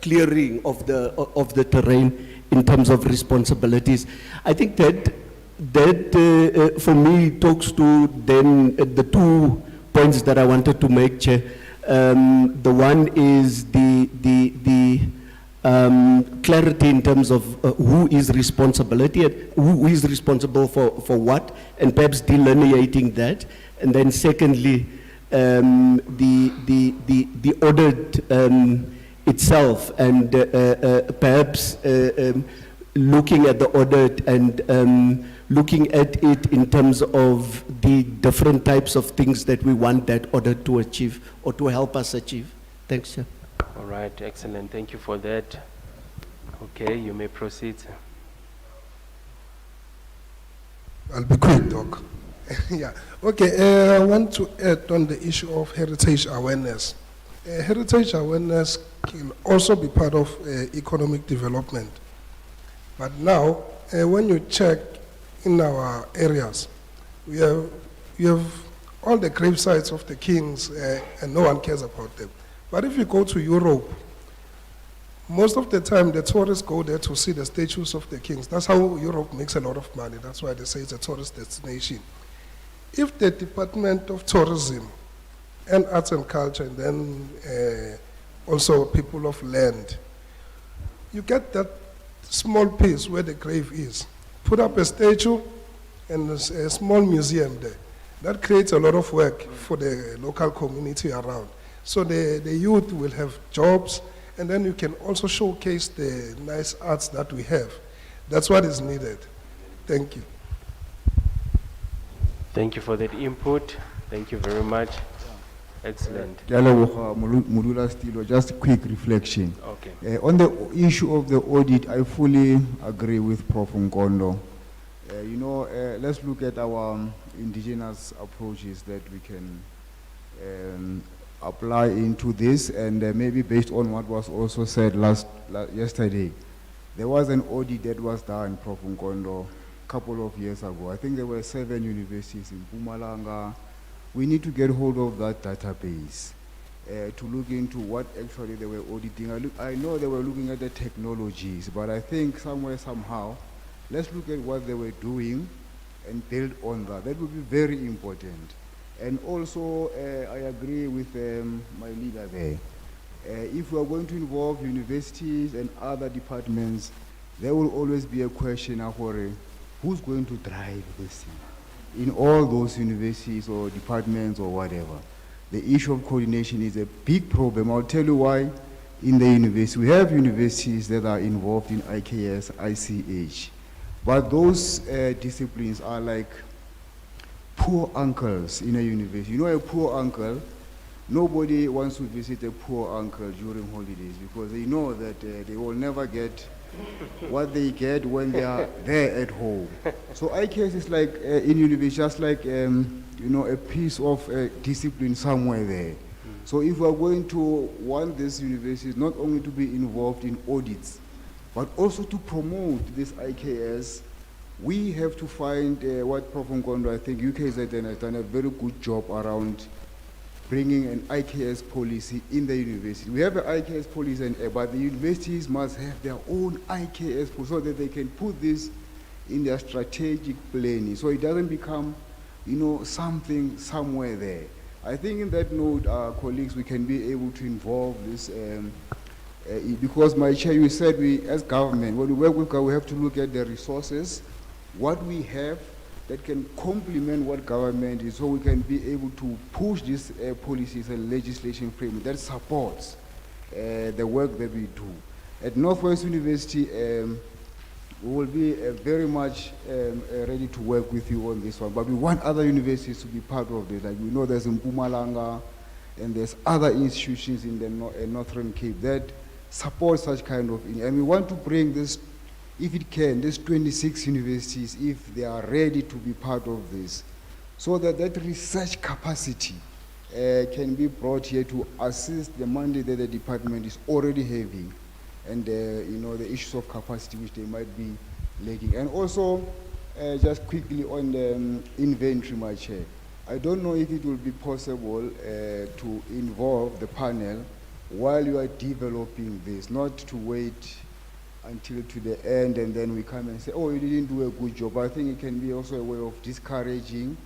clearing of the terrain in terms of responsibilities. I think that for me talks to then the 2 points that I wanted to make, Chair. The one is the clarity in terms of who is responsible for what, and perhaps delineating that. And then secondly, the audit itself, and perhaps looking at the audit and looking at it in terms of the different types of things that we want that audit to achieve or to help us achieve. Thanks, Chair. All right, excellent. Thank you for that. Okay, you may proceed. I'll be quick, Doc. Yeah. Okay, I want to add on the issue of heritage awareness. Heritage awareness can also be part of economic development. But now, when you check in our areas, we have all the grave sites of the kings, and no one cares about them. But if you go to Europe, most of the time the tourists go there to see the statues of the kings. That's how Europe makes a lot of money. That's why they say it's a tourist destination. If the Department of Tourism and Arts and Culture, and then also people of land, you get that small piece where the grave is, put up a statue and a small museum there. That creates a lot of work for the local community around. So the youth will have jobs, and then you can also showcase the nice arts that we have. That's what is needed. Thank you. Thank you for that input. Thank you very much. Excellent. Modula Stilo, just a quick reflection. Okay. On the issue of the audit, I fully agree with Prof. Nkondo. Let's look at our indigenous approaches that we can apply into this, and maybe based on what was also said yesterday. There was an audit that was done, Prof. Nkondo, a couple of years ago. I think there were 7 universities in Mpumalanga. We need to get hold of that database to look into what actually they were auditing. I know they were looking at the technologies, but I think somehow, let's look at what they were doing and build on that. That would be very important. And also, I agree with my leader there. If we are going to involve universities and other departments, there will always be a question of who's going to drive this thing in all those universities or departments or whatever. The issue of coordination is a big problem. I'll tell you why. In the university, we have universities that are involved in IKS, ICH, but those disciplines are like poor uncles in a university. You know, a poor uncle, nobody wants to visit a poor uncle during holidays because they know that they will never get what they get when they are there at home. So IKS is like, in university, just like, a piece of discipline somewhere there. So if we are going to want these universities not only to be involved in audits, but also to promote this IKS, we have to find what Prof. Nkondo, I think UKZ has done a very good job around bringing an IKS policy in the university. We have an IKS policy, but the universities must have their own IKS policy so that they can put this in their strategic planning, so it doesn't become, something somewhere there. I think in that note, colleagues, we can be able to involve this, because my chair, you said we, as government, when we work with government, we have to look at the resources, what we have that can complement what government is, so we can be able to push these policies and legislation framework that supports the work that we do. At Northwest University, we will be very much ready to work with you on this one, but we want other universities to be part of this. Like we know there's Mpumalanga and there's other institutions in the Northern Cape that support such kind of, and we want to bring this, if it can, these 26 universities, if they are ready to be part of this, so that that research capacity can be brought here to assist the mandate that the department is already having, and the issues of capacity which they might be lacking. And also, just quickly on the inventory, my chair, I don't know if it will be possible to involve the panel while you are developing this, not to wait until to the end and then we come and say, oh, you didn't do a good job. I think it can be also a way of discouraging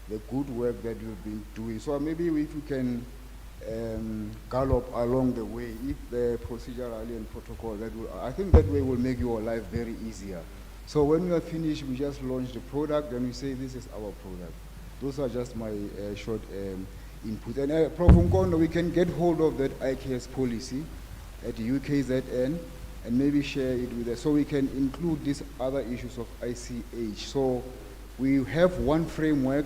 the good work that you've been doing. So maybe if you can gallop along the way, if the procedurally and protocol, I think that way will make your life very easier. So when we are finished, we just launch the product and we say this is our product. Those are just my short input. And Prof. Nkondo, we can get hold of that IKS policy at the UKZN and maybe share it with us so we can include these other issues of ICH. So we have one framework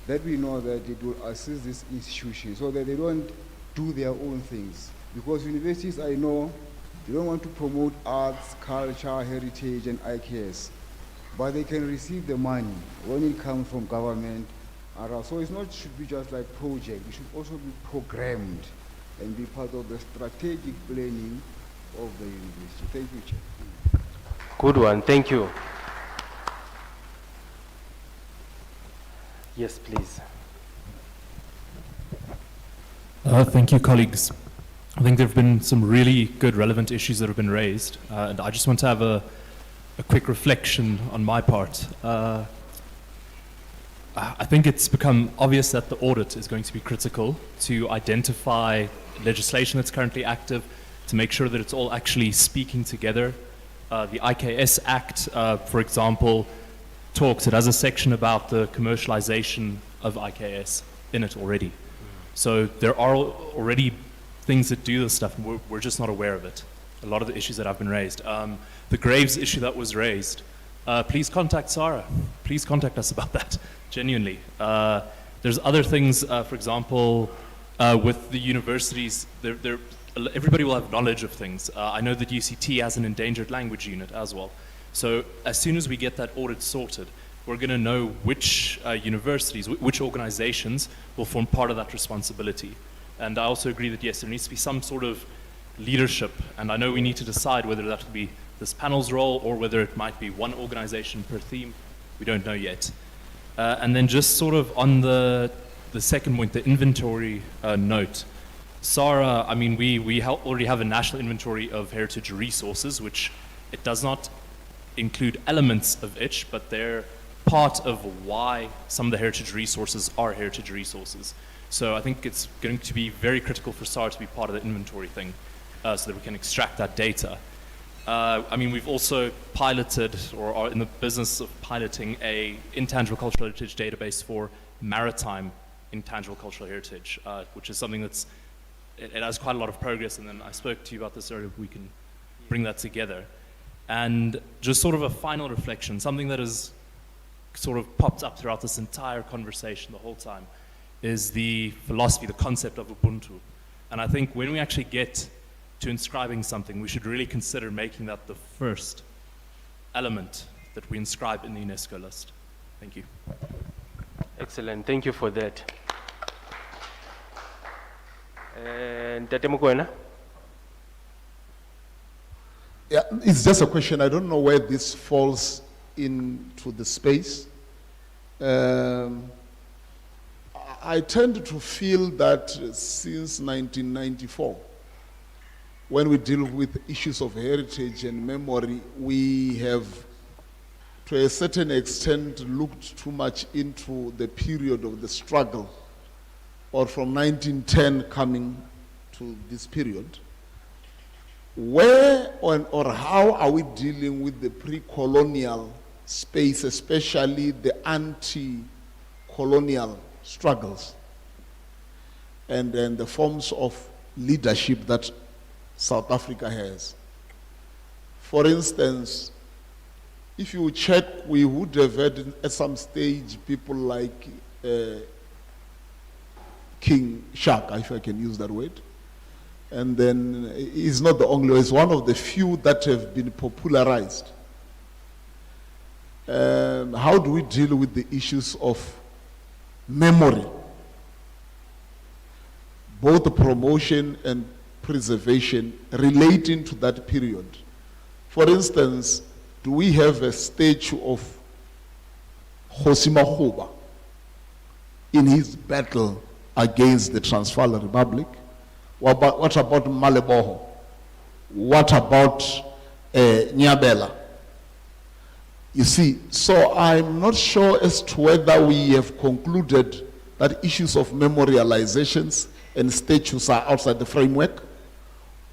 that we know that it will assist these institutions so that they don't do their own things. Because universities, I know, they don't want to promote arts, culture, heritage, and IKS, but they can receive the money when it comes from government. So it's not should be just like project, it should also be programmed and be part of the strategic planning of the university. Thank you, Chair. Good one, thank you. Yes, please. Thank you, colleagues. I think there have been some really good, relevant issues that have been raised, and I just want to have a quick reflection on my part. I think it's become obvious that the audit is going to be critical to identify legislation that's currently active, to make sure that it's all actually speaking together. The IKS Act, for example, it has a section about the commercialization of IKS in it already. So there are already things that do this stuff, and we're just not aware of it. A lot of the issues that have been raised. The Graves issue that was raised, please contact Sarah. Please contact us about that, genuinely. There's other things, for example, with the universities, everybody will have knowledge of things. I know that UCT has an endangered language unit as well. So as soon as we get that audit sorted, we're going to know which universities, which organizations will form part of that responsibility. And I also agree that, yes, there needs to be some sort of leadership. And I know we need to decide whether that will be this panel's role or whether it might be one organization per theme. We don't know yet. And then just sort of on the second point, the inventory note. Sarah, I mean, we already have a national inventory of heritage resources, which it does not include elements of it, but they're part of why some of the heritage resources are heritage resources. So I think it's going to be very critical for SAR to be part of the inventory thing so that we can extract that data. I mean, we've also piloted or are in the business of piloting a intangible cultural heritage database for maritime intangible cultural heritage, which is something it has quite a lot of progress, and then I spoke to you about this earlier, we can bring that together. And just sort of a final reflection, something that has sort of popped up throughout this entire conversation the whole time, is the philosophy, the concept of Ubuntu. And I think when we actually get to inscribing something, we should really consider making that the first element that we inscribe in the UNESCO list. Thank you. Excellent, thank you for that. And Tate Mokoena? Yeah, it's just a question. I don't know where this falls into the space. I tend to feel that since 1994, when we deal with issues of heritage and memory, we have to a certain extent, looked too much into the period of the struggle, or from 1910 coming to this period. Where or how are we dealing with the pre-colonial space, especially the anti-colonial struggles, and then the forms of leadership that South Africa has? For instance, if you check, we would have had at some stage people like King Shaka, if I can use that word. And then he's not the only one, he's one of the few that have been popularized. How do we deal with the issues of memory? Both the promotion and preservation relating to that period. For instance, do we have a statue of Kgosi Makgoba in his battle against the Transvaal Republic? What about Maleboho? What about Nyabela? You see, so I'm not sure as to whether we have concluded that issues of memorializations and statues are outside the framework,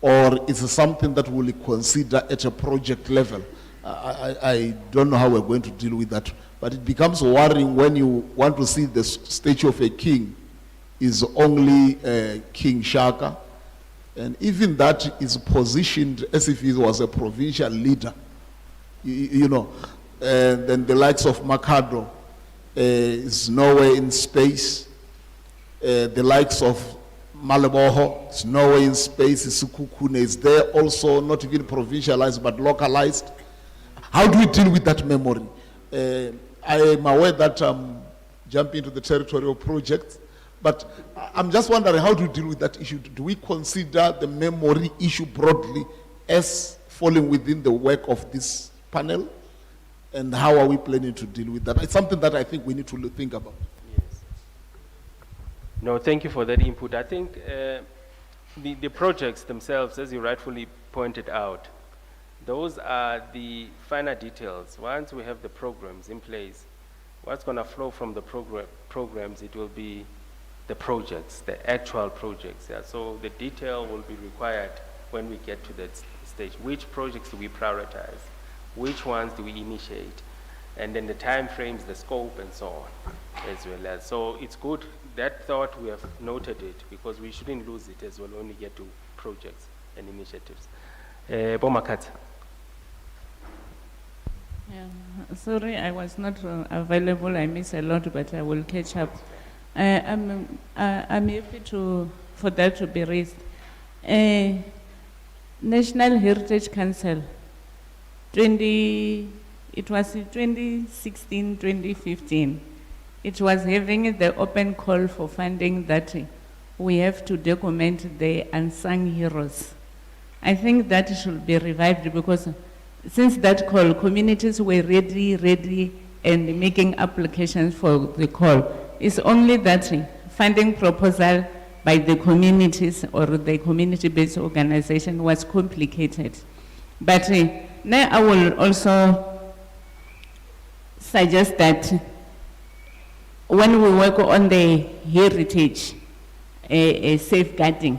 or is it something that we'll consider at a project level? I don't know how we're going to deal with that, but it becomes worrying when you want to see the statue of a king is only King Shaka, and even that is positioned as if he was a provincial leader, you know. And then the likes of Makado is nowhere in space. The likes of Maleboho is nowhere in space. Isukukune is there also, not even provincialized but localized. How do we deal with that memory? I am aware that I'm jumping into the territorial project, but I'm just wondering, how do we deal with that issue? Do we consider the memory issue broadly as falling within the work of this panel? And how are we planning to deal with that? It's something that I think we need to think about. Yes. No, thank you for that input. I think the projects themselves, as you rightfully pointed out, those are the finer details. Once we have the programs in place, what's going to flow from the programs, it will be the projects, the actual projects. Yeah. So the detail will be required when we get to that stage. Which projects do we prioritize? Which ones do we initiate? And then the time frames, the scope, and so on, as well as. So it's good, that thought, we have noted it, because we shouldn't lose it as well when we get to projects and initiatives. Bomakat. Yeah, sorry, I was not available. I missed a lot, but I will catch up. I'm happy for that to be raised. National Heritage Council, it was in 2016, 2015. It was having the open call for funding that we have to document the unsung heroes. I think that should be revived, because since that call, communities were ready and making applications for the call. It's only that funding proposal by the communities or the community-based organization was complicated. But now I will also suggest that when we work on the heritage safeguarding,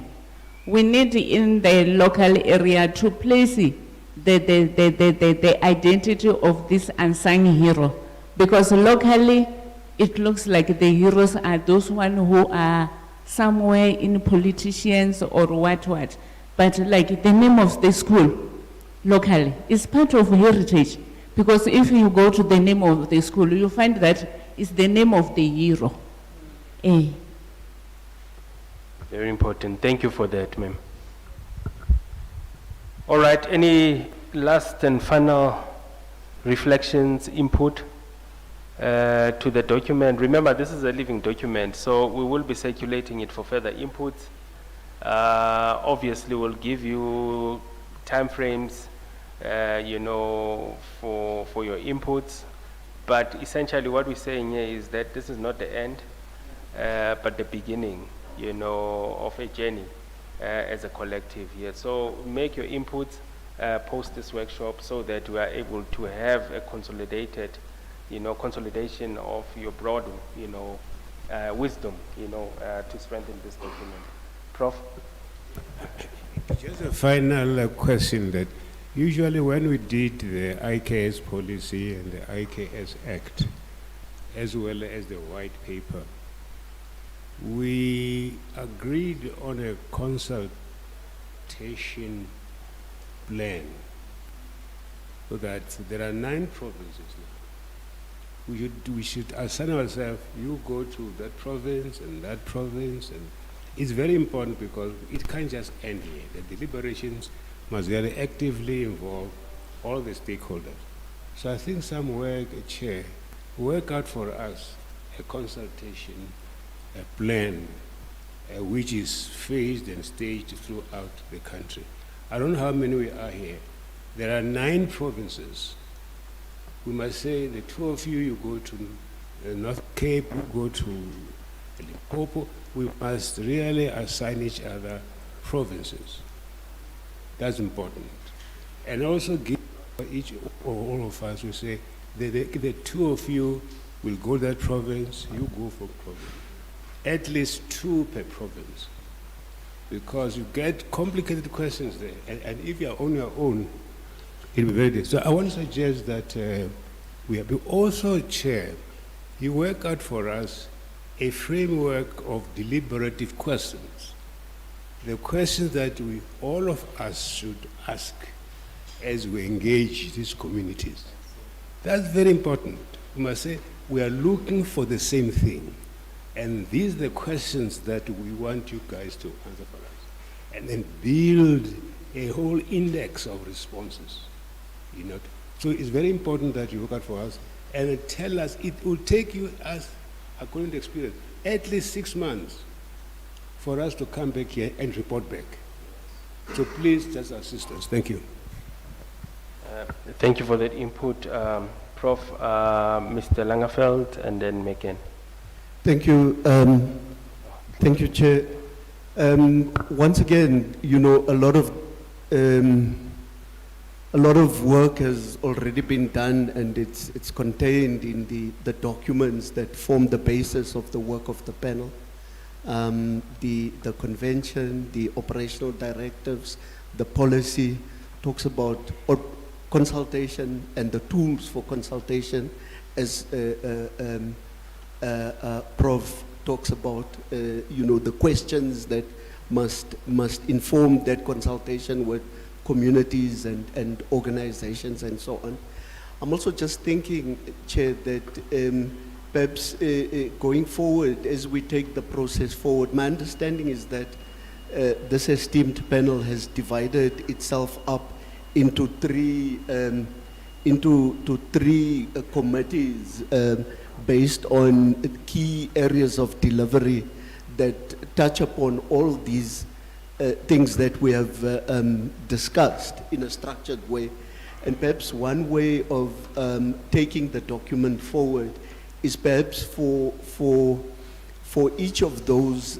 we need in the local area to place the identity of this unsung hero, because locally it looks like the heroes are those ones who are somewhere in politicians or what, but like the name of the school locally is part of heritage, because if you go to the name of the school, you find that it's the name of the hero. Very important. Thank you for that, ma'am. All right, any last and final reflections, input to the document? Remember, this is a living document, so we will be circulating it for further input. Obviously, we'll give you timeframes, you know, for your inputs. But essentially, what we're saying here is that this is not the end, but the beginning, you know, of a journey as a collective here. So make your inputs, post this workshop so that we are able to have a consolidated, consolidation of your broad, wisdom, to strengthen this document. Prof? Just a final question that usually when we did the IKS policy and the IKS Act, as well as the white paper, we agreed on a consultation plan so that there are 9 provinces now. We should assign ourselves, you go to that province, and it's very important because it can't just end here. The deliberations must really actively involve all the stakeholders. So I think some work, Chair, work out for us a consultation, a plan, which is phased and staged throughout the country. I don't know how many we are here. There are 9 provinces. We must say the 2 of you go to North Cape, you go to Limpopo. We must really assign each other provinces. That's important. And also give each or all of us, we say, the 2 of you will go that province, you go for province. At least 2 per province. Because you get complicated questions there. And if you're on your own, it'll be very difficult. So I want to suggest that we have also, Chair, you work out for us a framework of deliberative questions. The questions that all of us should ask as we engage these communities. That's very important. We must say we are looking for the same thing. And these are the questions that we want you guys to answer for us. And then build a whole index of responses. So it's very important that you work out for us and tell us, it will take you, as according to experience, at least 6 months for us to come back here and report back. So please just assist us. Thank you. Thank you for that input, Prof. Mr. Langeveld, and then Megan. Thank you. Thank you, Chair. Once again, a lot of work has already been done, and it's contained in the documents that form the basis of the work of the panel. The convention, the operational directives, the policy talks about consultation and the tools for consultation, as Prof talks about, the questions that must inform that consultation with communities and organizations and so on. I'm also just thinking, Chair, that perhaps going forward, as we take the process forward, my understanding is that this esteemed panel has divided itself up into three committees based on key areas of delivery that touch upon all these things that we have discussed in a structured way. And perhaps one way of taking the document forward is perhaps for each of those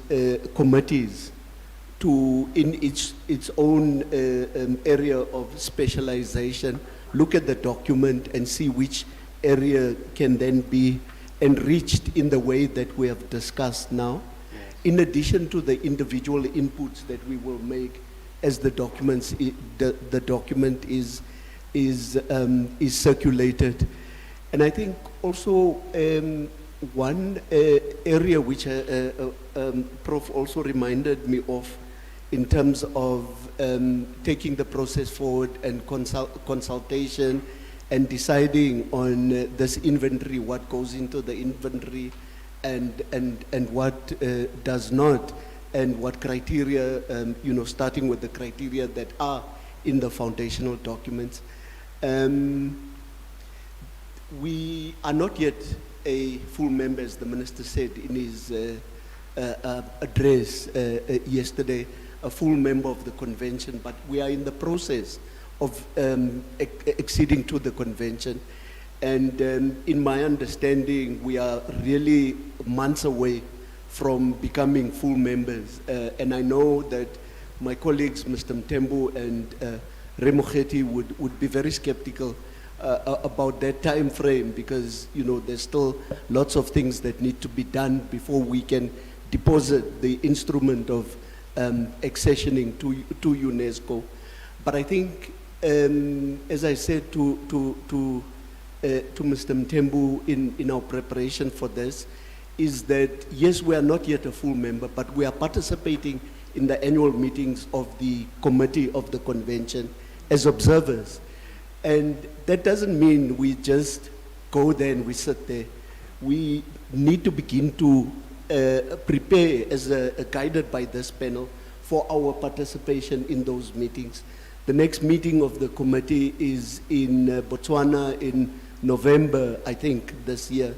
committees to, in its own area of specialization, look at the document and see which area can then be enriched in the way that we have discussed now, in addition to the individual inputs that we will make as the documents, the document is circulated. And I think also one area which Prof also reminded me of in terms of taking the process forward and consultation and deciding on this inventory, what goes into the inventory and what does not, and what criteria, starting with the criteria that are in the foundational documents. We are not yet a full member, as the Minister said in his address yesterday, a full member of the convention, but we are in the process of acceding to the convention. And in my understanding, we are really months away from becoming full members. And I know that my colleagues, Mr. Mtembu and Remogeti would be very skeptical about that time frame, because there's still lots of things that need to be done before we can deposit the instrument of accessioning to UNESCO. But I think, as I said to Mr. Mthembu in our preparation for this, is that yes, we are not yet a full member, but we are participating in the annual meetings of the committee of the convention as observers. And that doesn't mean we just go there and we sit there. We need to begin to prepare, guided by this panel, for our participation in those meetings. The next meeting of the committee is in Botswana in November, I think, this year,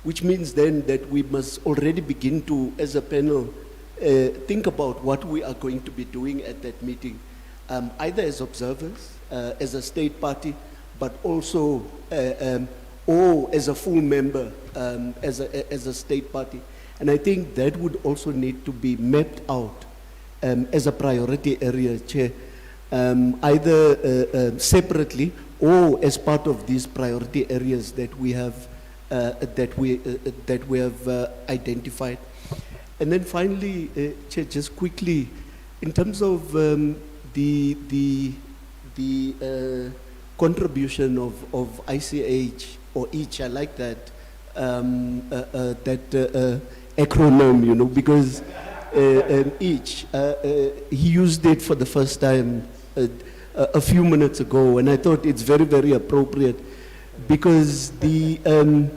which means then that we must already begin to, as a panel, think about what we are going to be doing at that meeting, either as observers, as a state party, but also or as a full member, as a state party. And I think that would also need to be mapped out as a priority area, Chair, either separately or as part of these priority areas that we have identified. And then finally, Chair, just quickly, in terms of the contribution of ICH or each, I like that acronym, because each, he used it for the first time a few minutes ago, and I thought it's very, very appropriate, because we all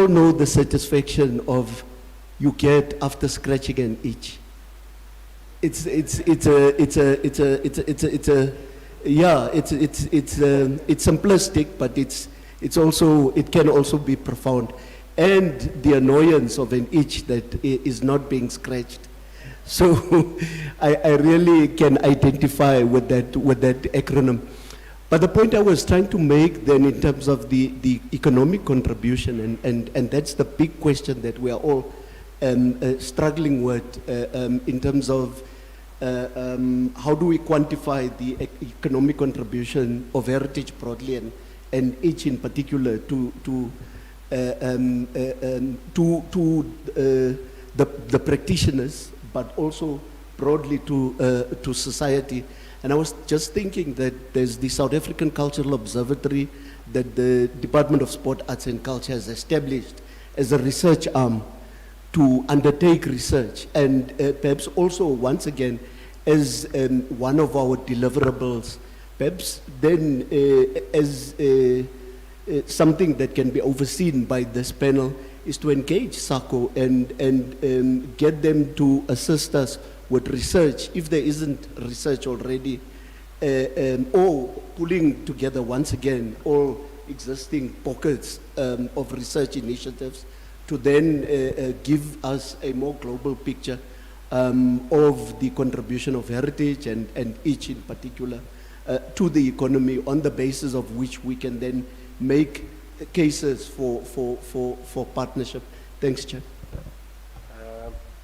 know the satisfaction of you get after scratching an itch. It's simplistic, but it can also be profound, and the annoyance of an itch that is not being scratched. So I really can identify with that acronym. But the point I was trying to make then, in terms of the economic contribution, and that's the big question that we are all struggling with, in terms of how do we quantify the economic contribution of heritage broadly, and each in particular to the practitioners, but also broadly to society. And I was just thinking that there's the South African Cultural Observatory that the Department of Sport, Arts and Culture has established as a research arm to undertake research, and perhaps also, once again, as one of our deliverables, perhaps then as something that can be overseen by this panel, is to engage SACO and get them to assist us with research, if there isn't research already, or pulling together once again all existing pockets of research initiatives to then give us a more global picture of the contribution of heritage and each in particular to the economy, on the basis of which we can then make cases for partnership. Thanks, Chair.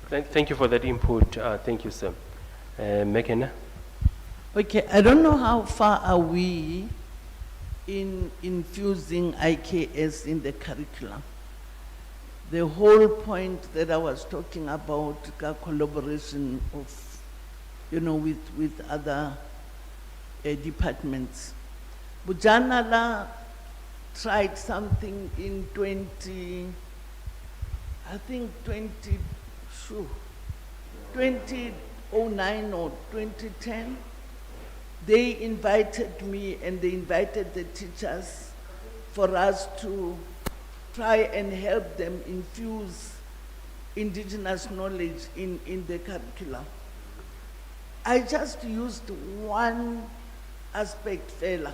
Thank you for that input. Thank you, sir. Mekena? Okay, I don't know how far are we in infusing IKS in the curriculum. The whole point that I was talking about, collaboration of, with other departments. Bujanala tried something in 2009 or 2010. They invited me and they invited the teachers for us to try and help them infuse indigenous knowledge in the curriculum. I just used one aspect, fela,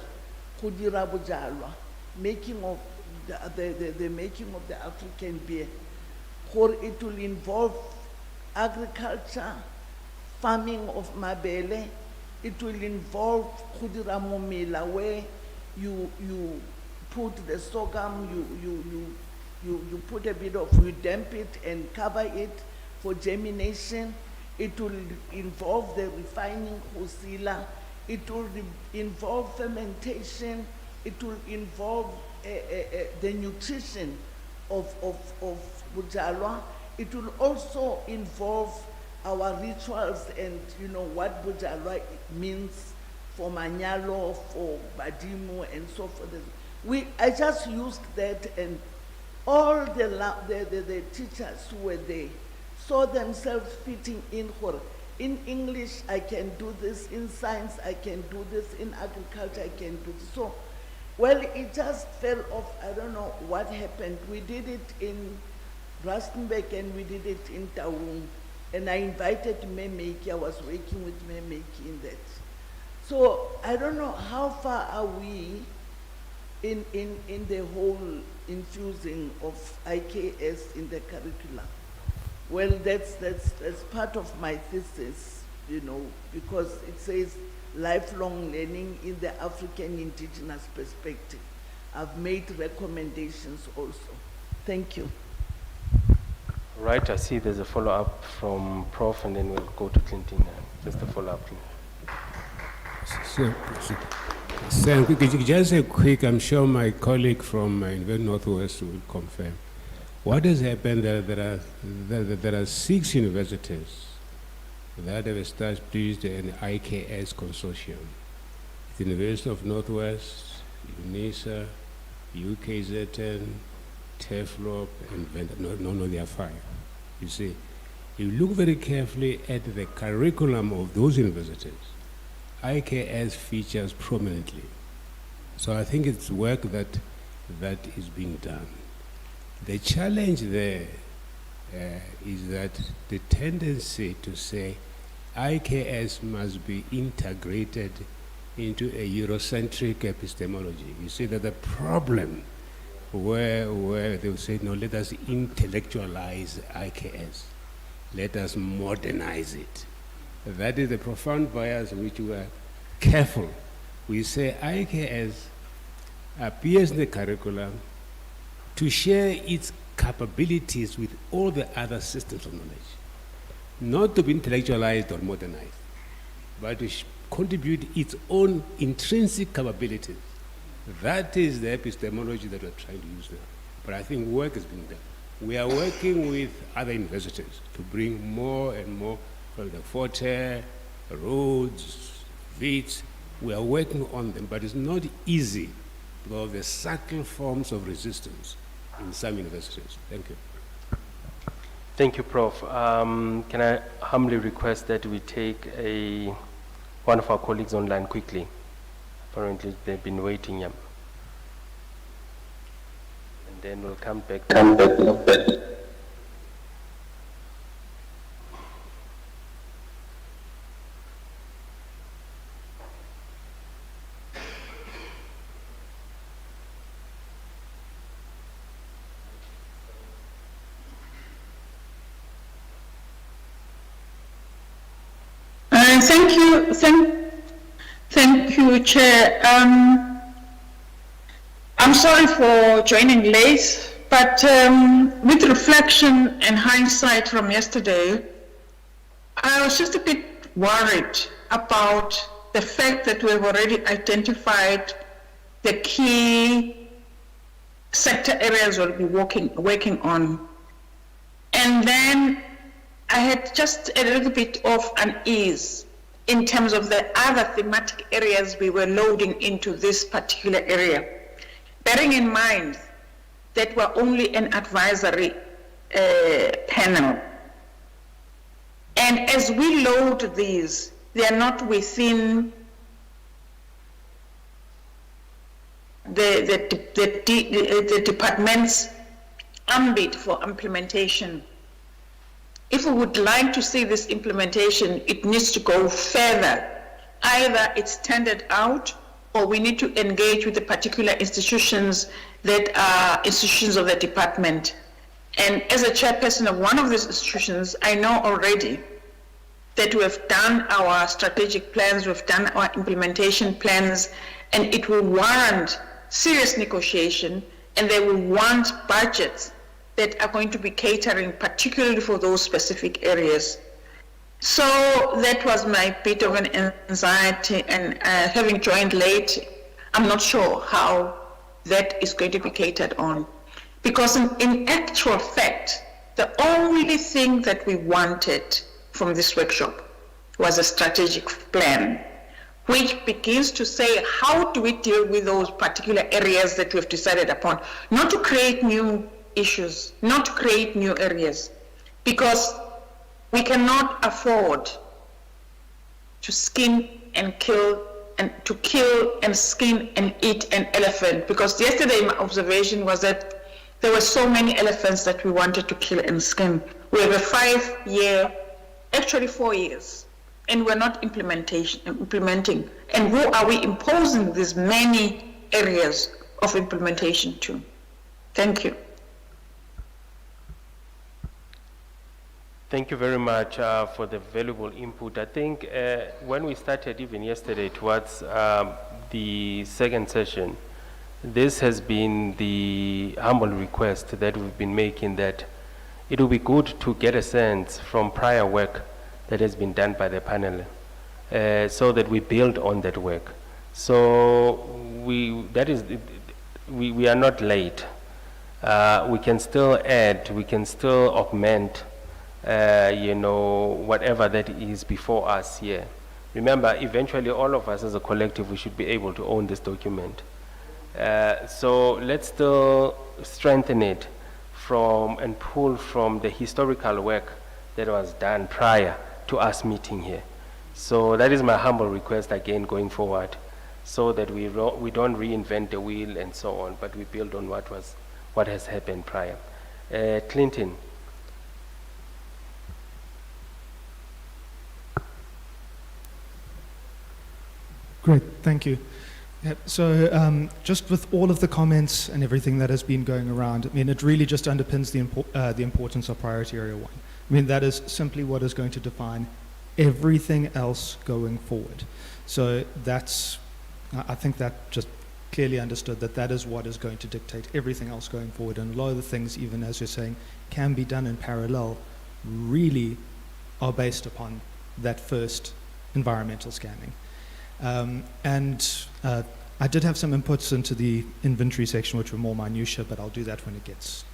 kudira bujalwa, making of the making of the African beer. Or it will involve agriculture, farming of mabele. It will involve kudira momela, where you put the sorghum, you put a bit of, you damp it and cover it for germination, It will involve the refining hosila. It will involve fermentation. It will involve the nutrition of bujalwa. It will also involve our rituals and what bujalwa means for manyalo, for badimu, and so forth. I just used that, and all the teachers who were there saw themselves fitting in. In English, I can do this. In science, I can do this. In agriculture, I can do this. So, well, it just fell off. I don't know what happened. We did it in Rustenburg and we did it in Taung. And I invited Memeki. I was working with Memeki in that. So I don't know how far are we in the whole infusing of IKS in the curriculum. Well, that's part of my thesis, because it says lifelong learning in the African indigenous perspective. I've made recommendations also. Thank you. Right, I see there's a follow-up from Prof, and then we'll go to Clinton. Just a follow-up, please. So just a quick, I'm sure my colleague from University Northwest will confirm. What has happened, there are 6 universities that have established an IKS consortium. The University of Northwest, UNISA, UKZN, TEFLOP, and Venda. There are 5. You see, you look very carefully at the curriculum of those universities, IKS features prominently. So I think it's work that is being done. The challenge there is that the tendency to say IKS must be integrated into a Eurocentric epistemology. You see that the problem where they will say, no, let us intellectualize IKS. Let us modernize it. That is the profound bias which we are careful. We say IKS appears in the curriculum to share its capabilities with all the other systems of knowledge. Not to be intellectualized or modernized, but to contribute its own intrinsic capabilities. That is the epistemology that we're trying to use now. But I think work is being done. We are working with other universities to bring more and more from the Forte, Rhodes, Wits. We are working on them, but it's not easy because of the subtle forms of resistance in some universities. Thank you. Thank you, Prof. Can I humbly request that we take one of our colleagues online quickly? Apparently, they've been waiting. And then we'll come back. Thank you, Chair. I'm sorry for joining late, but with reflection and hindsight from yesterday, I was just a bit worried about the fact that we've already identified the key sector areas we'll be working on. And then I had just a little bit of unease in terms of the other thematic areas we were loading into this particular area, bearing in mind that we're only an advisory panel. And as we load these, they are not within the department's ambit for implementation. If we would like to see this implementation, it needs to go further. Either it's tendered out, or we need to engage with the particular institutions that are institutions of the department. And as a chairperson of one of these institutions, I know already that we have done our strategic plans, we've done our implementation plans, and it will warrant serious negotiation, and they will want budgets that are going to be catering particularly for those specific areas. So that was my bit of an anxiety, and having joined late, I'm not sure how that is going to be catered on. Because in actual fact, the only thing that we wanted from this workshop was a strategic plan, which begins to say, how do we deal with those particular areas that we've decided upon? Not to create new issues, not to create new areas, because we cannot afford to skin and kill and to kill and skin and eat an elephant, because yesterday my observation was that there were so many elephants that we wanted to kill and skin. We have a 5-year, actually 4 years, and we're not implementing. And who are we imposing these many areas of implementation to? Thank you. Thank you very much for the valuable input. I think when we started even yesterday towards the second session, this has been the humble request that we've been making, that it will be good to get a sense from prior work that has been done by the panel so that we build on that work. So we are not late. We can still add, we can still augment whatever that is before us here. Remember, eventually all of us as a collective, we should be able to own this document. So let's still strengthen it and pull from the historical work that was done prior to us meeting here. So that is my humble request again going forward, so that we don't reinvent the wheel and so on, but we build on what has happened prior. Clinton. Great, thank you. Yeah, so just with all of the comments and everything that has been going around, I mean, it really just underpins the importance of Priority Area 1. I mean, that is simply what is going to define everything else going forward. So that's, I think that just clearly understood that is what is going to dictate everything else going forward. And a lot of the things, even as you're saying, can be done in parallel, really are based upon that first environmental scanning. I did have some inputs into the inventory section, which were more minutiae, but I'll do that when it gets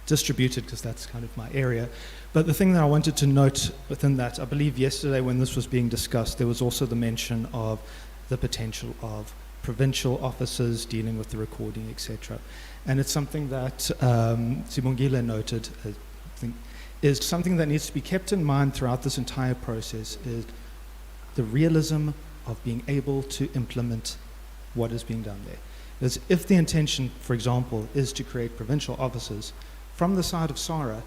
distributed, because that's kind of my area. But the thing that I wanted to note within that, I believe yesterday when this was being discussed, there was also the mention of the potential of provincial officers dealing with the recording, etc. And it's something that Sibongile noted, I think, is something that needs to be kept in mind throughout this entire process, is the realism of being able to implement what is being done there. Because if the intention, for example, is to create provincial officers, from the side of SARA,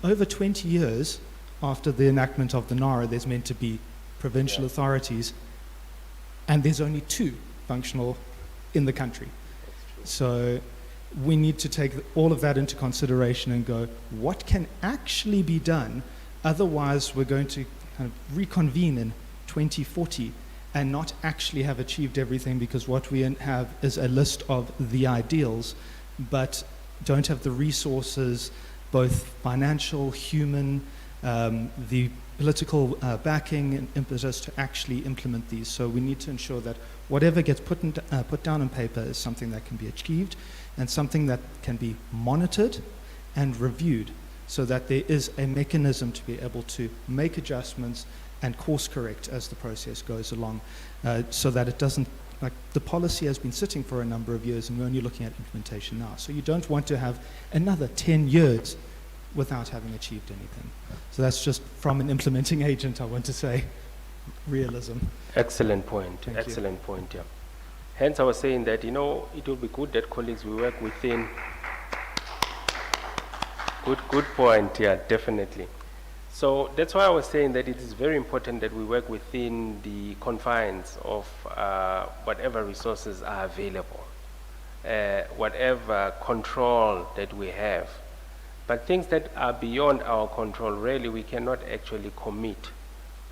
over 20 years after the enactment of the NARA, there's meant to be provincial authorities, and there's only 2 functional in the country. So we need to take all of that into consideration and go, what can actually be done? Otherwise, we're going to kind of reconvene in 2040 and not actually have achieved everything, because what we have is a list of the ideals, but don't have the resources, both financial, human, the political backing and impetus to actually implement these. So we need to ensure that whatever gets put down on paper is something that can be achieved and something that can be monitored and reviewed, so that there is a mechanism to be able to make adjustments and course correct as the process goes along, so that it doesn't, like, the policy has been sitting for a number of years and we're only looking at implementation now. So you don't want to have another 10 years without having achieved anything. So that's just from an implementing agent, I want to say, realism. Excellent point. Thank Excellent you. point, yeah. Hence I was saying that, it will be good that colleagues will work within. Good point, yeah, definitely. So that's why I was saying that it is very important that we work within the confines of whatever resources are available, whatever control that we have. But things that are beyond our control, really, we cannot actually commit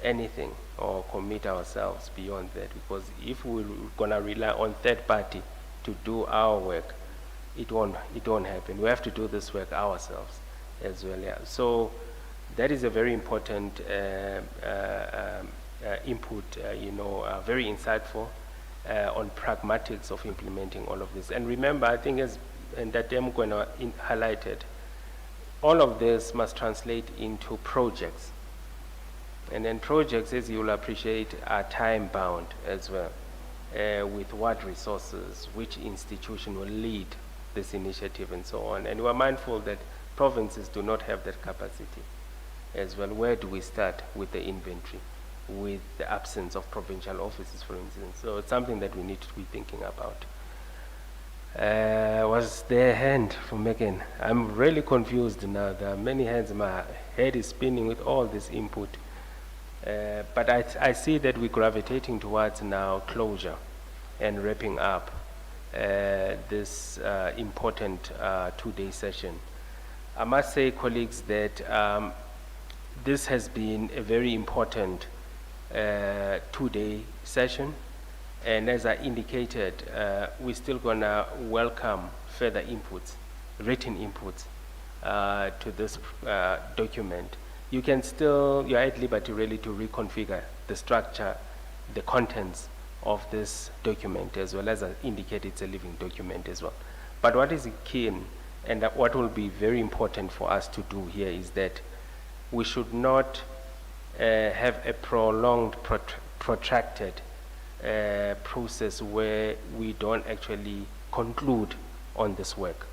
anything or commit ourselves beyond that, because if we're gonna rely on third party to do our work, it won't happen. We have to do this work ourselves as well, yeah. So That is a very important input, very insightful on pragmatics of implementing all of this. And remember, I think as Ndatem highlighted, all of this must translate into projects. And then projects, as you'll appreciate, are time-bound as well, with what resources, which institution will lead this initiative and so on. And we're mindful that provinces do not have that capacity as well. Where do we start with the inventory, with the absence of provincial offices, for instance? So it's something that we need to be thinking about. Was there a hand from Megan? I'm really confused now. There are many hands. My head is spinning with all this input. But I see that we're gravitating towards now closure and wrapping up this important two-day session. I must say, colleagues, that this has been a very important two-day session. And as I indicated, we're still gonna welcome further inputs, written inputs to this document. You can still, you're at liberty really to reconfigure the structure, the contents of this document, as well as I indicated, it's a living document as well. But what is key and what will be very important for us to do here is that we should not have a prolonged, protracted process where we don't actually conclude on this work.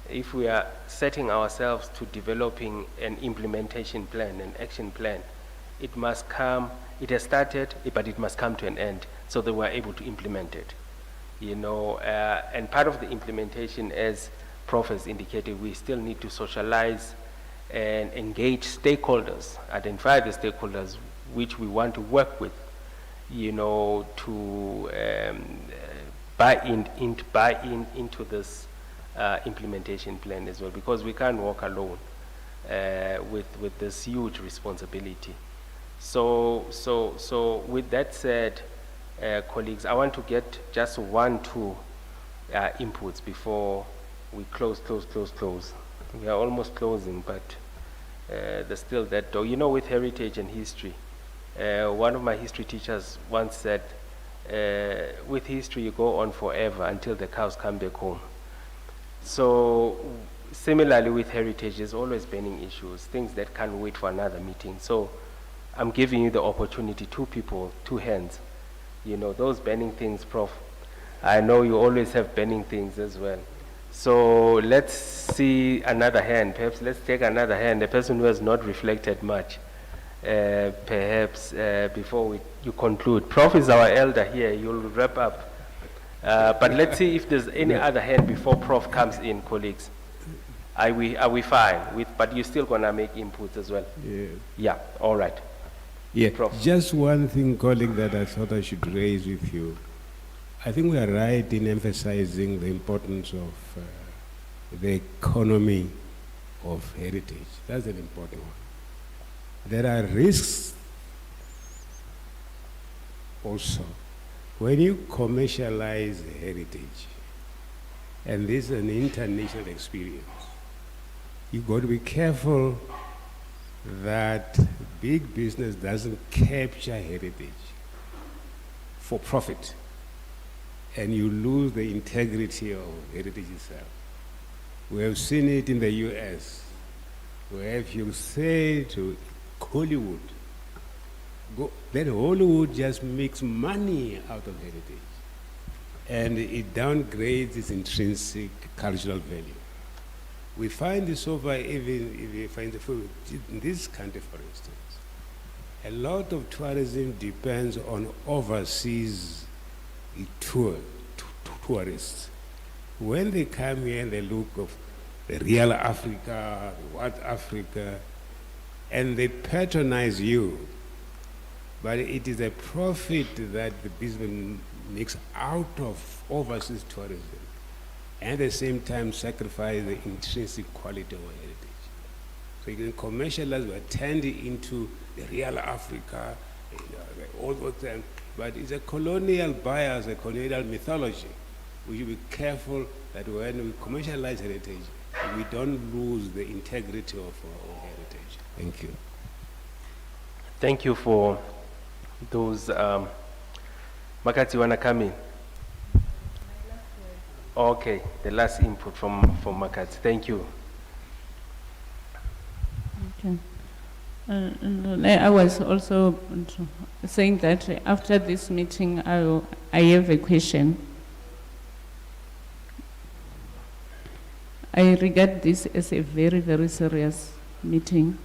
If we are setting ourselves to developing an implementation plan, an action plan, it must come, it has started, but it must come to an end so that we're able to implement it. And part of the implementation, as Prof has indicated, we still need to socialize and engage stakeholders, identify the stakeholders which we want to work with, to buy in into this implementation plan as well, because we can't walk alone with this huge responsibility. So with that said, colleagues, I want to get just 1-2 inputs before we close. We are almost closing, but there's still that door. With heritage and history, one of my history teachers once said, with history you go on forever until the cows come back home. So similarly with heritage, there's always burning issues, things that can't wait for another meeting. So I'm giving you the opportunity, 2 people, 2 hands. Those burning things, Prof, I know you always have burning things as well. So let's see another hand. Perhaps let's take another hand, a person who has not reflected much, perhaps before you conclude. Prof is our elder here, you'll wrap up. But let's see if there's any other hand before Prof comes in, colleagues. Are we fine? But you're still going to make inputs as well? Yeah, all right. Yeah, Prof. Just one thing, colleague, that I thought I should raise with you. I think we are right in emphasizing the importance of the economy of heritage. That's an important one. There are risks also when you commercialize heritage, and this is an international experience. You've got to be careful that big business doesn't capture heritage for profit, and you lose the integrity of heritage itself. We have seen it in the US, where if you say to Hollywood, then Hollywood just makes money out of heritage, and it downgrades its intrinsic cultural value. We find this over, even if you find the food in this country, for instance. A lot of tourism depends on overseas tourists. When they come here and they look of the real Africa, what Africa, and they patronize you, but it is a profit that the business makes out of overseas tourism, and at the same time sacrifice the intrinsic quality of heritage. So you can commercialize, but turn it into the real Africa, all those things. But it's a colonial bias, a colonial mythology. We should be careful that when we commercialize heritage, we don't lose the integrity of our heritage. Thank you. Thank you for those. Makati, you wanna come in? Okay, the last input from Makati. Thank you. Okay. I was also saying that after this meeting, I have a question. I regard this as a very, very serious meeting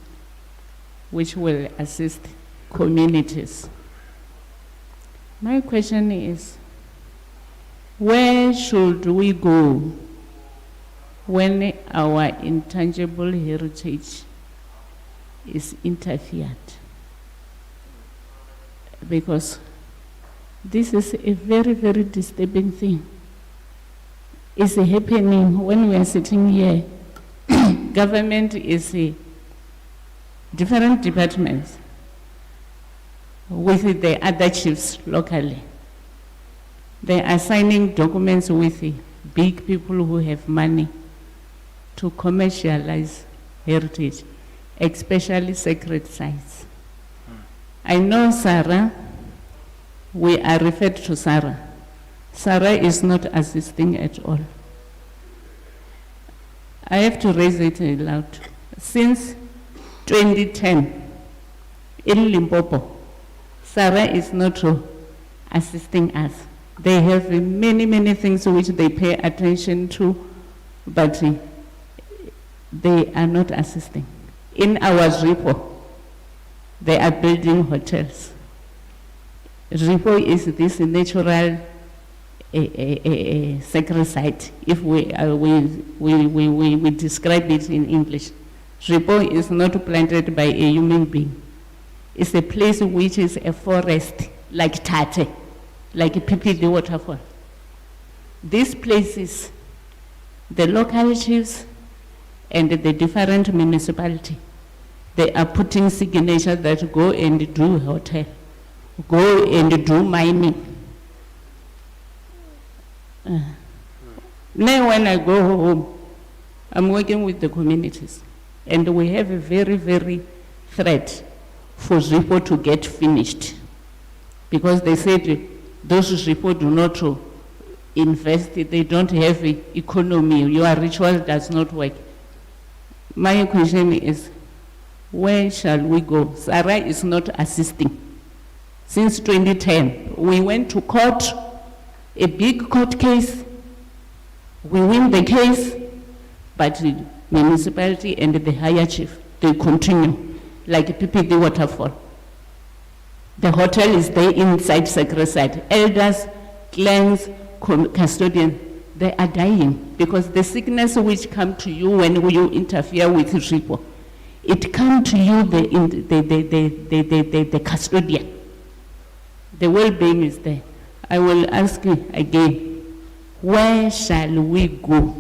which will assist communities. My question is, where should we go when our intangible heritage is interfered? Because this is a very, very disturbing thing. It's happening when we are sitting here. Government is different departments with the other chiefs locally. They are signing documents with big people who have money to commercialize heritage, especially sacred sites. I know Sarah, we are referred to Sarah. Sarah is not assisting at all. I have to raise it aloud. Since 2010, in Limpopo, Sarah is not assisting us. They have many, many things which they pay attention to, but they are not assisting. In our Ripo, they are building hotels. Ripo is this natural sacred site, if we describe it in English. Ripo is not planted by a human being. It's a place which is a forest, like Tate, like PPD waterfall. These places, the local chiefs and the different municipality, they are putting signatures that go and do hotel, go and do mining. Now when I go home, I'm working with the communities, and we have a very, very threat for Ripo to get finished, because they said those Ripo do not invest, they don't have economy, your ritual does not work. My question is, where shall we go? Sarah is not assisting. Since 2010, we went to court, a big court case. We win the case, but the municipality and the higher chief, they continue, like PPD waterfall. The hotel is there inside sacred site. Elders, clans, custodians, they are dying because the sickness which come to you when you interfere with people, it comes to you, the custodian. The well-being is there. I will ask you again, where shall we go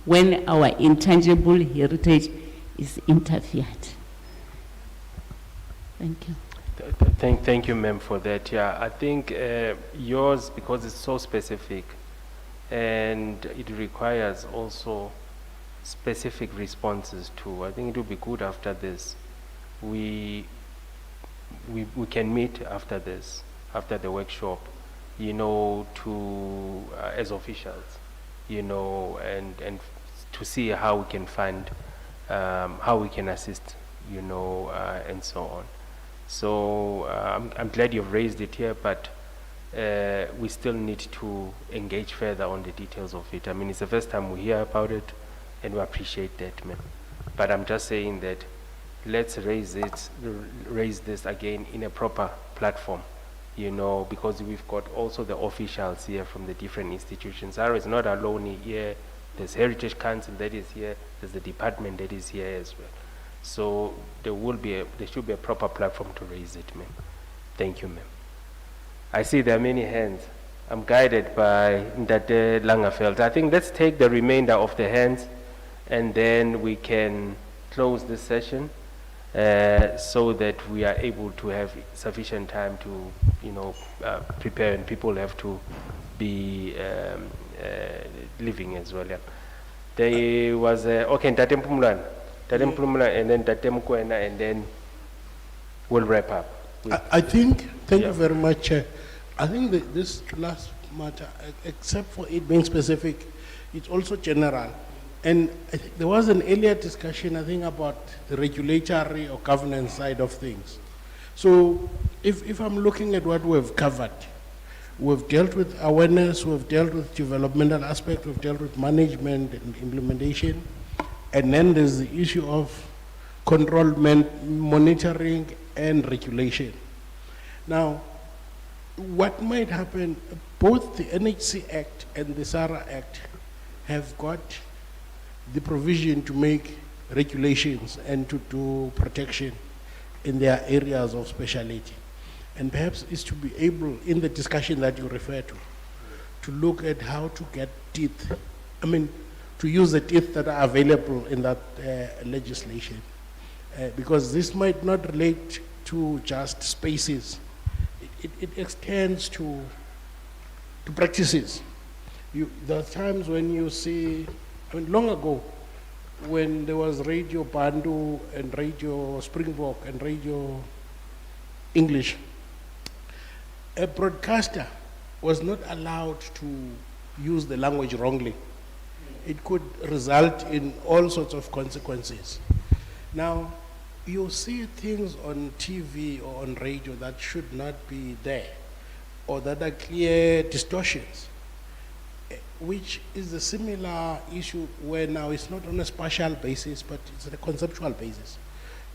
when our intangible heritage is interfered? Thank you. Thank you, ma'am, for that. Yeah, I think yours, because it's so specific, and it requires also specific responses too. I think it would be good after this. We can meet after this, after the workshop, you know, to as officials, you know, and to see how we can find, how we can assist, you know, and so on. So I'm glad you've raised it here, but we still need to engage further on the details of it. I mean, it's the first time we hear about it, and we appreciate that, man. But I'm just saying that let's raise this again in a proper platform, you know, because we've got also the officials here from the different institutions. Sarah is not alone here. There's Heritage Council that is here. There's the department that is here as well. So there should be a proper platform to raise it, ma'am. Thank you, ma'am. I see there are many hands. I'm guided by Ndate Langafeld. I think let's take the remainder of the hands, and then we can close this session so that we are able to have sufficient time to, you know, prepare, and people have to be living as well. Yeah. There was okay, Ndate Mpumlwana. Tatem Plumula and then Tatem Kwena, and then we'll wrap up. I think, thank you very much. I think that this last matter, except for it being specific, it's also general. And I think there was an earlier discussion, I think, about the regulatory or governance side of things. So if I'm looking at what we've covered, we've dealt with awareness, we've dealt with developmental aspect, we've dealt with management and implementation, and then there's the issue of control, monitoring, and regulation. Now, what might happen, both the NHC Act and the SARA Act have got the provision to make regulations and to do protection in their areas of speciality. And perhaps is to be able, in the discussion that you refer to look at how to get teeth, to use the teeth that are available in that legislation. Because this might not relate to just spaces. It extends to practices. There are times when you see, long ago, when there was Radio Bandu and Radio Springbok and Radio English, a broadcaster was not allowed to use the language wrongly. It could result in all sorts of consequences. Now, you see things on TV or on radio that should not be there, or that are clear distortions, which is a similar issue where now it's not on a spatial basis, but it's on a conceptual basis.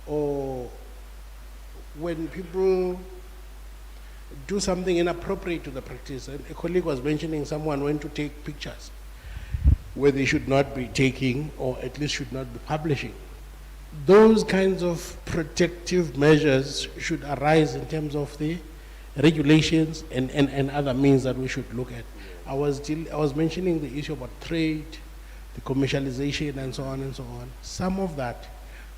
Or when people do something inappropriate to the practice, and a colleague was mentioning someone went to take pictures where they should not be taking, or at least should not be publishing. Those kinds of protective measures should arise in terms of the regulations and other means that we should look at. I was mentioning the issue about trade, the commercialization, and so on and so on. Some of that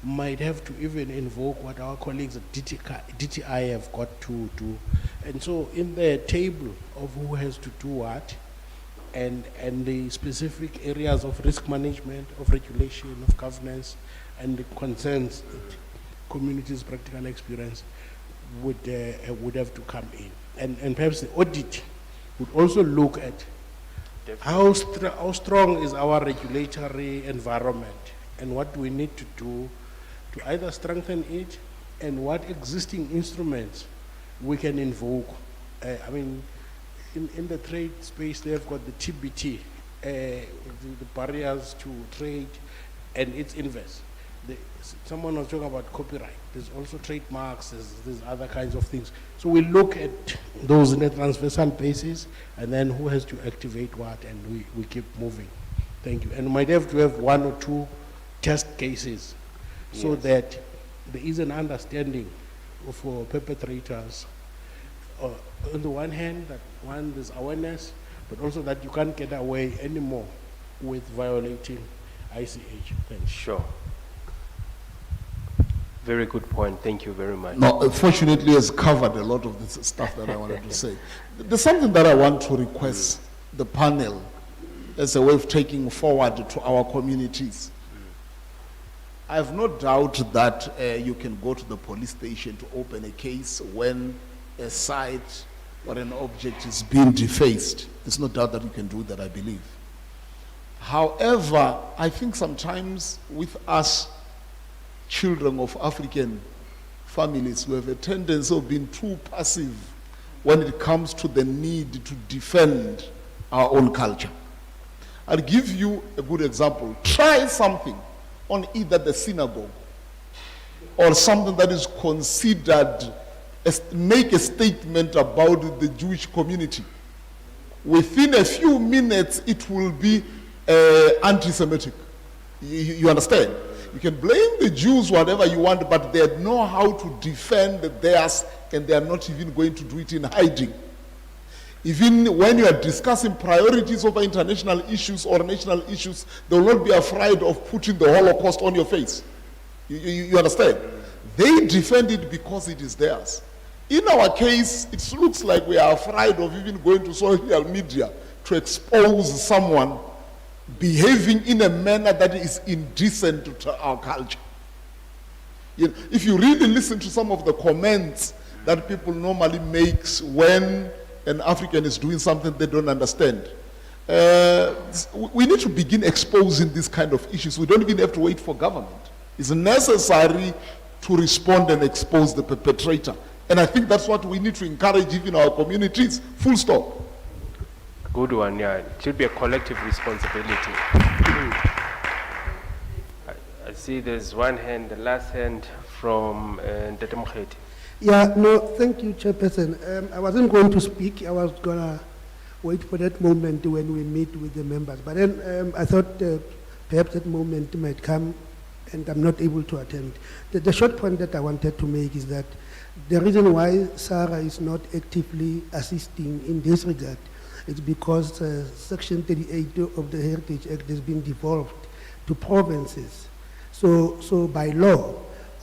might have to even invoke what our colleagues at DTI have got to do. And so in the table of who has to do what, and the specific areas of risk management, of regulation, of governance, and the concerns that communities' practical experience would have to come in. And perhaps the audit would also look at how strong is our regulatory environment, and what do we need to do to either strengthen it, and what existing instruments we can invoke. In the trade space, they've got the TBT, the barriers to trade and its inverse. Someone was talking about copyright. There's also trademarks, there's other kinds of things. So we look at those in a transversal basis, and then who has to activate what, and we keep moving. Thank you. And we might have to have 1 or 2 test cases, so that there is an understanding for perpetrators. On the one hand, there's awareness, but also that you can't get away anymore with violating ICH. Thanks. Sure. Very good point. Thank you very much. No, fortunately, has covered a lot of this stuff that I wanted to say. There's something that I want to request the panel as a way of taking forward to our communities. I have no doubt that you can go to the police station to open a case when a site or an object is being defaced. There's no doubt that you can do that, I believe. However, I think sometimes with us, children of African families, we have a tendency of being too passive when it comes to the need to defend our own culture. I'll give you a good example. Try something on either the synagogue or something that is considered, make a statement about the Jewish community. Within a few minutes, it will be anti-Semitic. You understand? You can blame the Jews whatever you want, but they know how to defend theirs, and they are not even going to do it in hiding. Even when you are discussing priorities over international issues or national issues, they will not be afraid of putting the Holocaust on your face. You understand? They defend it because it is theirs. In our case, it looks like we are afraid of even going to social media to expose someone behaving in a manner that is indecent to our culture. If you really listen to some of the comments that people normally make when an African is doing something they don't understand, we need to begin exposing these kind of issues. We don't even have to wait for government. It's necessary to respond and expose the perpetrator. And I think that's what we need to encourage even our communities, full stop. Good one, yeah. It should be a collective responsibility. I see there's one hand, the last hand from Ndete Mokgethi. Yeah, no, thank you, Chairperson. I wasn't going to speak. I was going to wait for that moment when we meet with the members. But then I thought perhaps that moment might come and I'm not able to attend. The short point that I wanted to make is that the reason why SARA is not actively assisting in this regard is because Section 38 of the Heritage Act has been devolved to provinces. So by law,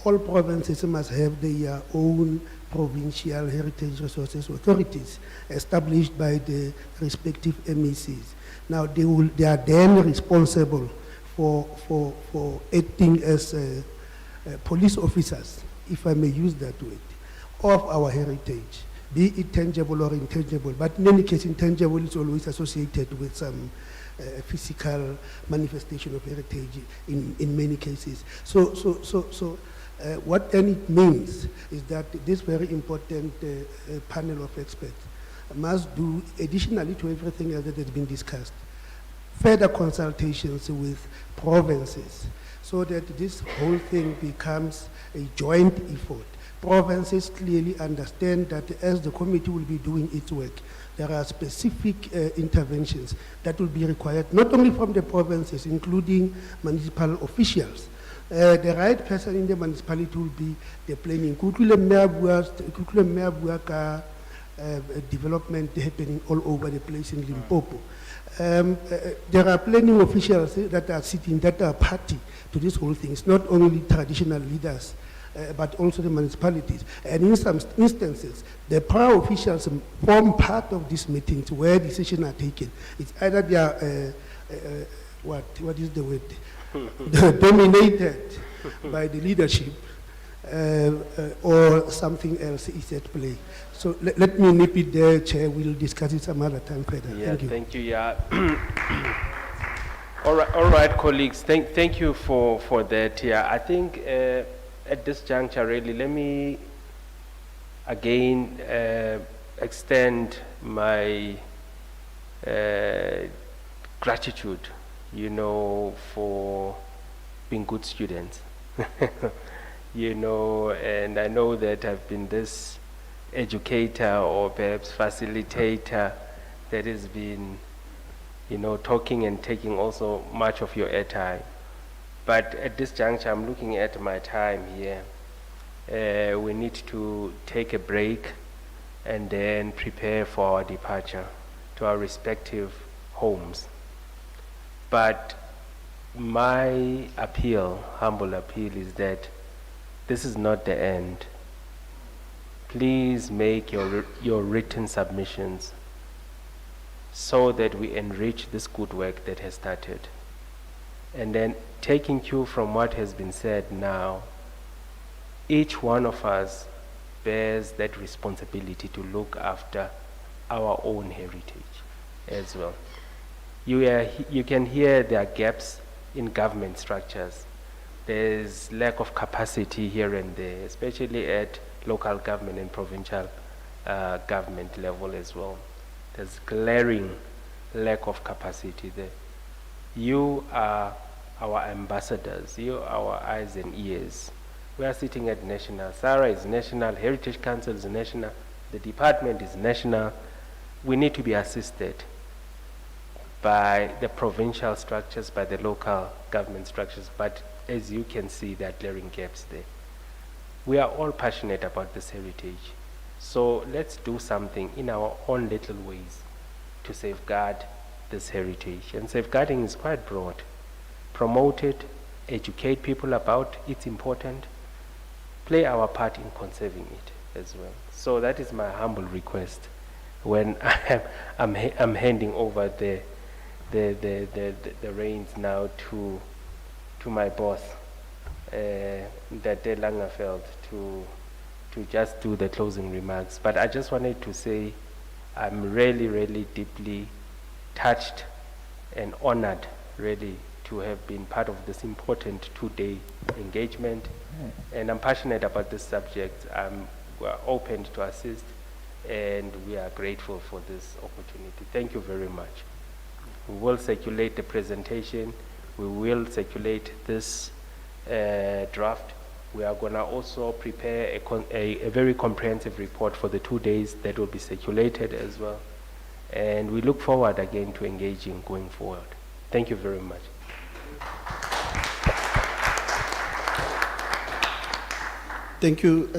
all provinces must have their own provincial heritage resources authorities established by the respective MECs. Now they are then responsible for acting as police officers, if I may use that word, of our heritage, be it tangible or intangible. But in any case, intangible is always associated with some physical manifestation of heritage in many cases. So what then it means is that this very important panel of experts must do, additionally to everything else that has been discussed, further consultations with provinces so that this whole thing becomes a joint effort. Provinces clearly understand that as the committee will be doing its work, there are specific interventions that will be required, not only from the provinces, including municipal officials. The right person in the municipality will be the planning. Development happening all over the place in Limpopo. There are planning officials that are sitting, that are party to this whole thing. It's not only traditional leaders, but also the municipalities. And in some instances, the power officials form part of these meetings where decisions are taken. It's either they are, what is the word? Dominated by the leadership, or something else is at play. So let me nip it there, Chair. We'll discuss it some other time further. Yeah, thank you. Yeah. all right, colleagues. Thank you for that. Yeah, I think at this juncture, really, let me again extend my gratitude, for being good students. And I know that I've been this educator or perhaps facilitator that has been, talking and taking also much of your airtime. But at this juncture, I'm looking at my time here. We need to take a break and then prepare for our departure to our respective homes. But my appeal, humble appeal, is that this is not the end. Please make your written submissions so that we enrich this good work that has started. And then, taking cue from what has been said now, each one of us bears that responsibility to look after our own heritage as well. You can hear there are gaps in government structures. There's lack of capacity here and there, especially at local government and provincial government level as well. There's glaring lack of capacity there. You are our ambassadors. You are our eyes and ears. We are sitting at national. SARA is national. Heritage Council is national. The department is national. We need to be assisted by the provincial structures, by the local government structures. But as you can see, there are glaring gaps there. We are all passionate about this heritage. So let's do something in our own little ways to safeguard this heritage. And safeguarding is quite broad. Promote it, educate people about it's important, play our part in conserving it as well. So that is my humble request when I'm handing over the reins now to my boss. Dade Langerfeld to just do the closing remarks. But I just wanted to say I'm really, really deeply touched and honored, really, to have been part of this important two-day engagement. And I'm passionate about this subject. We're open to assist, and we are grateful for this opportunity. Thank you very much. We will circulate the presentation. We will circulate this draft. We are going to also prepare a very comprehensive report for the 2 days that will be circulated as well. And we look forward again to engaging going forward. Thank you very much. Thank you,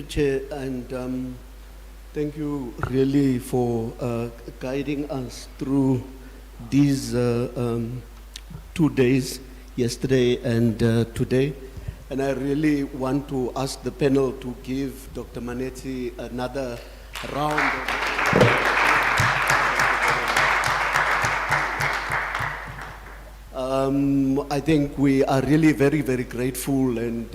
Chair, and thank you really for guiding us through these 2 days, yesterday and today. And I really want to ask the panel to give Dr. Manetsi another round of I think we are really very, very grateful, and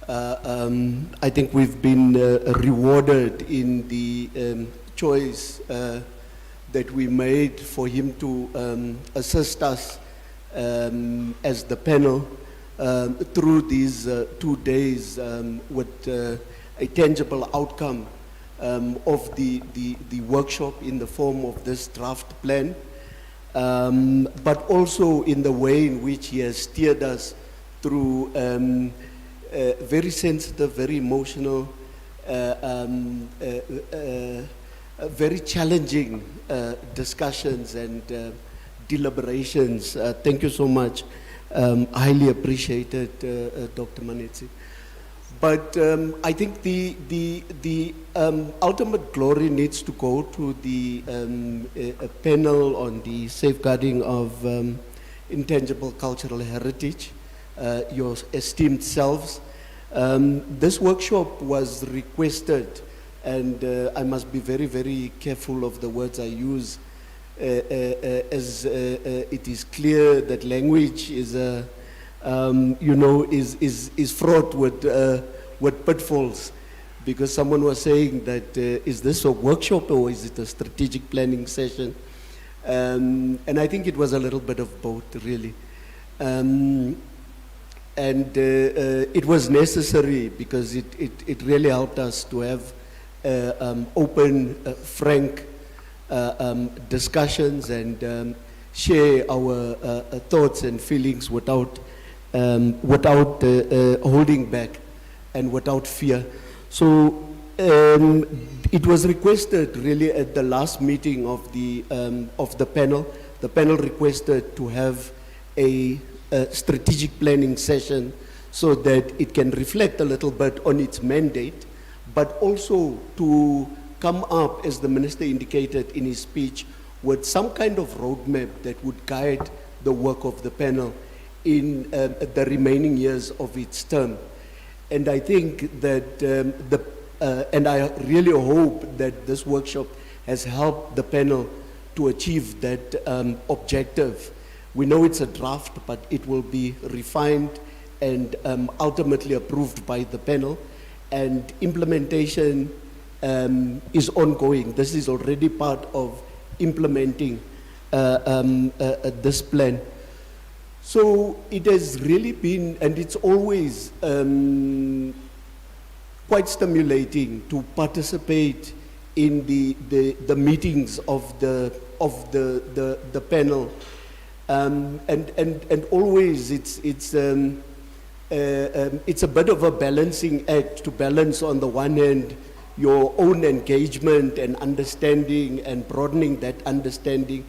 I think we've been rewarded in the choice that we made for him to assist us as the panel through these 2 days with a tangible outcome of the workshop in the form of this draft plan, but also in the way in which he has steered us through very sensitive, very emotional, very challenging discussions and deliberations. Thank you so much. Highly appreciated, Dr. Manetsi. But I think the ultimate glory needs to go to the panel on the safeguarding of intangible cultural heritage, your esteemed selves. This workshop was requested, and I must be very, very careful of the words I use, as it is clear that language is, is fraught with pitfalls. Because someone was saying that, is this a workshop or is it a strategic planning session? And I think it was a little bit of both, really. And it was necessary because it really helped us to have open, frank discussions and share our thoughts and feelings without holding back and without fear. So it was requested really at the last meeting of the panel. The panel requested to have a strategic planning session so that it can reflect a little bit on its mandate, but also to come up, as the minister indicated in his speech, with some kind of roadmap that would guide the work of the panel in the remaining years of its term. And I think that and I really hope that this workshop has helped the panel to achieve that objective. We know it's a draft, but it will be refined and ultimately approved by the panel. And implementation is ongoing. This is already part of implementing this plan. So it has really been, and it's always quite stimulating to participate in the meetings of the panel, and always it's a bit of a balancing act to balance on the one hand your own engagement and understanding and broadening that understanding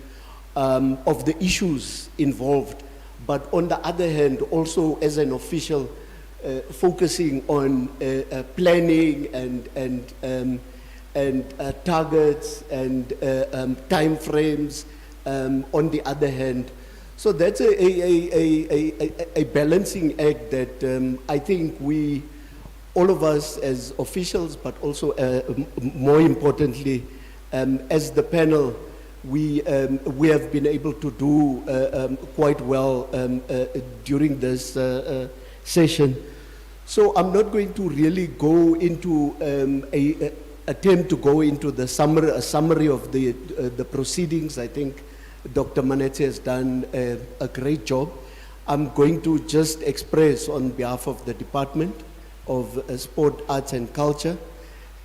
of the issues involved, but on the other hand also as an official focusing on planning and targets and time frames on the other hand. So that's a balancing act that I think we, all of us as officials, but also more importantly as the panel, we have been able to do quite well during this session. So I'm not going to really go into a attempt to go into the summary of the proceedings. I think Dr. Manetse has done a great job. I'm going to just express on behalf of the Department of Sport, Arts and Culture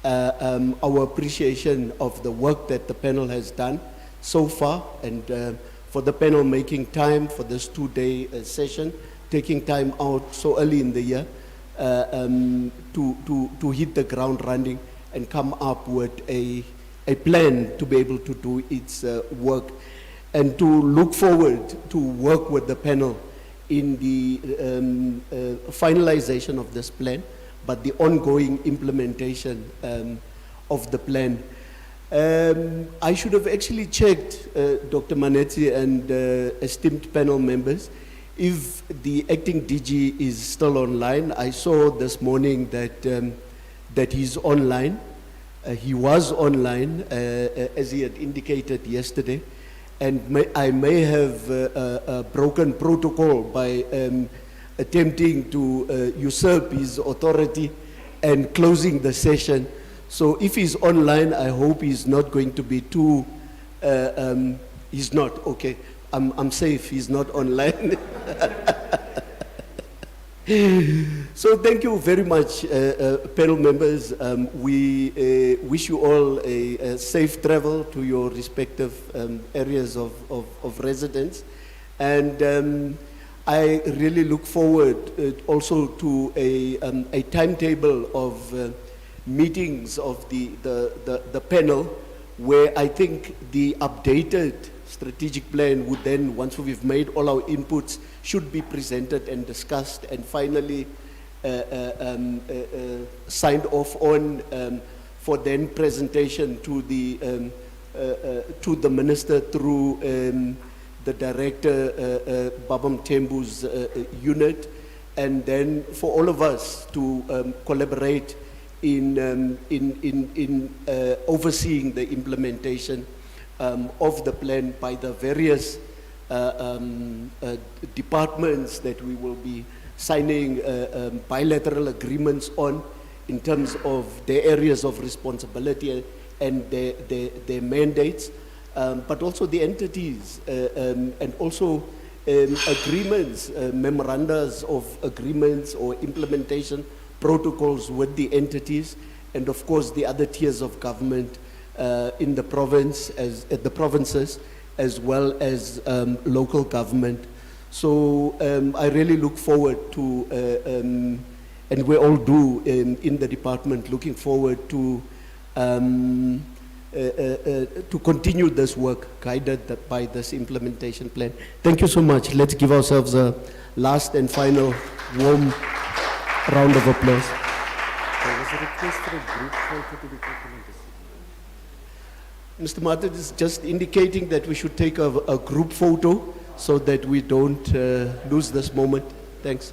our appreciation of the work that the panel has done so far, and for the panel making time for this two-day session, taking time out so early in the year to hit the ground running and come up with a plan to be able to do its work, and to look forward to work with the panel in the finalization of this plan, but the ongoing implementation of the plan. I should have actually checked, Dr. Manetse and esteemed panel members, if the acting DG is still online. I saw this morning that he's online. He was online, as he had indicated yesterday, and I may have broken protocol by attempting to usurp his authority and closing the session. So if he's online, I hope he's not going to be too, he's not, okay. I'm safe, he's not online. So thank you very much, panel members. We wish you all a safe travel to your respective areas of residence. And I really look forward also to a timetable of meetings of the panel, where I think the updated strategic plan would then, once we've made all our inputs, should be presented and discussed and finally signed off on for then presentation to the minister through the director, Babam Tembu's unit, and then for all of us to collaborate in overseeing the implementation of the plan by the various departments that we will be signing bilateral agreements on in terms of their areas of responsibility and their mandates, but also the entities and also agreements, memorandums of agreements or implementation protocols with the entities, and of course the other tiers of government in the province, at the provinces, as well as local government. So I really look forward to, and we all do in the department, looking forward to continue this work guided by this implementation plan. Thank you so much. Let's give ourselves a last and final warm round of applause. There was a request for a group photo to be taken. Mr. Martin is just indicating that we should take a group photo so that we don't lose this moment. Thanks.